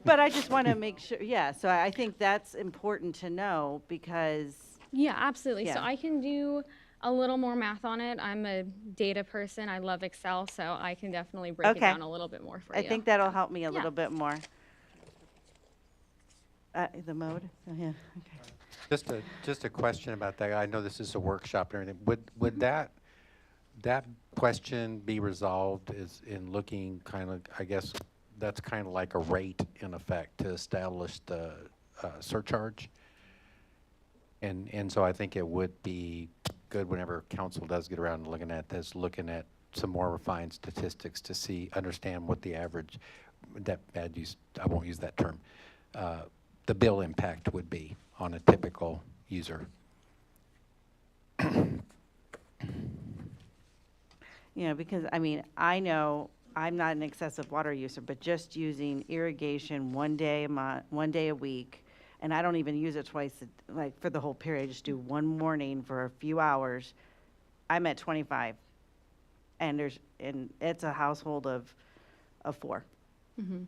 But I just want to make sure, yeah, so I think that's important to know because, Yeah, absolutely. So Yeah. I can do a little more math on it. I'm a data person. I love Excel, so I can definitely break it Okay. down a little bit more for I you. think that'll help me a Yeah. little bit more. The mode? Oh, yeah, okay. Just a question about that. I know this is a workshop and everything. Would that question be resolved is in looking kind of, I guess, that's kind of like a rate in effect to establish the surcharge? And so I think it would be good whenever council does get around to looking at this, looking at some more refined statistics to understand what the average, I won't use that term, the bill impact would be on a typical user. Because, I mean, I know I'm not an excessive water user, but just using irrigation one day a month, one day a week, and I don't even use it twice, like, for the whole period, I just do one morning for a few hours, I'm at 25. And it's a household of 4. Mhm.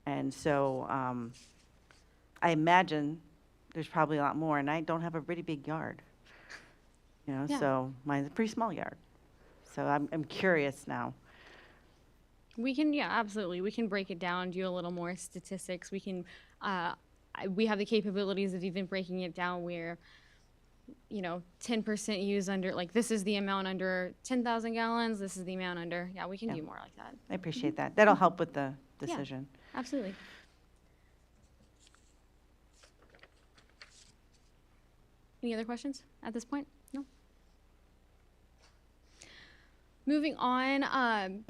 And so, I imagine there's probably a lot more, and I don't have a pretty big yard. Yeah. So mine's a pretty small yard. So I'm curious now. We can, yeah, absolutely. We can break it down, do a little more statistics. We can, we have the capabilities of even breaking it down where, 10% use under, like, this is the amount under 10,000 gallons, this is the amount under, yeah, we can Yeah. do more like that. I appreciate that. That'll help with the Yeah. decision. Absolutely. Any other questions at this point? No? Moving on,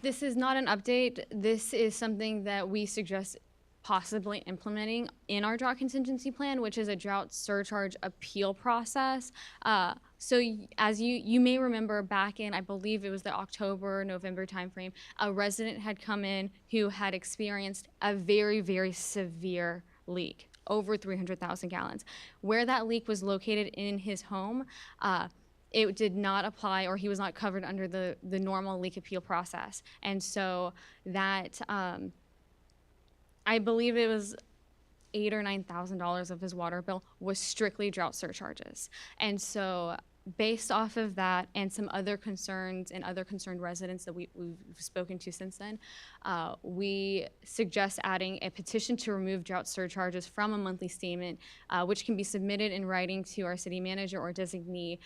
this is not an update. This is something that we suggest possibly implementing in our drought contingency plan, which is a drought surcharge appeal process. As you may remember back in, I believe it was the October, November timeframe, a resident had come in who had experienced a very, very severe leak, over 300,000 gallons. Where that leak was located in his home, it did not apply, or he was not covered under the normal leak appeal process. And so that, I believe it was $8,000 or $9,000 of his water bill was strictly drought surcharges. And so based off of that and some other concerns and other concerned residents that we've spoken to since then, we suggest adding a petition to remove drought surcharges from a monthly statement, which can be submitted in writing to our city manager or designee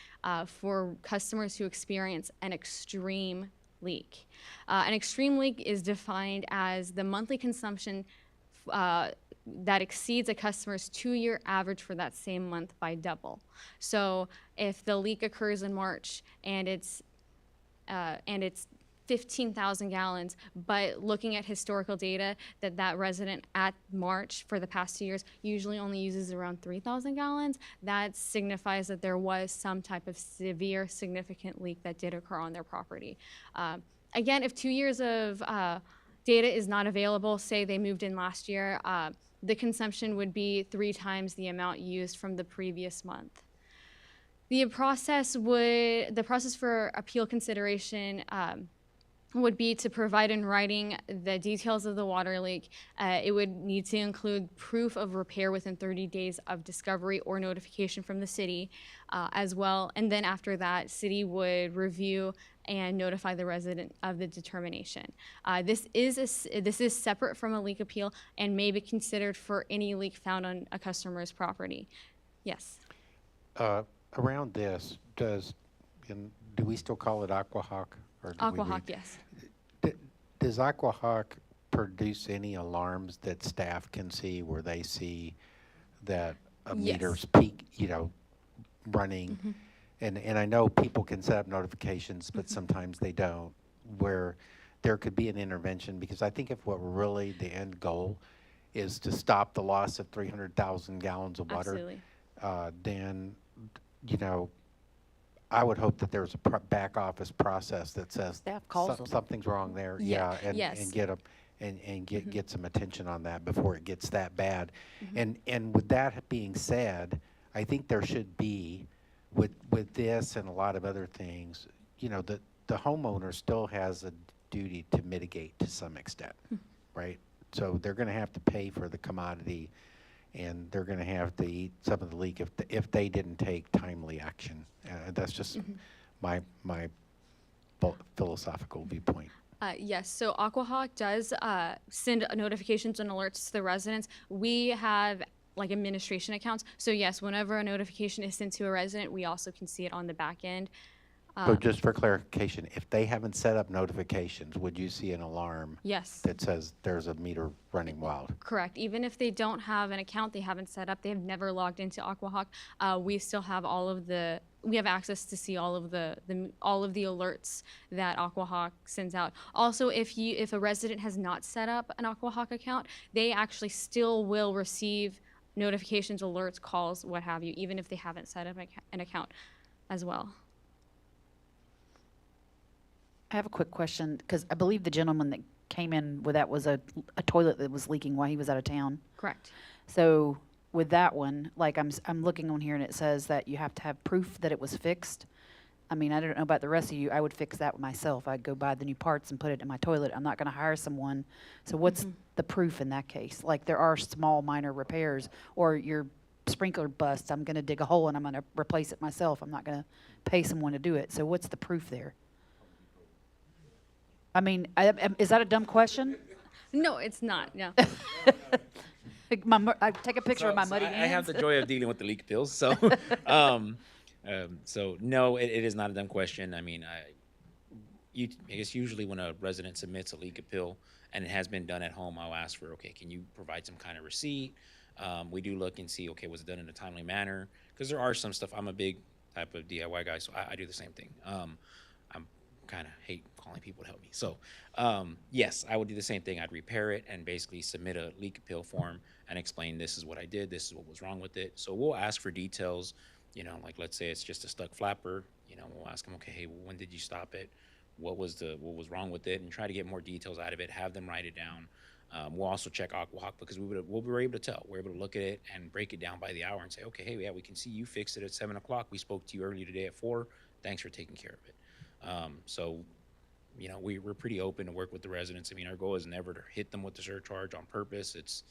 for customers who experience an extreme leak. An extreme leak is defined as the monthly consumption that exceeds a customer's 2-year average for that same month by double. So if the leak occurs in March and it's 15,000 gallons, but looking at historical data that resident at March for the past 2 years usually only uses around 3,000 gallons, that signifies that there was some type of severe, significant leak that did occur on their property. Again, if 2 years of data is not available, say they moved in last year, the consumption would be 3 times the amount used from the previous month. The process for appeal consideration would be to provide in writing the details of the water leak. It would need to include proof of repair within 30 days of discovery or notification from the city as well. And then after that, city would review and notify the resident of the determination. This is separate from a leak appeal and may be considered for any leak found on a customer's property. Yes. Around this, does and do we still call it Aquahawk? Or do we Aquahawk, re- yes. Does Aquahawk produce any alarms that staff can see where they see that a Yes. meter's peak, running? And I know people can set up notifications, but sometimes they don't, where there could be an intervention, because I think if what really the end goal is to stop the loss of 300,000 gallons of water, Absolutely. then, I would hope that there's a back office process that says Staff calls them. something's wrong there, Yeah. and Yes. get them, and get some attention on that before it gets that bad. And with that being said, I think there should be, with this and a lot of other things, the homeowner still has a duty to mitigate to some extent, right? So they're gonna have to pay for the commodity, and they're gonna have to eat some of the leak if they didn't take timely action. That's just my philosophical viewpoint. Yes, so Aquahawk does send notifications and alerts to the residents. We have like administration accounts. So yes, whenever a notification is sent to a resident, we also can see it on the back end. So just for clarification, if they haven't set up notifications, would you see an alarm Yes. that says there's a meter running wild? Correct. Even if they don't have an account, they haven't set up, they have never logged into Aquahawk, we still have we have access to see all of the alerts that Aquahawk sends out. Also, if a resident has not set up an Aquahawk account, they actually still will receive notifications, alerts, calls, what have you, even if they haven't set up an account as well. I have a quick question, because I believe the gentleman that came in with that was a toilet that was leaking while he was out of town. Correct. So with that one, like I'm looking on here and it says that you have to have proof that it was fixed. I mean, I don't know about the rest of you. I would fix that myself. I'd go buy the new parts and put it in my toilet. I'm not going to hire someone. So what's the proof in that case? Like there are small minor repairs, or your sprinkler busts. I'm going to dig a hole and I'm going to replace it myself. I'm not going to pay someone to do it. So what's the proof there? I mean, is that a dumb question? No, it's not. No. I take a picture of my muddy hands. I have the joy of dealing with the leak appeals, so so no, it is not a dumb question. I mean, I guess usually when a resident submits a leak appeal and it has been done at home, I'll ask for, okay, can you provide some kind of receipt? We do look and see, okay, was it done in a timely manner? Because there are some stuff. I'm a big type of DIY guy, so I do the same thing. I'm kind of hate calling people to help me. So yes, I would do the same thing. I'd repair it and basically submit a leak appeal form and explain this is what I did, this is what was wrong with it. So we'll ask for details, like let's say it's just a stuck flapper, we'll ask them, okay, hey, when did you stop it? What was wrong with it? And try to get more details out of it, have them write it down. We'll also check Aquahawk because we'll be able to tell. We're able to look at it and break it down by the hour and say, okay, hey, yeah, we can see you fixed it at 7 o'clock. We spoke to you earlier today at 4. Thanks for taking care of it. So, we're pretty open to work with the residents. I mean, our goal is never to hit them with the surcharge on purpose. It's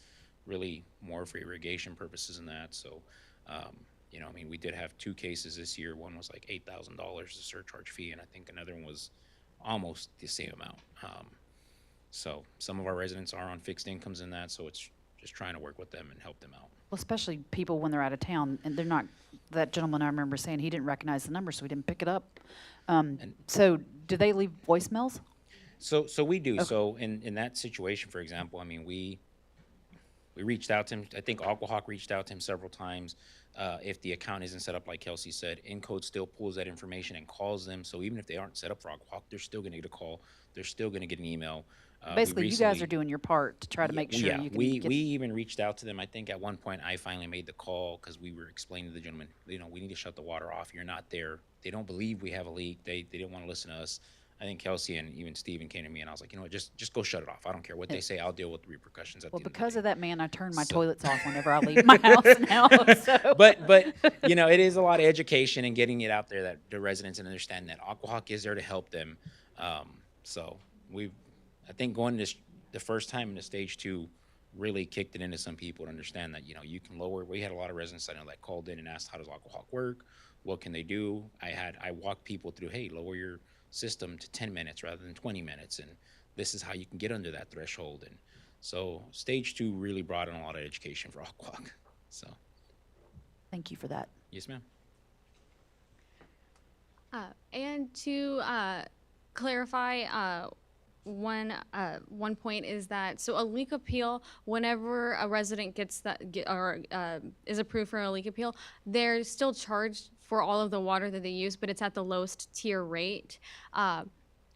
really more for irrigation purposes than that. So, I mean, we did have 2 cases this year. One was like $8,000 the surcharge fee, and I think another one was almost the same amount. So some of our residents are on fixed incomes in that, so it's just trying to work with them and help them out. Well, especially people when they're out of town and they're not, that gentleman I remember saying he didn't recognize the number, so he didn't pick it up. So do they leave voicemails? So we do. Okay. So in that situation, for example, I mean, we reached out to him. I think Aquahawk reached out to him several times. If the account isn't set up, like Kelsey said, Encode still pulls that information and calls them. So even if they aren't set up for Aquahawk, they're still going to get a call. They're still going to get an email. Basically, you guys are doing your part to try to make sure you can we even reached out to them. I think at one point I finally made the call because we were explaining to the gentleman, we need to shut the water off. You're not there. They don't believe we have a leak. They didn't want to listen to us. I think Kelsey and even Steven came to me and I was like, just go shut it off. I don't care what they say. I'll deal with the repercussions at the end because of that man, I turn my So- toilets off whenever I leave my house now. So. But it is a lot of education and getting it out there that the residents understand that Aquahawk is there to help them. So I think going this the first time in the stage 2 really kicked it into some people to understand that you can lower. We had a lot of residents I know that called in and asked, how does Aquahawk work? What can they do? I walked people through, hey, lower your system to 10 minutes rather than 20 minutes, and this is how you can get under that threshold. And so stage 2 really brought in a lot of education for Aquahawk. So Thank you for that. yes, ma'am. And to clarify, one point is that a leak appeal, whenever a resident is approved for a leak appeal, they're still charged for all of the water that they use, but it's at the lowest tier rate.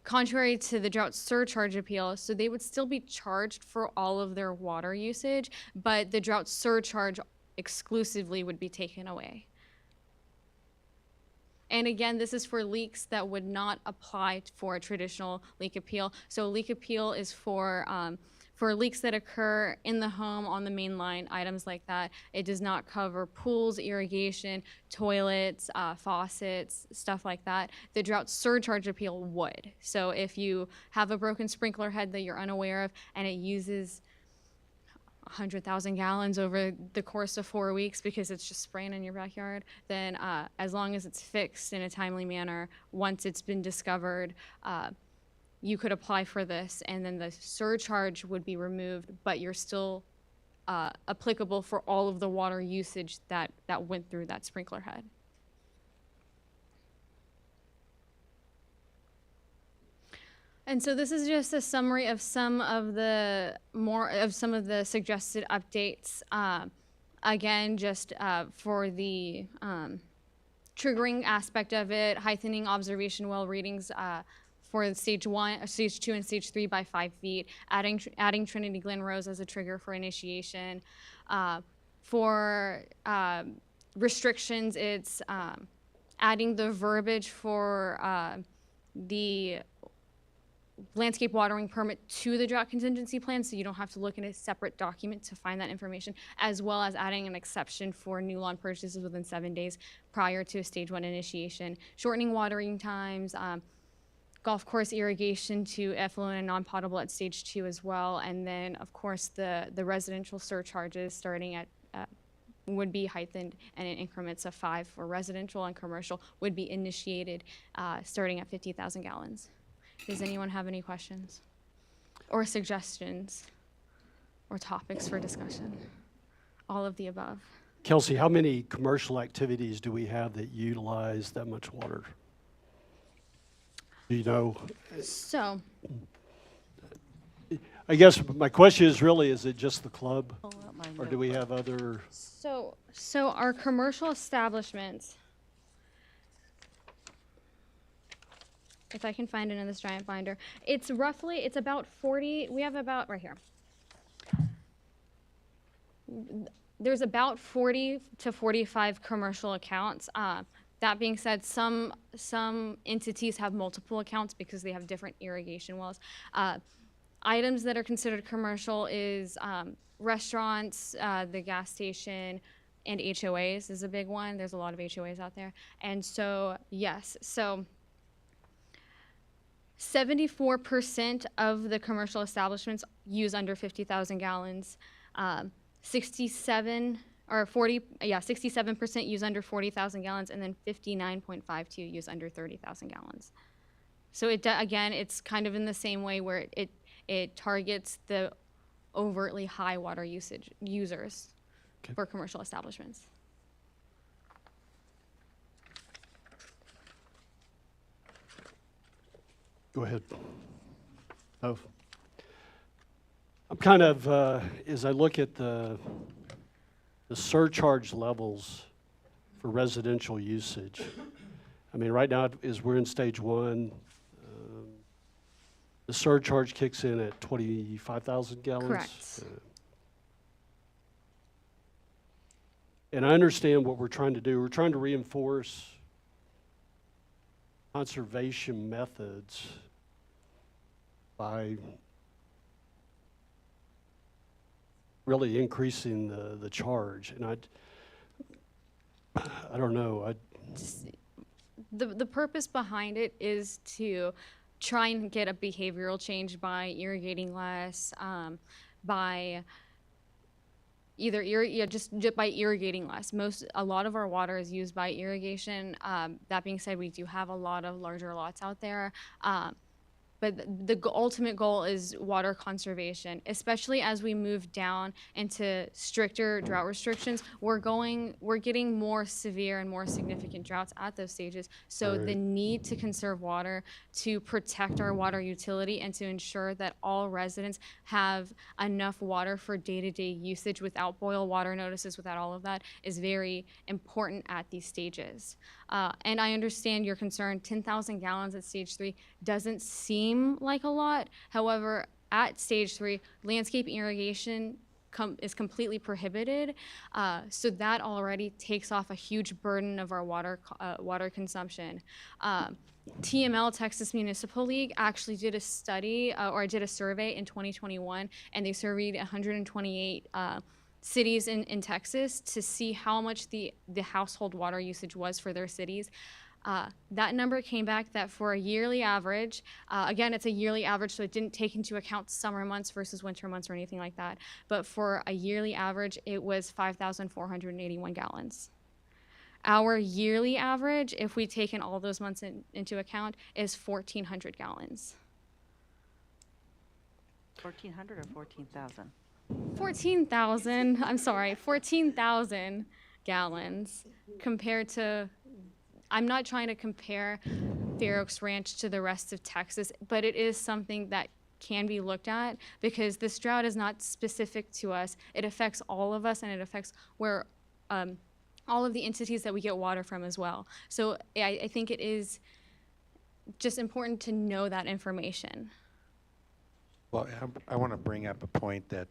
Contrary to the drought surcharge appeal, so they would still be charged for all of their water usage, but the drought surcharge exclusively would be taken away. And again, this is for leaks that would not apply for a traditional leak appeal. So a leak appeal is for leaks that occur in the home, on the main line, items like that. It does not cover pools, irrigation, toilets, faucets, stuff like that. The drought surcharge appeal would. So if you have a broken sprinkler head that you're unaware of and it uses 100,000 gallons over the course of 4 weeks because it's just spraying in your backyard, then as long as it's fixed in a timely manner, once it's been discovered, you could apply for this, and then the surcharge would be removed, but you're still applicable for all of the water usage that went through that sprinkler head. And so this is just a summary of some of the suggested updates. Again, just for the triggering aspect of it, heightening observation well readings for stage 1, stage 2, and stage 3 by 5 feet, adding Trinity Glen Rose as a trigger for initiation. For restrictions, it's adding the verbiage for the landscape watering permit to the drought contingency plan, so you don't have to look in a separate document to find that information, as well as adding an exception for new lawn purchases within 7 days prior to a stage 1 initiation, shortening watering times, golf course irrigation to effluent and non-potable at stage 2 as well, and then of course the residential surcharges starting at would be heightened, and in increments of 5 for residential, and commercial would be initiated starting at 50,000 gallons. Does anyone have any questions or suggestions or topics for discussion? All of the above. Kelsey, how many commercial activities do we have that utilize that much water? Do you know? So, I guess my question is really, is it just the club? Or do we have other? so our commercial establishments, if I can find it in this giant binder, it's about 40, we have about, right here. There's about 40 to 45 commercial accounts. That being said, some entities have multiple accounts because they have different irrigation wells. Items that are considered commercial is restaurants, the gas station, and HOAs is a big one. There's a lot of HOAs out there. And so, yes, so 74% of the commercial establishments use under 50,000 gallons. 67% use under 40,000 gallons, and then 59.52 use under 30,000 gallons. So again, it's kind of in the same way where it targets the overtly high water users for commercial establishments. Go ahead. Oh. I'm kind of, as I look at the surcharge levels for residential usage, I mean, right now, as we're in stage 1, the surcharge kicks in at 25,000 gallons. Correct. And I understand what we're trying to do. We're trying to reinforce conservation methods by really increasing the charge. And I don't know. The purpose behind it is to try and get a behavioral change by irrigating less, by just by irrigating less. A lot of our water is used by irrigation. That being said, we do have a lot of larger lots out there. but the ultimate goal is water conservation, especially as we move down into stricter drought restrictions. We're getting more severe and more significant droughts at those stages. So the Right. need to conserve water, to protect our water utility, and to ensure that all residents have enough water for day-to-day usage without boil water notices, without all of that, is very important at these stages. And I understand your concern. 10,000 gallons at stage 3 doesn't seem like a lot. However, at stage 3, landscape irrigation is completely prohibited. So that already takes off a huge burden of our water consumption. TML, Texas Municipal League, actually did a study or did a survey in 2021, and they surveyed 128 cities in Texas to see how much the household water usage was for their cities. That number came back that for a yearly average, again, it's a yearly average, so it didn't take into account summer months versus winter months or anything like that. But for a yearly average, it was 5,481 gallons. Our yearly average, if we've taken all those months into account, is 1,400 gallons. 1,400 or 14,000? 14,000, I'm sorry, 14,000 gallons compared to, I'm not trying to compare Fair Oaks Ranch to the rest of Texas, but it is something that can be looked at because this drought is not specific to us. It affects all of us, and it affects where all of the entities that we get water from as well. So I think it is just important to know that information. Well, I want to bring up a point that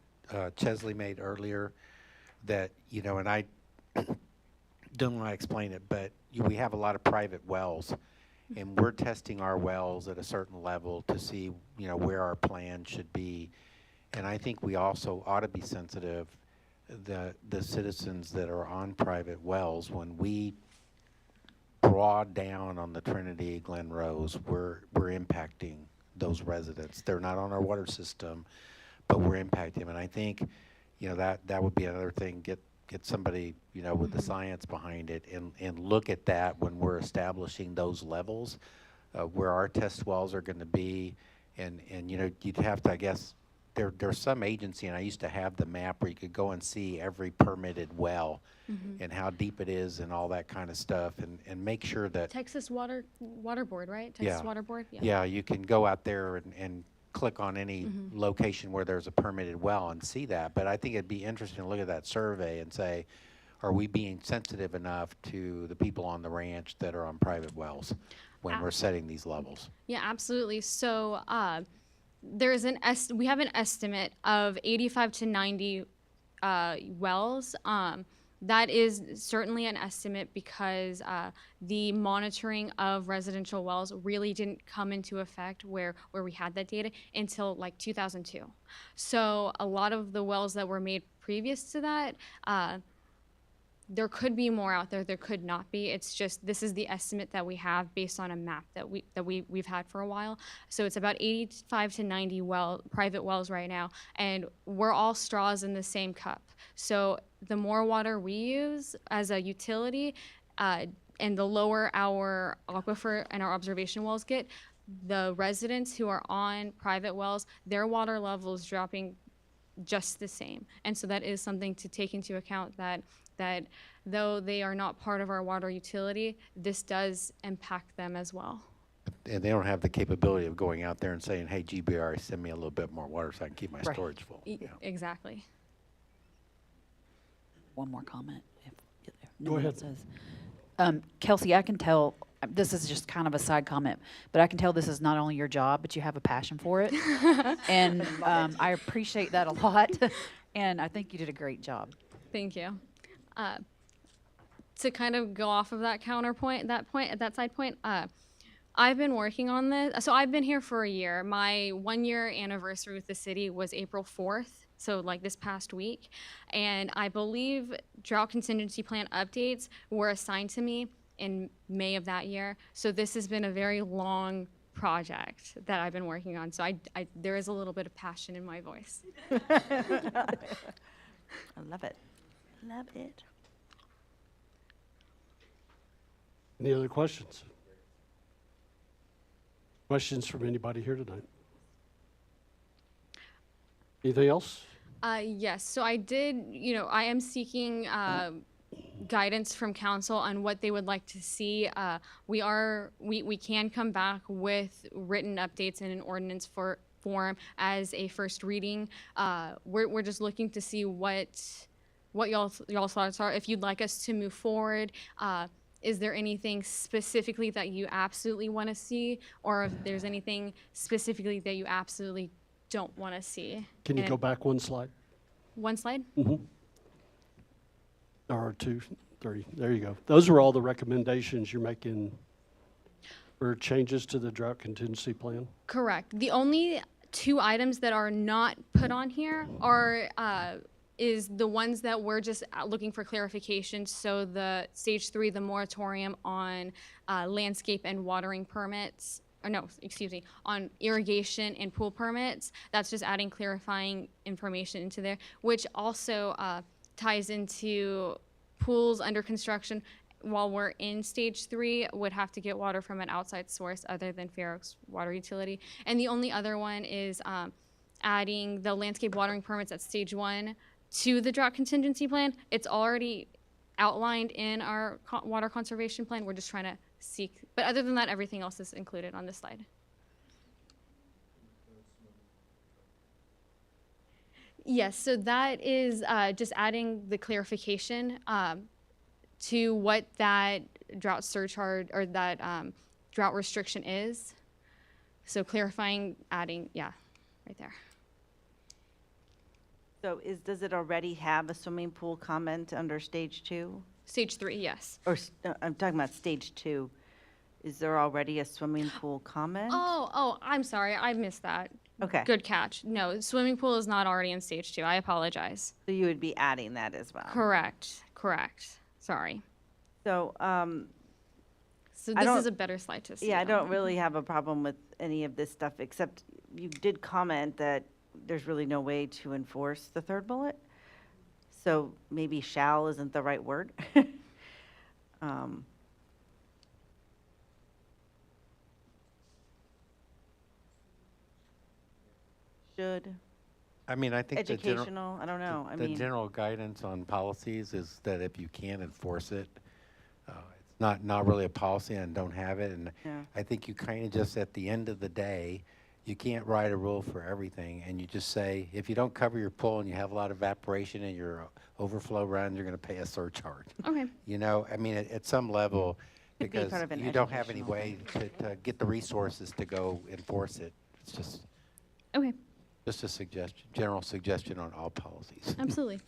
Chesley made earlier that, you know, and I don't want to explain it, but we have a lot of private wells, and we're testing our wells at a certain level to see, you know, where our plan should be. And I think we also ought to be sensitive, the citizens that are on private wells, when we draw down on the Trinity Glen Rose, we're impacting those residents. They're not on our water system, but we're impacting them. And I think, you know, that would be another thing. Get somebody, you know, with the science behind it, and look at that when we're establishing those levels, where our test wells are going to be, and you know, you'd have to, I guess, there's some agency, and I used to have the map where you could go and see every permitted well and how deep it is and all that kind of stuff, and make sure that Texas Water Board, right? Texas Water Board? yeah, you can go out there and click on any location where there's a permitted well and see that. But I think it'd be interesting to look at that survey and say, are we being sensitive enough to the people on the ranch that are on private wells when we're setting these levels? Yeah, absolutely. So there's we have an estimate of 85 to 90 wells. That is certainly an estimate because the monitoring of residential wells really didn't come into effect where we had that data until like 2002. So a lot of the wells that were made previous to that, there could be more out there, there could not be. It's just, this is the estimate that we have based on a map that we've had for a while. So it's about 85 to 90 private wells right now, and we're all straws in the same cup. So the more water we use as a utility, and the lower our aquifer and our observation wells get, the residents who are on private wells, their water level is dropping just the same. And so that is something to take into account, that though they are not part of our water utility, this does impact them as well. And they don't have the capability of going out there and saying, hey, GBR, send me a little bit more water so I can keep my Right. storage full. Yeah. Exactly. One more comment. If no Go one ahead. else says. Kelsey, I can tell, this is just kind of a side comment, but I can tell this is not only your job, but you have a passion for it. And I appreciate that a lot. And I think you did a great job. Thank you. To kind of go off of that side point, I've been working on this. So I've been here for a year. My 1-year anniversary with the city was April 4th, so like this past week. And I believe drought contingency plan updates were assigned to me in May of that year. So this has been a very long project that I've been working on. So there is a little bit of passion in my voice. I love it. Love it. Any other questions? Questions from anybody here tonight? Anything else? Yes, so I did, I am seeking guidance from council on what they would like to see. We can come back with written updates in an ordinance form as a first reading. We're just looking to see what y'all's thoughts are. If you'd like us to move forward, is there anything specifically that you absolutely want to see, or if there's anything specifically that you absolutely don't want to see? Can you And go back one slide? One slide? Or 2, 3, there you go. Those are all the recommendations you're making for changes to the drought contingency plan? Correct. The only two items that are not put on here are is the ones that we're just looking for clarification. So the stage 3, the moratorium on landscape and watering permits, or no, excuse me, on irrigation and pool permits. That's just adding clarifying information into there, which also ties into pools under construction while we're in stage 3 would have to get water from an outside source other than Fair Oaks Water Utility. And the only other one is adding the landscape watering permits at stage 1 to the drought contingency plan. It's already outlined in our water conservation plan. We're just trying to seek, but other than that, everything else is included on this slide. Yes, so that is just adding the clarification to what that drought surcharge or that drought restriction is. So clarifying, adding, yeah, right there. So does it already have a swimming pool comment under stage 2? Stage 3, yes. Or, I'm talking about stage 2. Is there already a swimming pool comment? Oh, I'm sorry, I missed that. Okay. Good catch. No, swimming pool is not already in stage 2. I apologize. So you would be adding that as well? Correct. Sorry. So, So I this don't- is a better slide to see. yeah, I on. don't really have a problem with any of this stuff, except you did comment that there's really no way to enforce the third bullet. So maybe shall isn't the right word. Should, I mean, I think the general. educational, I don't know, I The mean, general guidance on policies is that if you can't enforce it, it's not really a policy and don't have it. And Yeah. I think you kind of just, at the end of the day, you can't write a rule for everything. And you just say, if you don't cover your pool and you have a lot of evaporation in your overflow run, you're going to pay a surcharge. Okay. You know, I mean, at some level, Could be because part of an you don't have any educational way to get the resources to go enforce it. It's just Okay, a suggestion, general suggestion on all policies. absolutely.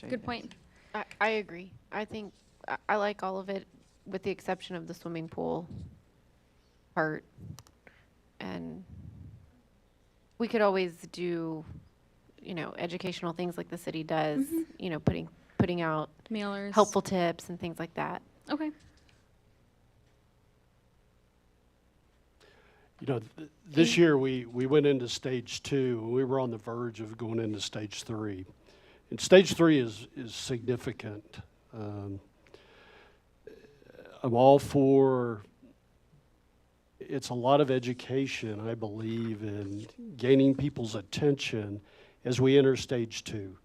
Good point. I agree. I think, I like all of it, with the exception of the swimming pool part. And we could always do, educational things like the city does, putting out Mailers. helpful tips and things like that. Okay. You know, this year we went into stage 2, and we were on the verge of going into stage 3. And stage 3 is significant. I'm all for, it's a lot of education, I believe, in gaining people's attention as we enter stage 2.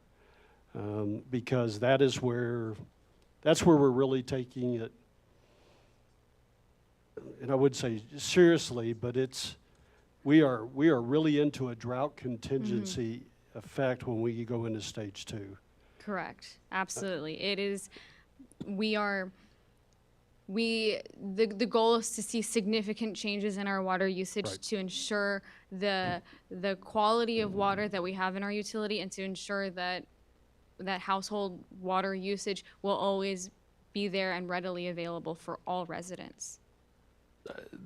Because that's where we're really taking it, and I would say seriously, but we are really into a drought contingency effect when we go into stage 2. Correct. Absolutely. It is, the goal is to see significant changes in our water usage Right. to ensure the quality of water that we have in our utility and to ensure that household water usage will always be there and readily available for all residents.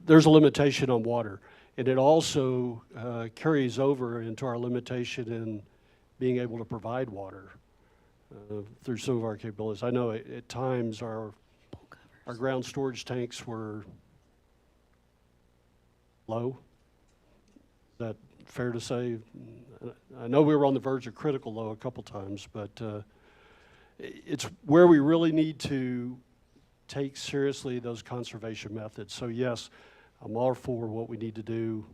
There's a limitation on water, and it also carries over into our limitation in being able to provide water through some of our capabilities. I know at times our ground storage tanks were low. Is that fair to say? I know we were on the verge of critical low a couple times, but it's where we really need to take seriously those conservation methods. So yes, I'm all for what we need to do.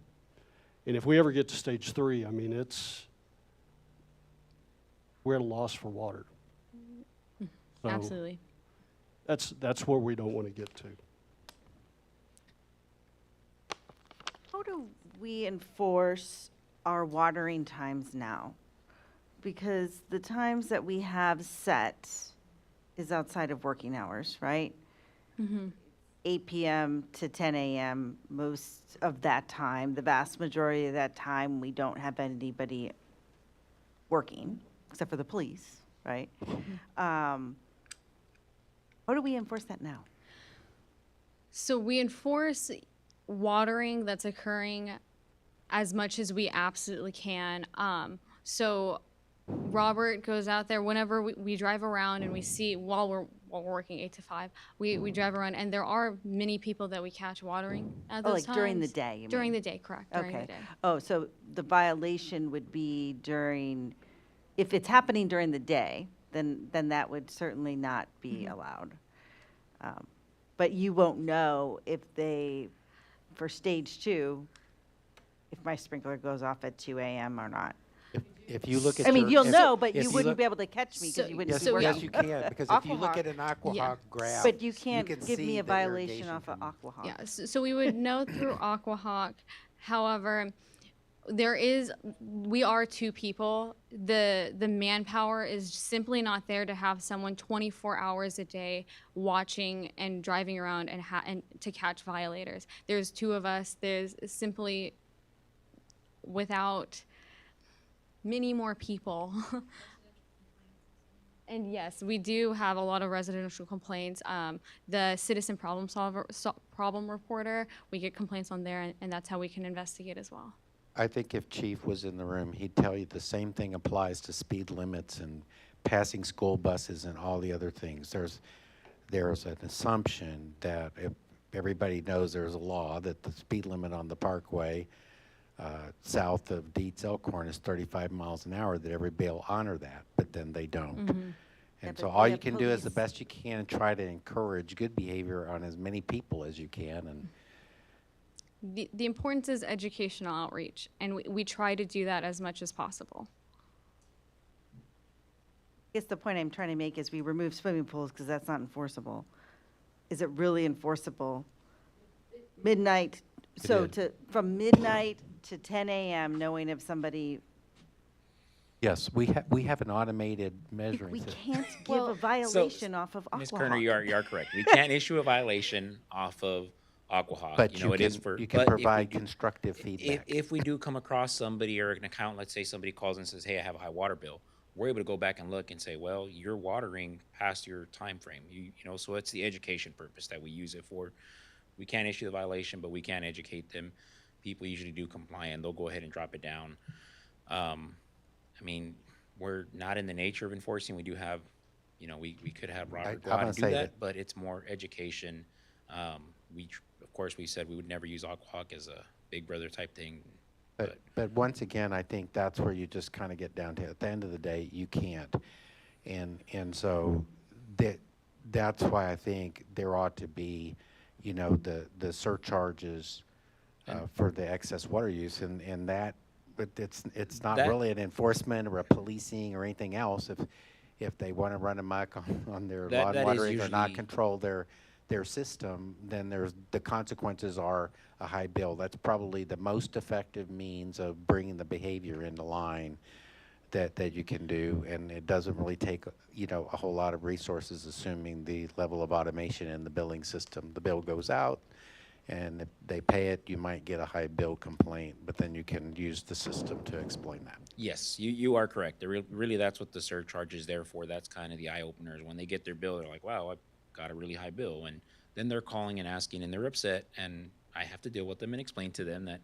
And if we ever get to stage 3, I mean, we're at a loss for water. So Absolutely. That's where we don't want to get to. How do we enforce our watering times now? Because the times that we have set is outside of working hours, right? 8 p.m. to 10 a.m. most of that time. The vast majority of that time, we don't have anybody working, except for the police, right? How do we enforce that now? So we enforce watering that's occurring as much as we absolutely can. So Robert goes out there whenever we drive around and we see while we're working 8 to 5, we drive around and there are many people that we catch watering at Oh, those like during the times. day, you During mean? the day, correct. During the Okay. day. Oh, so the violation would be if it's happening during the day, then that would certainly not be allowed. But you won't know if for stage 2, if my sprinkler goes off at 2 a.m. or not. If you look at I mean, you'll if- know, but if you wouldn't look- be able to catch me because you wouldn't Yes, be working. yes, you can, because if you look at an Aquahawk graph, But you can't can give me see a the violation irrigation off of Aquahawk. Yeah, so we would know through Aquahawk. However, we are 2 people. The manpower is simply not there to have someone 24 hours a day watching and driving around and to catch violators. There's 2 of us. There's simply without many more people. And yes, we do have a lot of residential complaints. The citizen problem reporter, we get complaints on there, and that's how we can investigate as well. I think if Chief was in the room, he'd tell you the same thing applies to speed limits and passing school buses and all the other things. There's an assumption that if everybody knows there's a law that the speed limit on the parkway south of Dietz Elkhorn is 35 miles an hour, that everybody will honor that, but then they don't. Yeah, And but so they all you have can do is the police. best you can and try to encourage good behavior on as many people as you can. And The importance is educational outreach, and we try to do that as much as possible. I guess the point I'm trying to make is we remove swimming pools because that's not enforceable. Is it really enforceable? Midnight, from midnight to 10 a.m., knowing if somebody, yes, we have an automated measuring we system. can't give a violation off of Ms. Kerner, Aquahawk. you are correct. We can't issue a violation off of Aquahawk. But You know, it is for. you can but if we provide do- constructive feedback. If we do come across somebody or an account, let's say somebody calls and says, hey, I have a high water bill, we're able to go back and look and say, well, you're watering past your time frame. You know, so it's the education purpose that we use it for. We can't issue the violation, but we can educate them. People usually do comply and they'll go ahead and drop it down. I mean, we're not in the nature of enforcing. We do have, you know, we could have Robert go I'm out gonna and do say that, that- but it's more education. Of course, we said we would never use Aquahawk as a big brother type thing. But once again, I think that's where you just kind of get down to, at the end of the day, you can't. And so that's why I think there ought to be, you know, the surcharges for the excess water use, and that, but it's not That- really an enforcement or a policing or anything else. If they want to run amok on their lawn That is watering or not usually- control their system, then the consequences are a high bill. That's probably the most effective means of bringing the behavior into line that you can do, and it doesn't really take, you know, a whole lot of resources, assuming the level of automation in the billing system. The bill goes out, and if they pay it, you might get a high bill complaint, but then you can use the system to explain that. Yes, you are correct. Really, that's what the surcharge is there for. That's kind of the eye openers. When they get their bill, they're like, wow, I've got a really high bill. And then they're calling and asking and they're upset. And I have to deal with them and explain to them that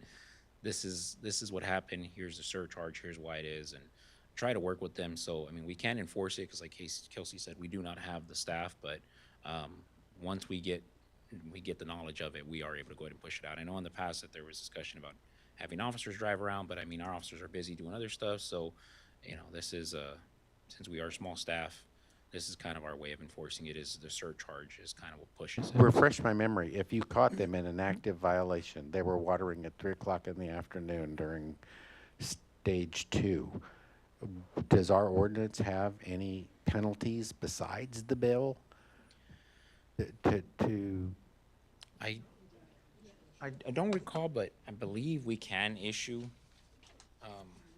this is what happened. Here's the surcharge. Here's why it is. And try to work with them. So, I mean, we can enforce it because like Kelsey said, we do not have the staff. But once we get the knowledge of it, we are able to go ahead and push it out. I know in the past that there was discussion about having officers drive around, but I mean, our officers are busy doing other stuff. So, you know, this is, since we are small staff, this is kind of our way of enforcing it, is the surcharge is kind of what pushes it. Refresh my memory, if you caught them in an active violation, they were watering at 3 o'clock in the afternoon during stage 2. Does our ordinance have any penalties besides the bill? I don't recall, but I believe we can issue, I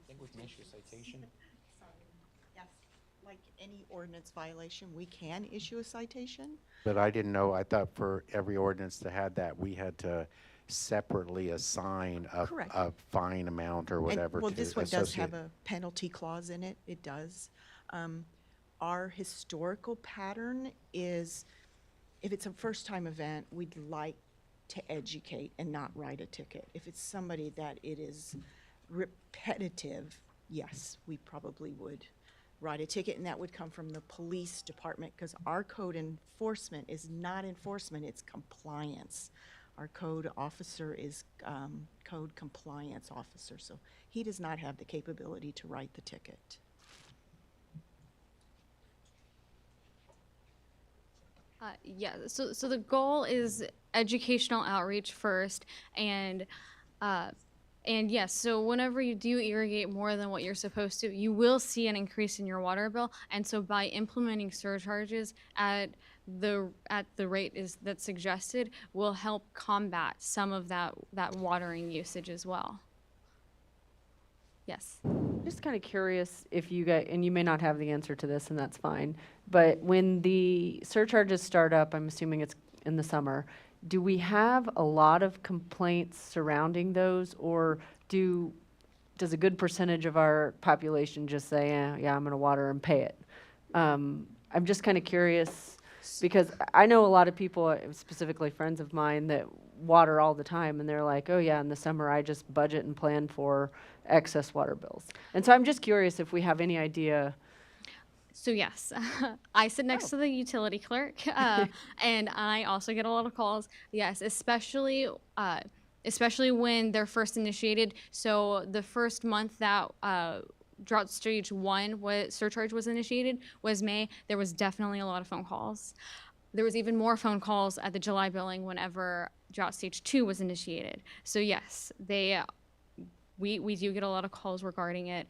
think we can issue a citation. Yes, like any ordinance violation, we can issue a citation. But I didn't know, I thought for every ordinance that had that, we had to separately assign Correct. a fine amount or whatever to Well, this one does have associate. a penalty clause in it, it does. Our historical pattern is, if it's a first-time event, we'd like to educate and not write a ticket. If it's somebody that it is repetitive, yes, we probably would write a ticket, and that would come from the police department, because our code enforcement is not enforcement, it's compliance. Our code officer is code compliance officer, so he does not have the capability to write the ticket. So the goal is educational outreach first, and yes, so whenever you do irrigate more than what you're supposed to, you will see an increase in your water bill. And so by implementing surcharges at the rate that's suggested, will help combat some of that watering usage as well. Yes. Just kind of curious if you guys, and you may not have the answer to this, and that's fine, but when the surcharges start up, I'm assuming it's in the summer, do we have a lot of complaints surrounding those, or does a good percentage of our population just say, yeah, I'm going to water and pay it? I'm just kind of curious, because I know a lot of people, specifically friends of mine, that water all the time, and they're like, oh yeah, in the summer I just budget and plan for excess water bills. And so I'm just curious if we have any idea. So yes, I sit next to the utility clerk, and I also get a lot of calls. Yes, especially when they're first initiated. So the first month that drought stage 1 surcharge was initiated was May. There was definitely a lot of phone calls. There was even more phone calls at the July billing whenever drought stage 2 was initiated. So yes, we do get a lot of calls regarding it.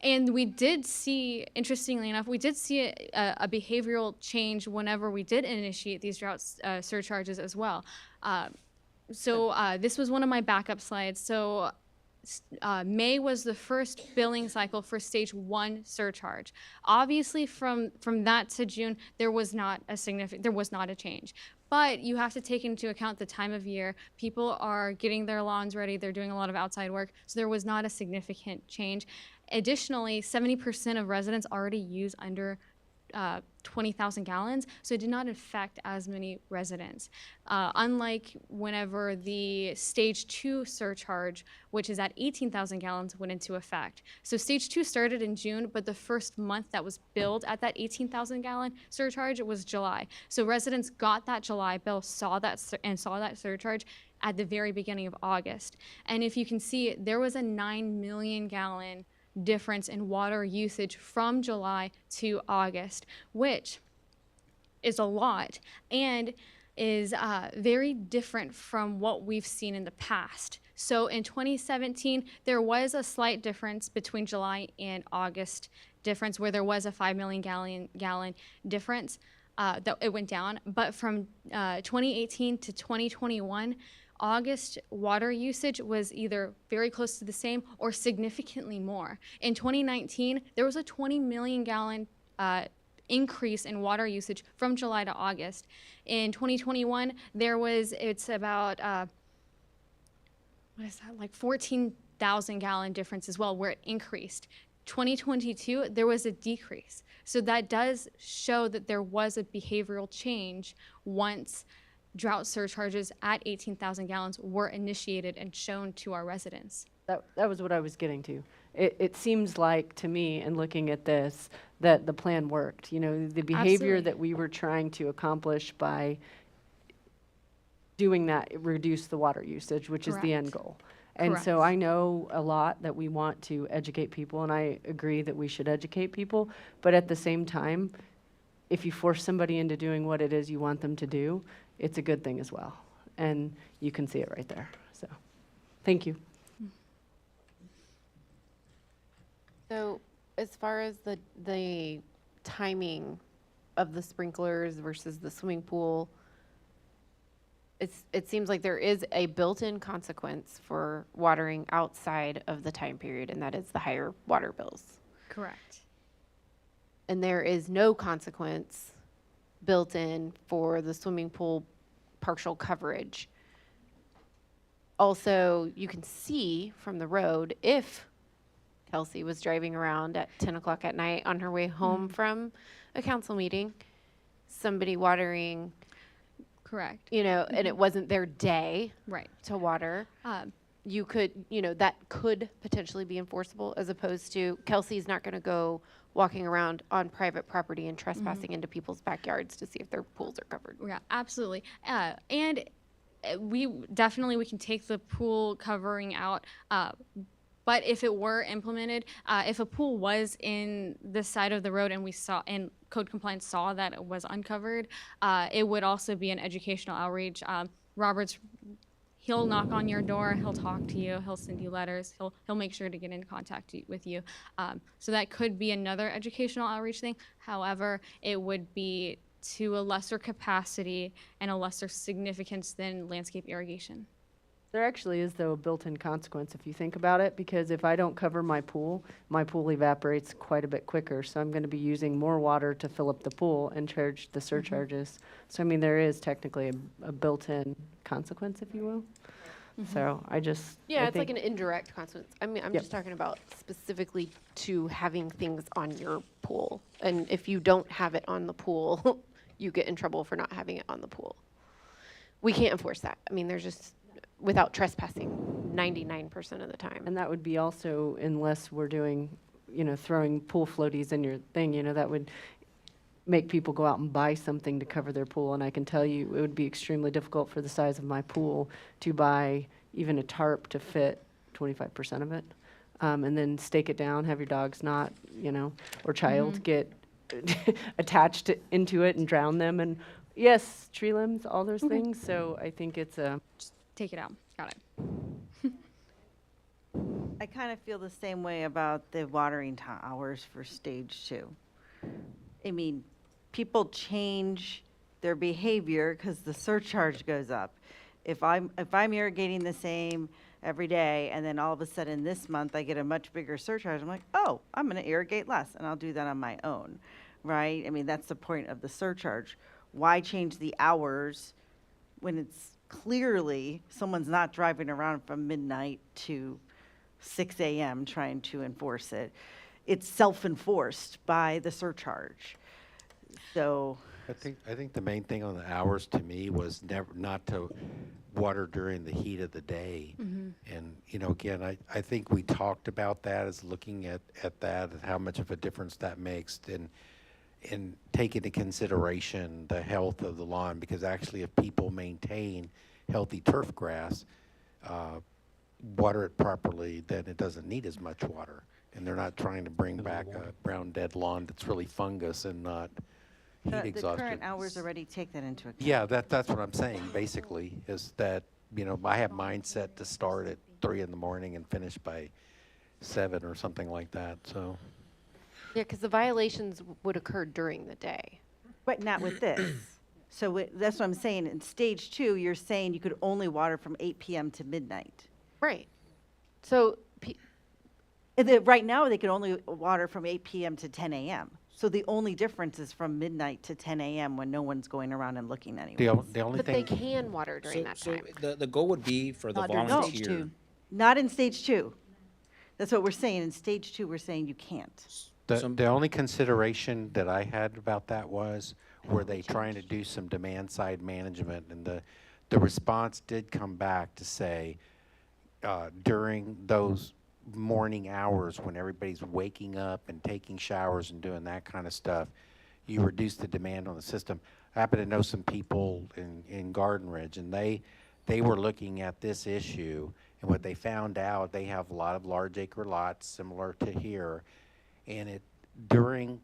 And we did see, interestingly enough, we did see a behavioral change whenever we did initiate these drought surcharges as well. This was one of my backup slides. So May was the first billing cycle for stage 1 surcharge. Obviously, from that to June, there was not a change. But you have to take into account the time of year. People are getting their lawns ready. They're doing a lot of outside work. So there was not a significant change. Additionally, 70% of residents already use under 20,000 gallons, so it did not affect as many residents. Unlike whenever the stage 2 surcharge, which is at 18,000 gallons, went into effect. So stage 2 started in June, but the first month that was billed at that 18,000 gallon surcharge was July. So residents got that July bill, saw that surcharge at the very beginning of August. And if you can see, there was a 9 million gallon difference in water usage from July to August, which is a lot and is very different from what we've seen in the past. So in 2017, there was a slight difference between July and August difference, where there was a 5 million gallon difference that it went down. But from 2018 to 2021, August water usage was either very close to the same or significantly more. In 2019, there was a 20 million gallon increase in water usage from July to August. In 2021, it's about, like 14,000 gallon difference as well, where it increased. 2022, there was a decrease. So that does show that there was a behavioral change once drought surcharges at 18,000 gallons were initiated and shown to our residents. That was what I was getting to. It seems like, to me, in looking at this, that the plan worked. You know, the behavior Absolutely. that we were trying to accomplish by doing that, it reduced the water usage, which is the end Correct. goal. And so Correct. I know a lot that we want to educate people, and I agree that we should educate people. But at the same time, if you force somebody into doing what it is you want them to do, it's a good thing as well. And you can see it right there. So, thank you. So as far as the timing of the sprinklers versus the swimming pool, it seems like there is a built-in consequence for watering outside of the time period, and that is the higher water bills. Correct. And there is no consequence built in for the swimming pool partial coverage. Also, you can see from the road if Kelsey was driving around at 10 o'clock at night on her way home from a council meeting, somebody watering, Correct. you know, and it wasn't their day Right. to water. You could, you know, that could potentially be enforceable, as opposed to Kelsey's not going to go walking around on private property and trespassing into people's backyards to see if their pools are covered. Yeah, absolutely. And we definitely, we can take the pool covering out. But if it were implemented, if a pool was in this side of the road and we saw, and code compliance saw that it was uncovered, it would also be an educational outreach. Robert's, he'll knock on your door, he'll talk to you, he'll send you letters, he'll make sure to get in contact with you. So that could be another educational outreach thing. However, it would be to a lesser capacity and a lesser significance than landscape irrigation. There actually is, though, a built-in consequence if you think about it, because if I don't cover my pool evaporates quite a bit quicker. So I'm going to be using more water to fill up the pool and charge the surcharges. So, I mean, there is technically a built-in consequence, if you will. So I just. Yeah, I it's like think- an indirect consequence. I mean, I'm Yep. just talking about specifically to having things on your pool. And if you don't have it on the pool, you get in trouble for not having it on the pool. We can't enforce that. I mean, there's just, without trespassing 99% of the time. And that would be also unless we're doing, you know, throwing pool floaties in your thing, you know, that would make people go out and buy something to cover their pool. And I can tell you, it would be extremely difficult for the size of my pool to buy even a tarp to fit 25% of it. And then stake it down, have your dogs not, you know, or child get attached into it and drown them. And yes, tree limbs, all those things. So I think it's a. Take it out. Got it. I kind of feel the same way about the watering hours for stage 2. I mean, people change their behavior because the surcharge goes up. If I'm irrigating the same every day, and then all of a sudden this month I get a much bigger surcharge, I'm like, oh, I'm going to irrigate less, and I'll do that on my own, right? I mean, that's the point of the surcharge. Why change the hours when it's clearly someone's not driving around from midnight to 6 a.m. trying to enforce it? It's self-enforced by the surcharge. So. I think the main thing on the hours to me was never not to water during the heat of the day. And, you know, again, I think we talked about that as looking at that and how much of a difference that makes and take into consideration the health of the lawn, because actually if people maintain healthy turf grass, water it properly, then it doesn't need as much water. And they're not trying to bring back a brown dead lawn that's really fungus and not heat The exhausted. current hours already take that into account. Yeah, that's what I'm saying, basically, is that, you know, I have mine set to start at 3 in the morning and finish by 7 or something like that, so. Yeah, because the violations would occur during the day. But not with this. So that's what I'm saying. In stage 2, you're saying you could only water from 8 p.m. to midnight. Right. So, Right now, they could only water from 8 p.m. to 10 a.m. So the only difference is from midnight to 10 a.m. when no one's going around and looking anyway. The only but thing. they can water during that time. The goal would be for the Not during stage volunteer. 2. Not in stage 2. That's what we're saying. In stage 2, we're saying you can't. The only consideration that I had about that was, were they trying to do some demand side management? And the response did come back to say, during those morning hours when everybody's waking up and taking showers and doing that kind of stuff, you reduce the demand on the system. I happen to know some people in Garden Ridge, and they were looking at this issue And what they found out, they have a lot of large acre lots similar to here. And during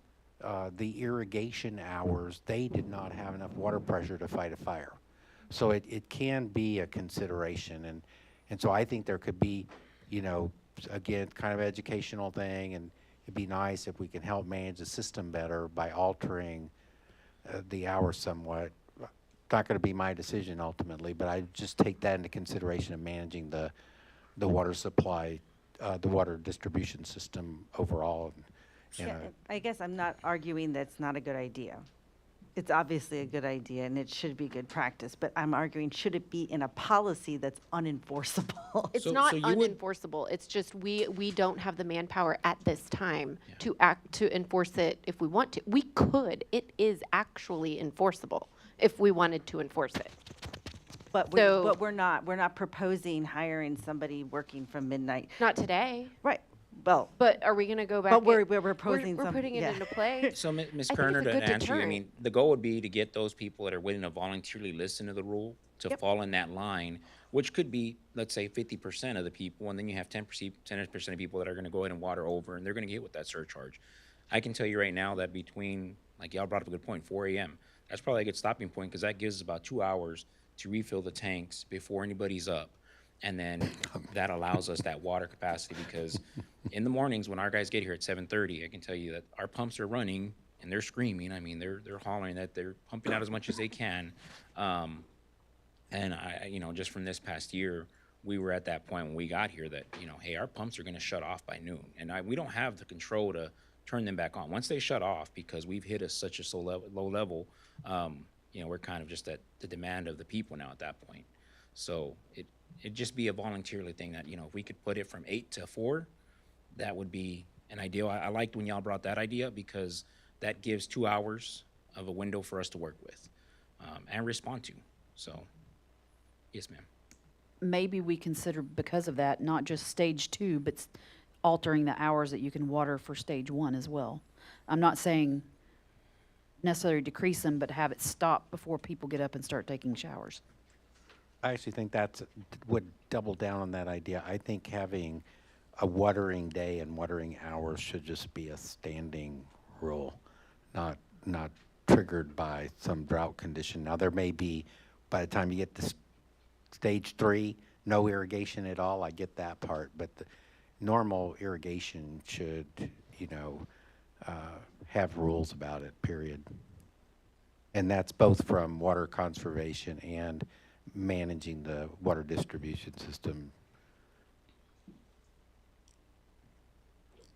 the irrigation hours, they did not have enough water pressure to fight a fire. So it can be a consideration. And so I think there could be, again, kind of educational thing, and it'd be nice if we can help manage the system better by altering the hours somewhat. Not going to be my decision ultimately, but I just take that into consideration of managing the water supply, the water distribution system overall. Yeah, I guess I'm not arguing that's not a good idea. It's obviously a good idea and it should be good practice, but I'm arguing, should it be in a policy that's unenforceable? It's not unenforceable. It's just we don't have the manpower at this time to enforce it if we want to. We could. It is actually enforceable if we wanted to enforce it. But we're not proposing hiring somebody working from midnight. Not today. Right. Well, but are we going to go back? But we're proposing we're something. putting it into play. So, Ms. I think it's Kerner, a to good answer you, I deterrent. mean, the goal would be to get those people that are willing to voluntarily listen to the rule to Yep. fall in that line, which could be, let's say, 50% of the people, and then you have 10% of people that are going to go ahead and water over, and they're going to get hit with that surcharge. I can tell you right now that between, like y'all brought up a good point, 4 a.m., that's probably a good stopping point because that gives us about 2 hours to refill the tanks before anybody's up. And then that allows us that water capacity because in the mornings when our guys get here at 7:30, I can tell you that our pumps are running and they're screaming. I mean, they're hollering that they're pumping out as much as they can. And just from this past year, we were at that point when we got here that, hey, our pumps are going to shut off by noon. And we don't have the control to turn them back on. Once they shut off, because we've hit such a low level, we're kind of just at the demand of the people now at that point. So it'd just be a voluntarily thing that, if we could put it from 8 to 4, that would be an ideal. I liked when y'all brought that idea because that gives 2 hours of a window for us to work with and respond to. So, yes, ma'am. Maybe we consider, because of that, not just stage 2, but altering the hours that you can water for stage 1 as well. I'm not saying necessarily decrease them, but have it stop before people get up and start taking showers. I actually think would double down on that idea. I think having a watering day and watering hours should just be a standing rule, not triggered by some drought condition. Now, there may be, by the time you get to stage 3, no irrigation at all. I get that part, but the normal irrigation should, have rules about it, period. And that's both from water conservation and managing the water distribution system.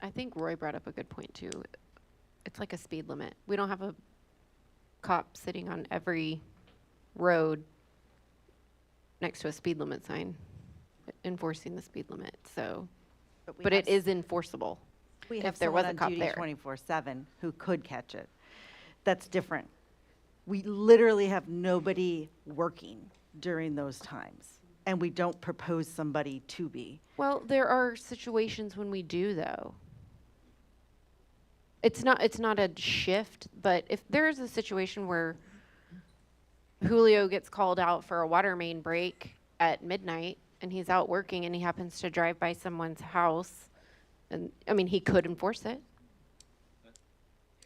I think Roy brought up a good point too. It's like a speed limit. We don't have a cop sitting on every road next to a speed limit sign enforcing the speed limit. So, but it is enforceable. We have if there was someone a on cop duty there. 24/7 who could catch it. That's different. We literally have nobody working during those times, and we don't propose somebody to be. Well, there are situations when we do though. It's not a shift, but if there's a situation where Julio gets called out for a water main break at midnight and he's out working and he happens to drive by someone's house, and I mean, he could enforce it.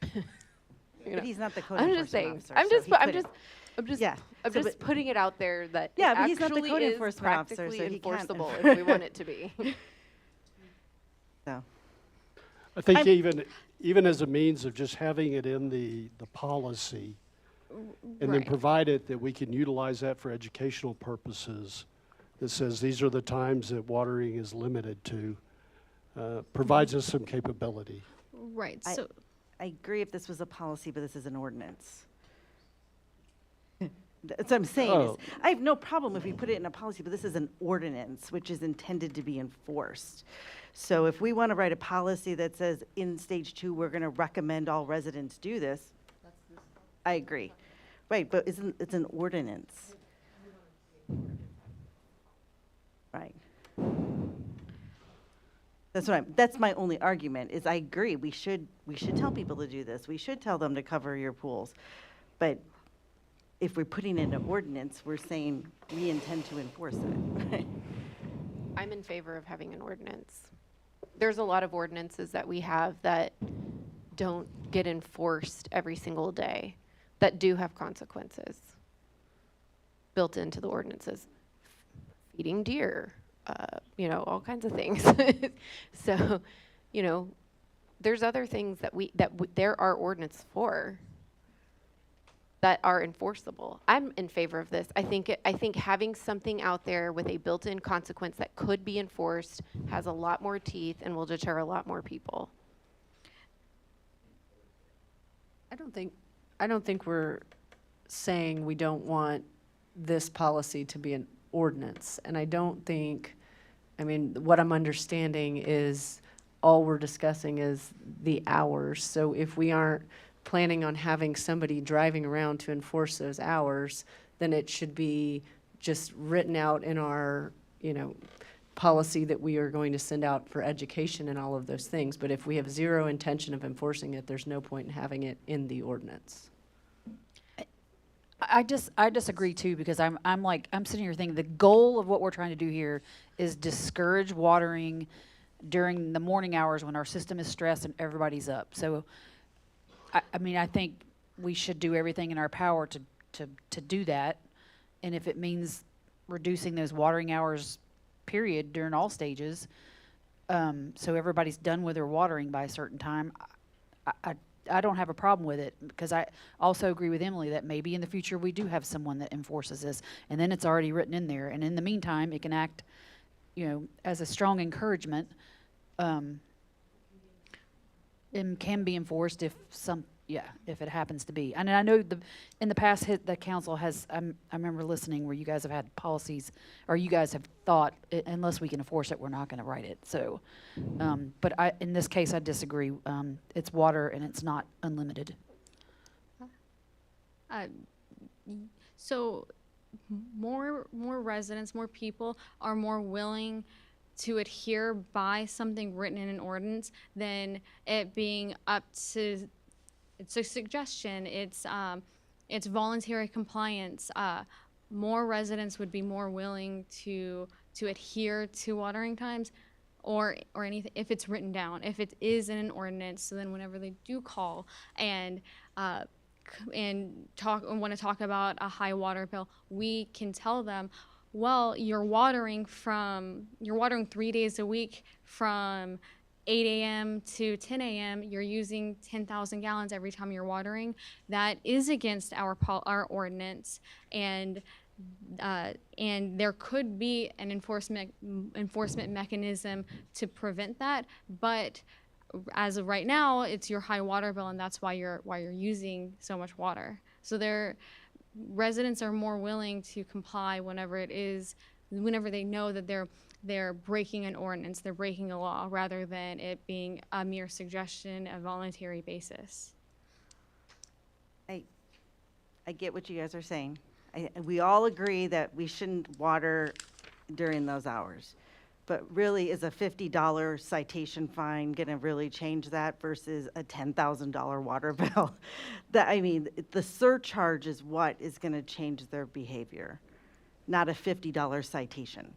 But he's not the code I'm enforcement just saying. officer, I'm so just he couldn't. Yeah. I'm So, just but- putting it out there that Yeah, it but he's not the actually code is enforcement officer, practically so he can't enforceable if we want it to be. So. I think even as a means of just having it in the policy, and then Right. provide it that we can utilize that for educational purposes, that says these are the times that watering is limited to, provides us some capability. Right, I- so, I agree if this was a policy, but this is an ordinance. That's what I'm saying Oh. is, I have no problem if we put it in a policy, but this is an ordinance, which is intended to be enforced. So if we want to write a policy that says in stage 2, we're going to recommend all residents do this, I agree. Right, but it's an ordinance. Right. That's my only argument, is I agree, we should tell people to do this. We should tell them to cover your pools. But if we're putting in an ordinance, we're saying we intend to enforce it. I'm in favor of having an ordinance. There's a lot of ordinances that we have that don't get enforced every single day, that do have consequences built into the ordinances. Feeding deer, all kinds of things. So, there's other things that there are ordinance for that are enforceable. I'm in favor of this. I think having something out there with a built-in consequence that could be enforced has a lot more teeth and will deter a lot more people. I don't think we're saying we don't want this policy to be an ordinance. And I don't think, what I'm understanding is all we're discussing is the hours. So if we aren't planning on having somebody driving around to enforce those hours, then it should be just written out in our, policy that we are going to send out for education and all of those things. But if we have zero intention of enforcing it, there's no point in having it in the ordinance. I disagree too, because I'm sitting here thinking the goal of what we're trying to do here is discourage watering during the morning hours when our system is stressed and everybody's up. So, I think we should do everything in our power to do that. And if it means reducing those watering hours, period, during all stages, so everybody's done with their watering by a certain time, I don't have a problem with it, because I also agree with Emily that maybe in the future we do have someone that enforces this, and then it's already written in there. And in the meantime, it can act, as a strong encouragement, and can be enforced if it happens to be. And I know in the past, the council has, I remember listening where you guys have had policies, or you guys have thought, unless we can enforce it, we're not gonna write it. So, but in this case, I disagree. It's water and it's not unlimited. So more residents, more people are more willing to adhere by something written in an ordinance than it being up to, it's a suggestion, it's voluntary compliance. More residents would be more willing to adhere to watering times or anything if it's written down, if it is in an ordinance. So then whenever they do call and want to talk about a high water bill, we can tell them, well, you're watering 3 days a week from 8 a.m. to 10 a.m. You're using 10,000 gallons every time you're watering. That is against our ordinance, and there could be an enforcement mechanism to prevent that. But as of right now, it's your high water bill, and that's why you're using so much water. So residents are more willing to comply whenever they know that they're breaking an ordinance, they're breaking a law, rather than it being a mere suggestion, a voluntary basis. I get what you guys are saying. We all agree that we shouldn't water during those hours. But really, is a $50 citation fine going to really change that versus a $10,000 water bill? The surcharge is what is going to change their behavior, not a $50 citation,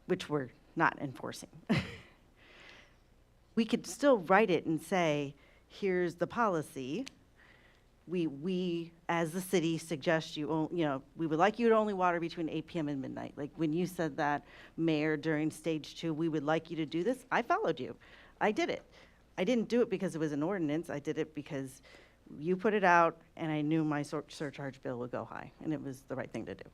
which we're not enforcing. We could still write it and say, here's the policy. We, as the city, suggest we would like you to only water between 8 p.m. and midnight. Like when you said that, Mayor, during stage 2, we would like you to do this, I followed you. I did it. I didn't do it because it was an ordinance. I did it because you put it out and I knew my surcharge bill would go high, and it was the right thing to do.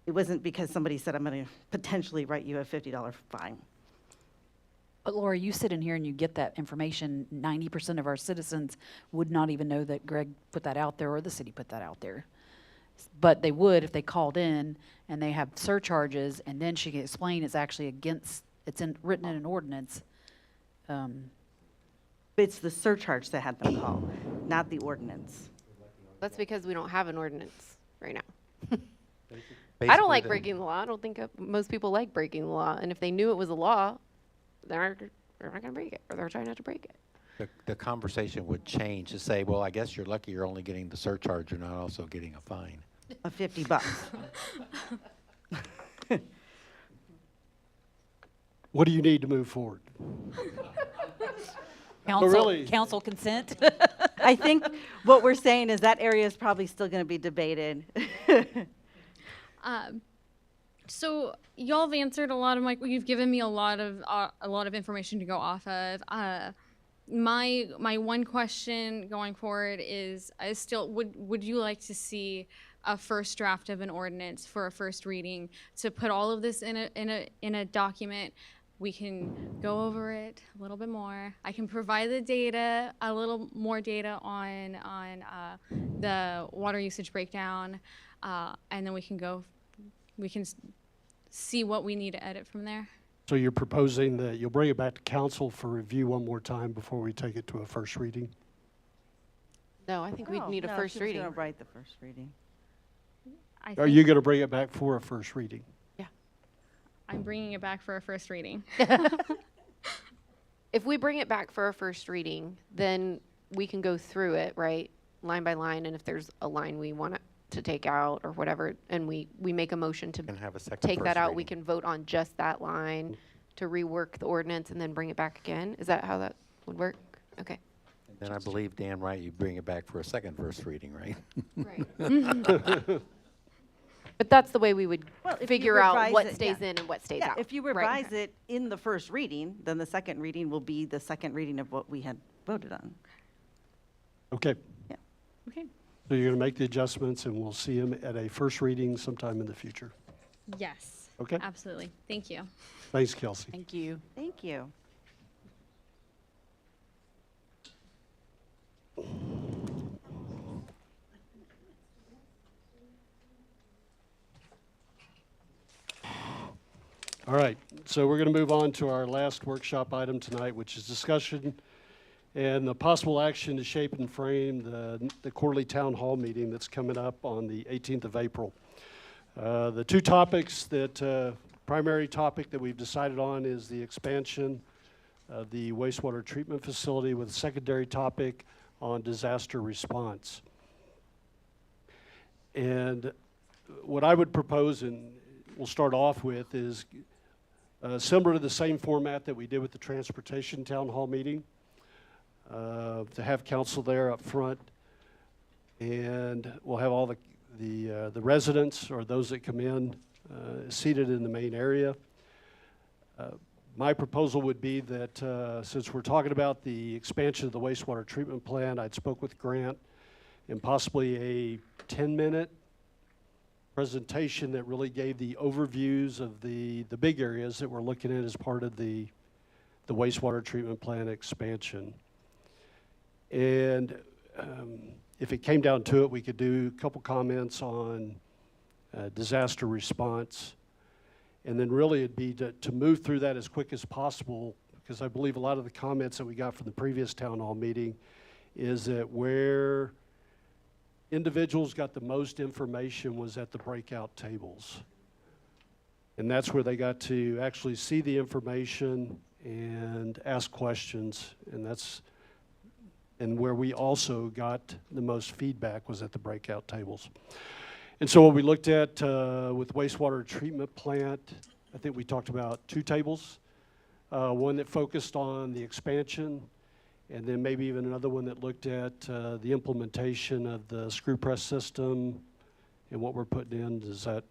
It wasn't because somebody said, I'm going to potentially write you a $50 fine. But Laura, you sit in here and you get that information. 90% of our citizens would not even know that Greg put that out there or the city put that out there. But they would if they called in and they have surcharges, and then she can explain it's actually written in an ordinance. It's the surcharge that had them call, not the ordinance. That's because we don't have an ordinance right now. I don't like breaking the law. I don't think most people like breaking the law. And if they knew it was a law, they're not going to break it, or they're trying not to break it. The conversation would change to say, well, I guess you're lucky you're only getting the surcharge, you're not also getting a fine. A $50. What do you need to move forward? Council, really- council consent? I think what we're saying is that area is probably still going to be debated. So y'all have answered a lot of you've given me a lot of information to go off of. My one question going forward is still would you like to see a first draft of an ordinance for a first reading to put all of this in a document? We can go over it a little bit more. I can provide the data, a little more data on the water usage breakdown, and then we can see what we need to edit from there. So you're proposing that you'll bring it back to council for review one more time before we take it to a first reading? No, I think we'd need a first she was reading. going to write the first reading. Are you going to bring it back for a first reading? I'm bringing it back for a first reading. If we bring it back for a first reading, then we can go through it, right, line by line, and if there's a line we want to take out or whatever, and we make a motion to Can have a second take that first out, we reading. can vote on just that line to rework the ordinance and then bring it back again? Is that how that would work? Okay. And then I believe, Dan, right, you bring it back for a second first reading, right? Right. But that's the way we would Well, if you figure out revise what it, stays yeah. in and what stays Yeah, out. if you Right. revise it in the first reading, then the second reading will be the second reading of what we had voted on. Okay. Yeah. Okay. So you're going to make the adjustments and we'll see them at a first reading sometime in the future. Yes. Okay. Absolutely. Thank you. Thanks, Kelsey. Thank you. Thank you. All right, so we're going to move on to our last workshop item tonight, which is discussion and the possible action to shape and frame the quarterly town hall meeting that's coming up on the 18th of April. The two topics primary topic that we've decided on is the expansion of the wastewater treatment facility, with a secondary topic on disaster response. And what I would propose, and we'll start off with, is similar to the same format that we did with the transportation town hall meeting, to have council there up front, and we'll have all the residents or those that come in seated in the main area. My proposal would be that since we're talking about the expansion of the wastewater treatment plant, I'd spoke with Grant, and possibly a 10-minute presentation that really gave the overviews of the big areas that we're looking at as part of the wastewater treatment plant expansion. And if it came down to it, we could do a couple comments on disaster response. And then really it'd be to move through that as quick as possible, because I believe a lot of the comments that we got from the previous town hall meeting is that where individuals got the most information was at the breakout tables. And that's where they got to actually see the information and ask questions, and where we also got the most feedback was at the breakout tables. And so what we looked at with wastewater treatment plant, I think we talked about two tables, one that focused on the expansion, and then maybe even another one that looked at the implementation of the screw press system and what we're putting in. Does that,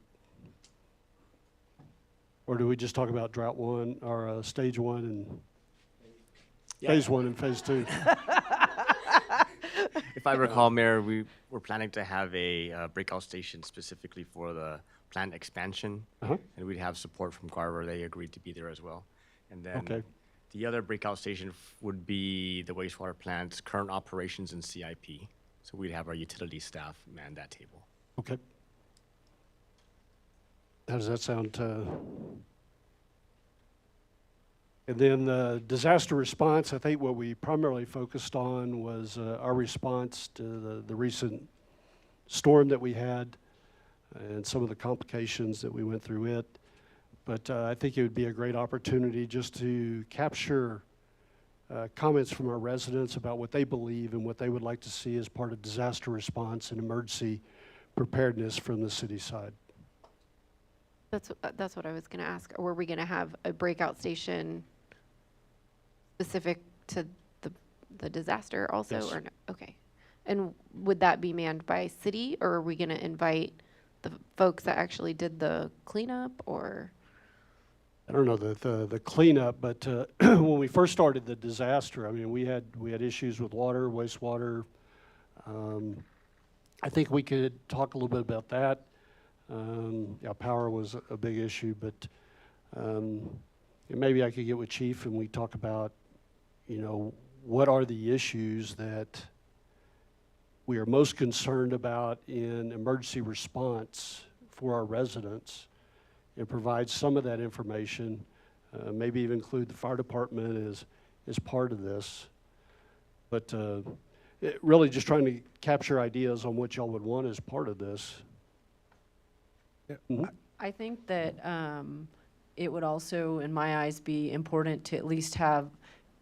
or do we just talk about drought one or stage one and phase one and phase two? If I recall, Mayor, we were planning to have a breakout station specifically for the plant expansion, and we'd have support from Carver. They agreed to be there as well. And then the other breakout station would be the wastewater plant's current operations and CIP. So we'd have our utility staff man that table. Okay. How does that sound? And then disaster response, I think what we primarily focused on was our response to the recent storm that we had and some of the complications that we went through it. But I think it would be a great opportunity just to capture comments from our residents about what they believe and what they would like to see as part of disaster response and emergency preparedness from the city side. That's what I was gonna ask. Were we gonna have a breakout station specific to the disaster also, Yes. or no? Okay. And would that be manned by city, or are we gonna invite the folks that actually did the cleanup, or? I don't know the cleanup, but when we first started the disaster, I mean, we had issues with water, wastewater. I think we could talk a little bit about that. Yeah, power was a big issue, but and maybe I could get with Chief and we talk about, what are the issues that we are most concerned about in emergency response for our residents, and provide some of that information, maybe even include the fire department as part of this. But really just trying to capture ideas on what y'all would want as part of this. Mhm. I think that it would also, in my eyes, be important to at least have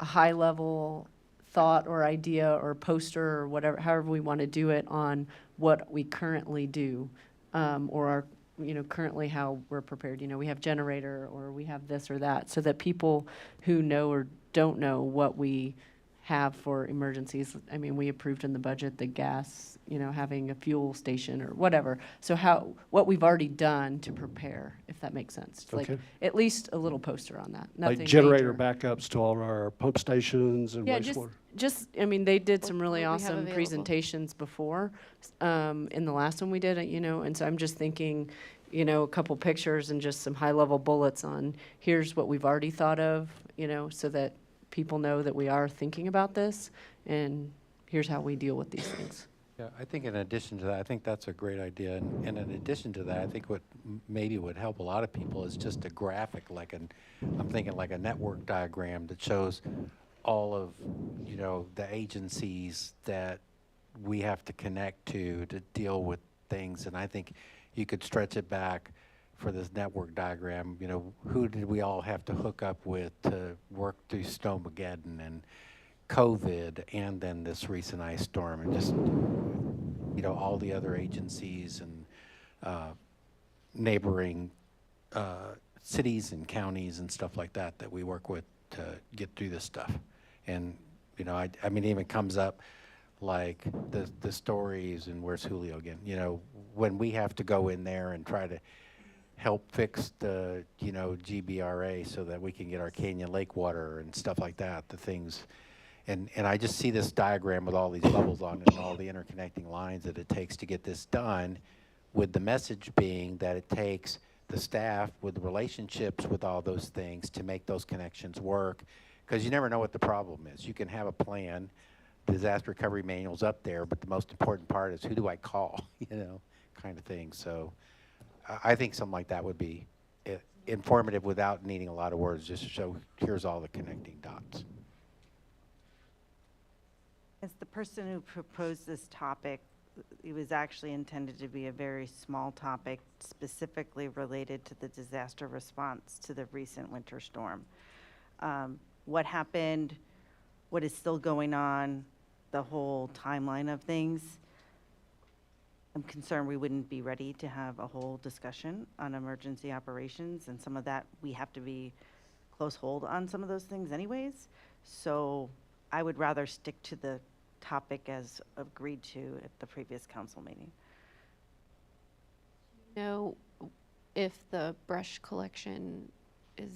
a high-level thought or idea or poster or whatever, however we want to do it, on what we currently do, or our, currently how we're prepared. We have generator, or we have this or that, so that people who know or don't know what we have for emergencies. I mean, we approved in the budget the gas, having a fuel station or whatever. So what we've already done to prepare, if that makes sense. Like, Okay. at least a little poster on that. Like Nothing generator major. backups to all our pump stations and Yeah, wastewater. I mean, they did some really What we have awesome available. presentations before, in the last one we did, and so I'm just thinking, a couple pictures and just some high-level bullets on, here's what we've already thought of, so that people know that we are thinking about this, and here's how we deal with these things. Yeah, I think in addition to that, I think that's a great idea. And in addition to that, I think what maybe would help a lot of people is just a graphic, I'm thinking like a network diagram that shows all of, the agencies that we have to connect to deal with things. And I think you could stretch it back for this network diagram, who did we all have to hook up with to work through Snowmageddon and COVID, and then this recent ice storm, and just, all the other agencies and neighboring cities and counties and stuff like that we work with to get through this stuff. And, I mean, it even comes up like the stories, and where's Julio again? When we have to go in there and try to help fix the, GBRA so that we can get our Canyon Lake water and stuff like that, the things. And I just see this diagram with all these bubbles on it and all the interconnecting lines that it takes to get this done, with the message being that it takes the staff with the relationships with all those things to make those connections work, because you never know what the problem is. You can have a plan, disaster recovery manual's up there, but the most important part is, who do I call, kind of thing. So I think something like that would be informative without needing a lot of words, just to show here's all the connecting dots. As the person who proposed this topic, it was actually intended to be a very small topic, specifically related to the disaster response to the recent winter storm. What happened, what is still going on, the whole timeline of things. I'm concerned we wouldn't be ready to have a whole discussion on emergency operations, and some of that, we have to be close hold on some of those things anyways. So I would rather stick to the topic as agreed to at the previous council meeting. Know if the brush collection is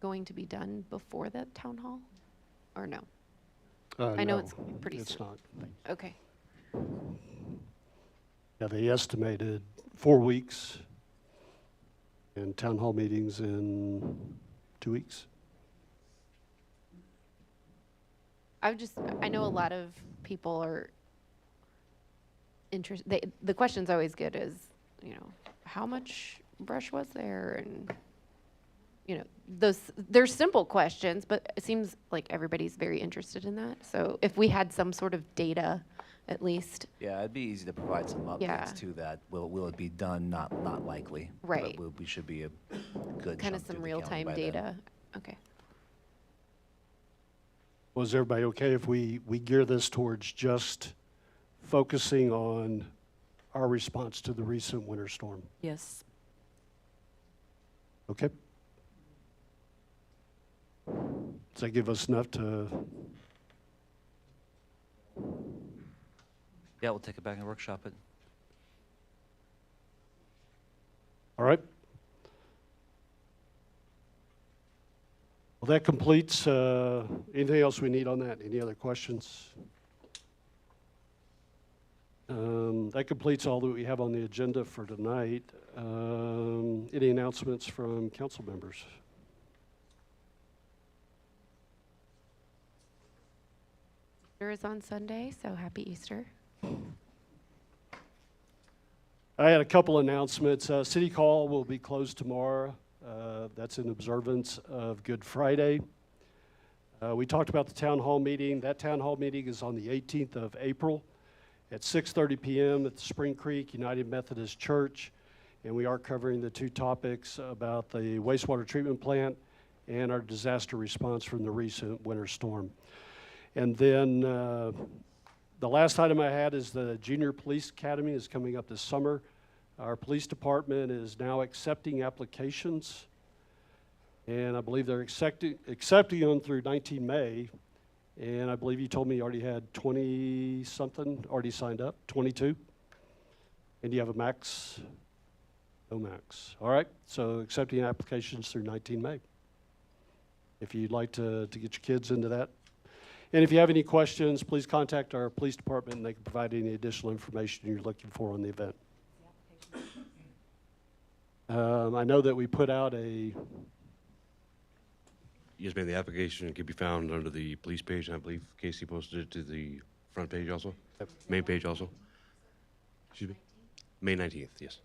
going to be done before the town hall, or no? I know No, it's pretty it's soon. not. Okay. Yeah, they estimated 4 weeks, and town hall meetings in 2 weeks. I know a lot of people are interested. The questions I always get is, how much brush was there? And, they're simple questions, but it seems like everybody's very interested in that. So if we had some sort of data, at least. Yeah, it'd be easy to provide some Yeah. updates to that. Will it be done? Not likely. Right. But we should be a good Kind of chunk through some the county real-time by then. data. Okay. Was everybody okay if we gear this towards just focusing on our response to the recent winter storm. Yes. Okay? Does that give us enough to, Yeah, we'll take it back and workshop it. all right? Well, that completes, anything else we need on that? Any other questions? That completes all that we have on the agenda for tonight. Any announcements from council members? Easter is on Sunday, so happy Easter. I had a couple announcements. City Hall will be closed tomorrow. That's in observance of Good Friday. We talked about the town hall meeting. That town hall meeting is on the 18th of April at 6:30 p.m. at the Spring Creek United Methodist Church. And we are covering the two topics about the wastewater treatment plant and our disaster response from the recent winter storm. And then the last item I had is the Junior Police Academy is coming up this summer. Our police department is now accepting applications, and I believe they're accepting them through 19 May. And I believe you told me you already had 20-something already signed up, 22? And do you have a max? No max. All right, so accepting applications through 19 May. If you'd like to get your kids into that. And if you have any questions, please contact our police department and they can provide any additional information you're looking for on the event. I know that we put out a, Yes, ma'am, the application can be found under the police page, and I believe Casey posted it to the front page also, main page also. Excuse me? May 19th, yes.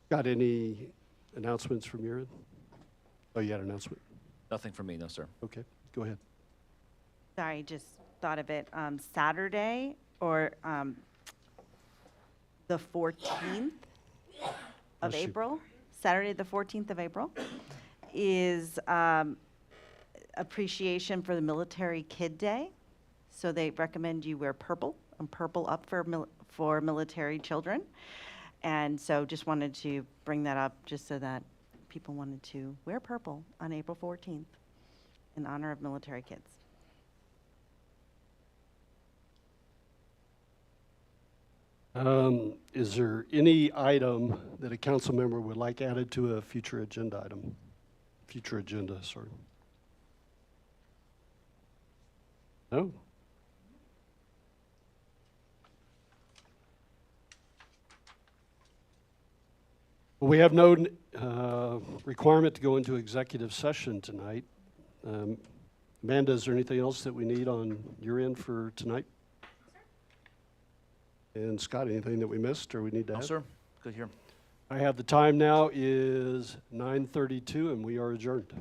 Got any announcements from your end? Oh, you had an announcement? Nothing from me, no, sir. Okay, go ahead. Sorry, just thought of it. Saturday or the 14th of Bless you. April, Saturday, the 14th of April, is appreciation for the Military Kid Day. So they recommend you wear purple and purple up for military children. And so just wanted to bring that up just so that people wanted to wear purple on April 14th in honor of military kids. Is there any item that a council member would like added to a future agenda item? Future agenda, sorry. No? Well, we have no requirement to go into executive session tonight. Amanda, is there anything else that we need on your end for tonight? And Scott, anything that we missed or we need to No, add? sir. Good here. I have the time now is 9:32 and we are adjourned.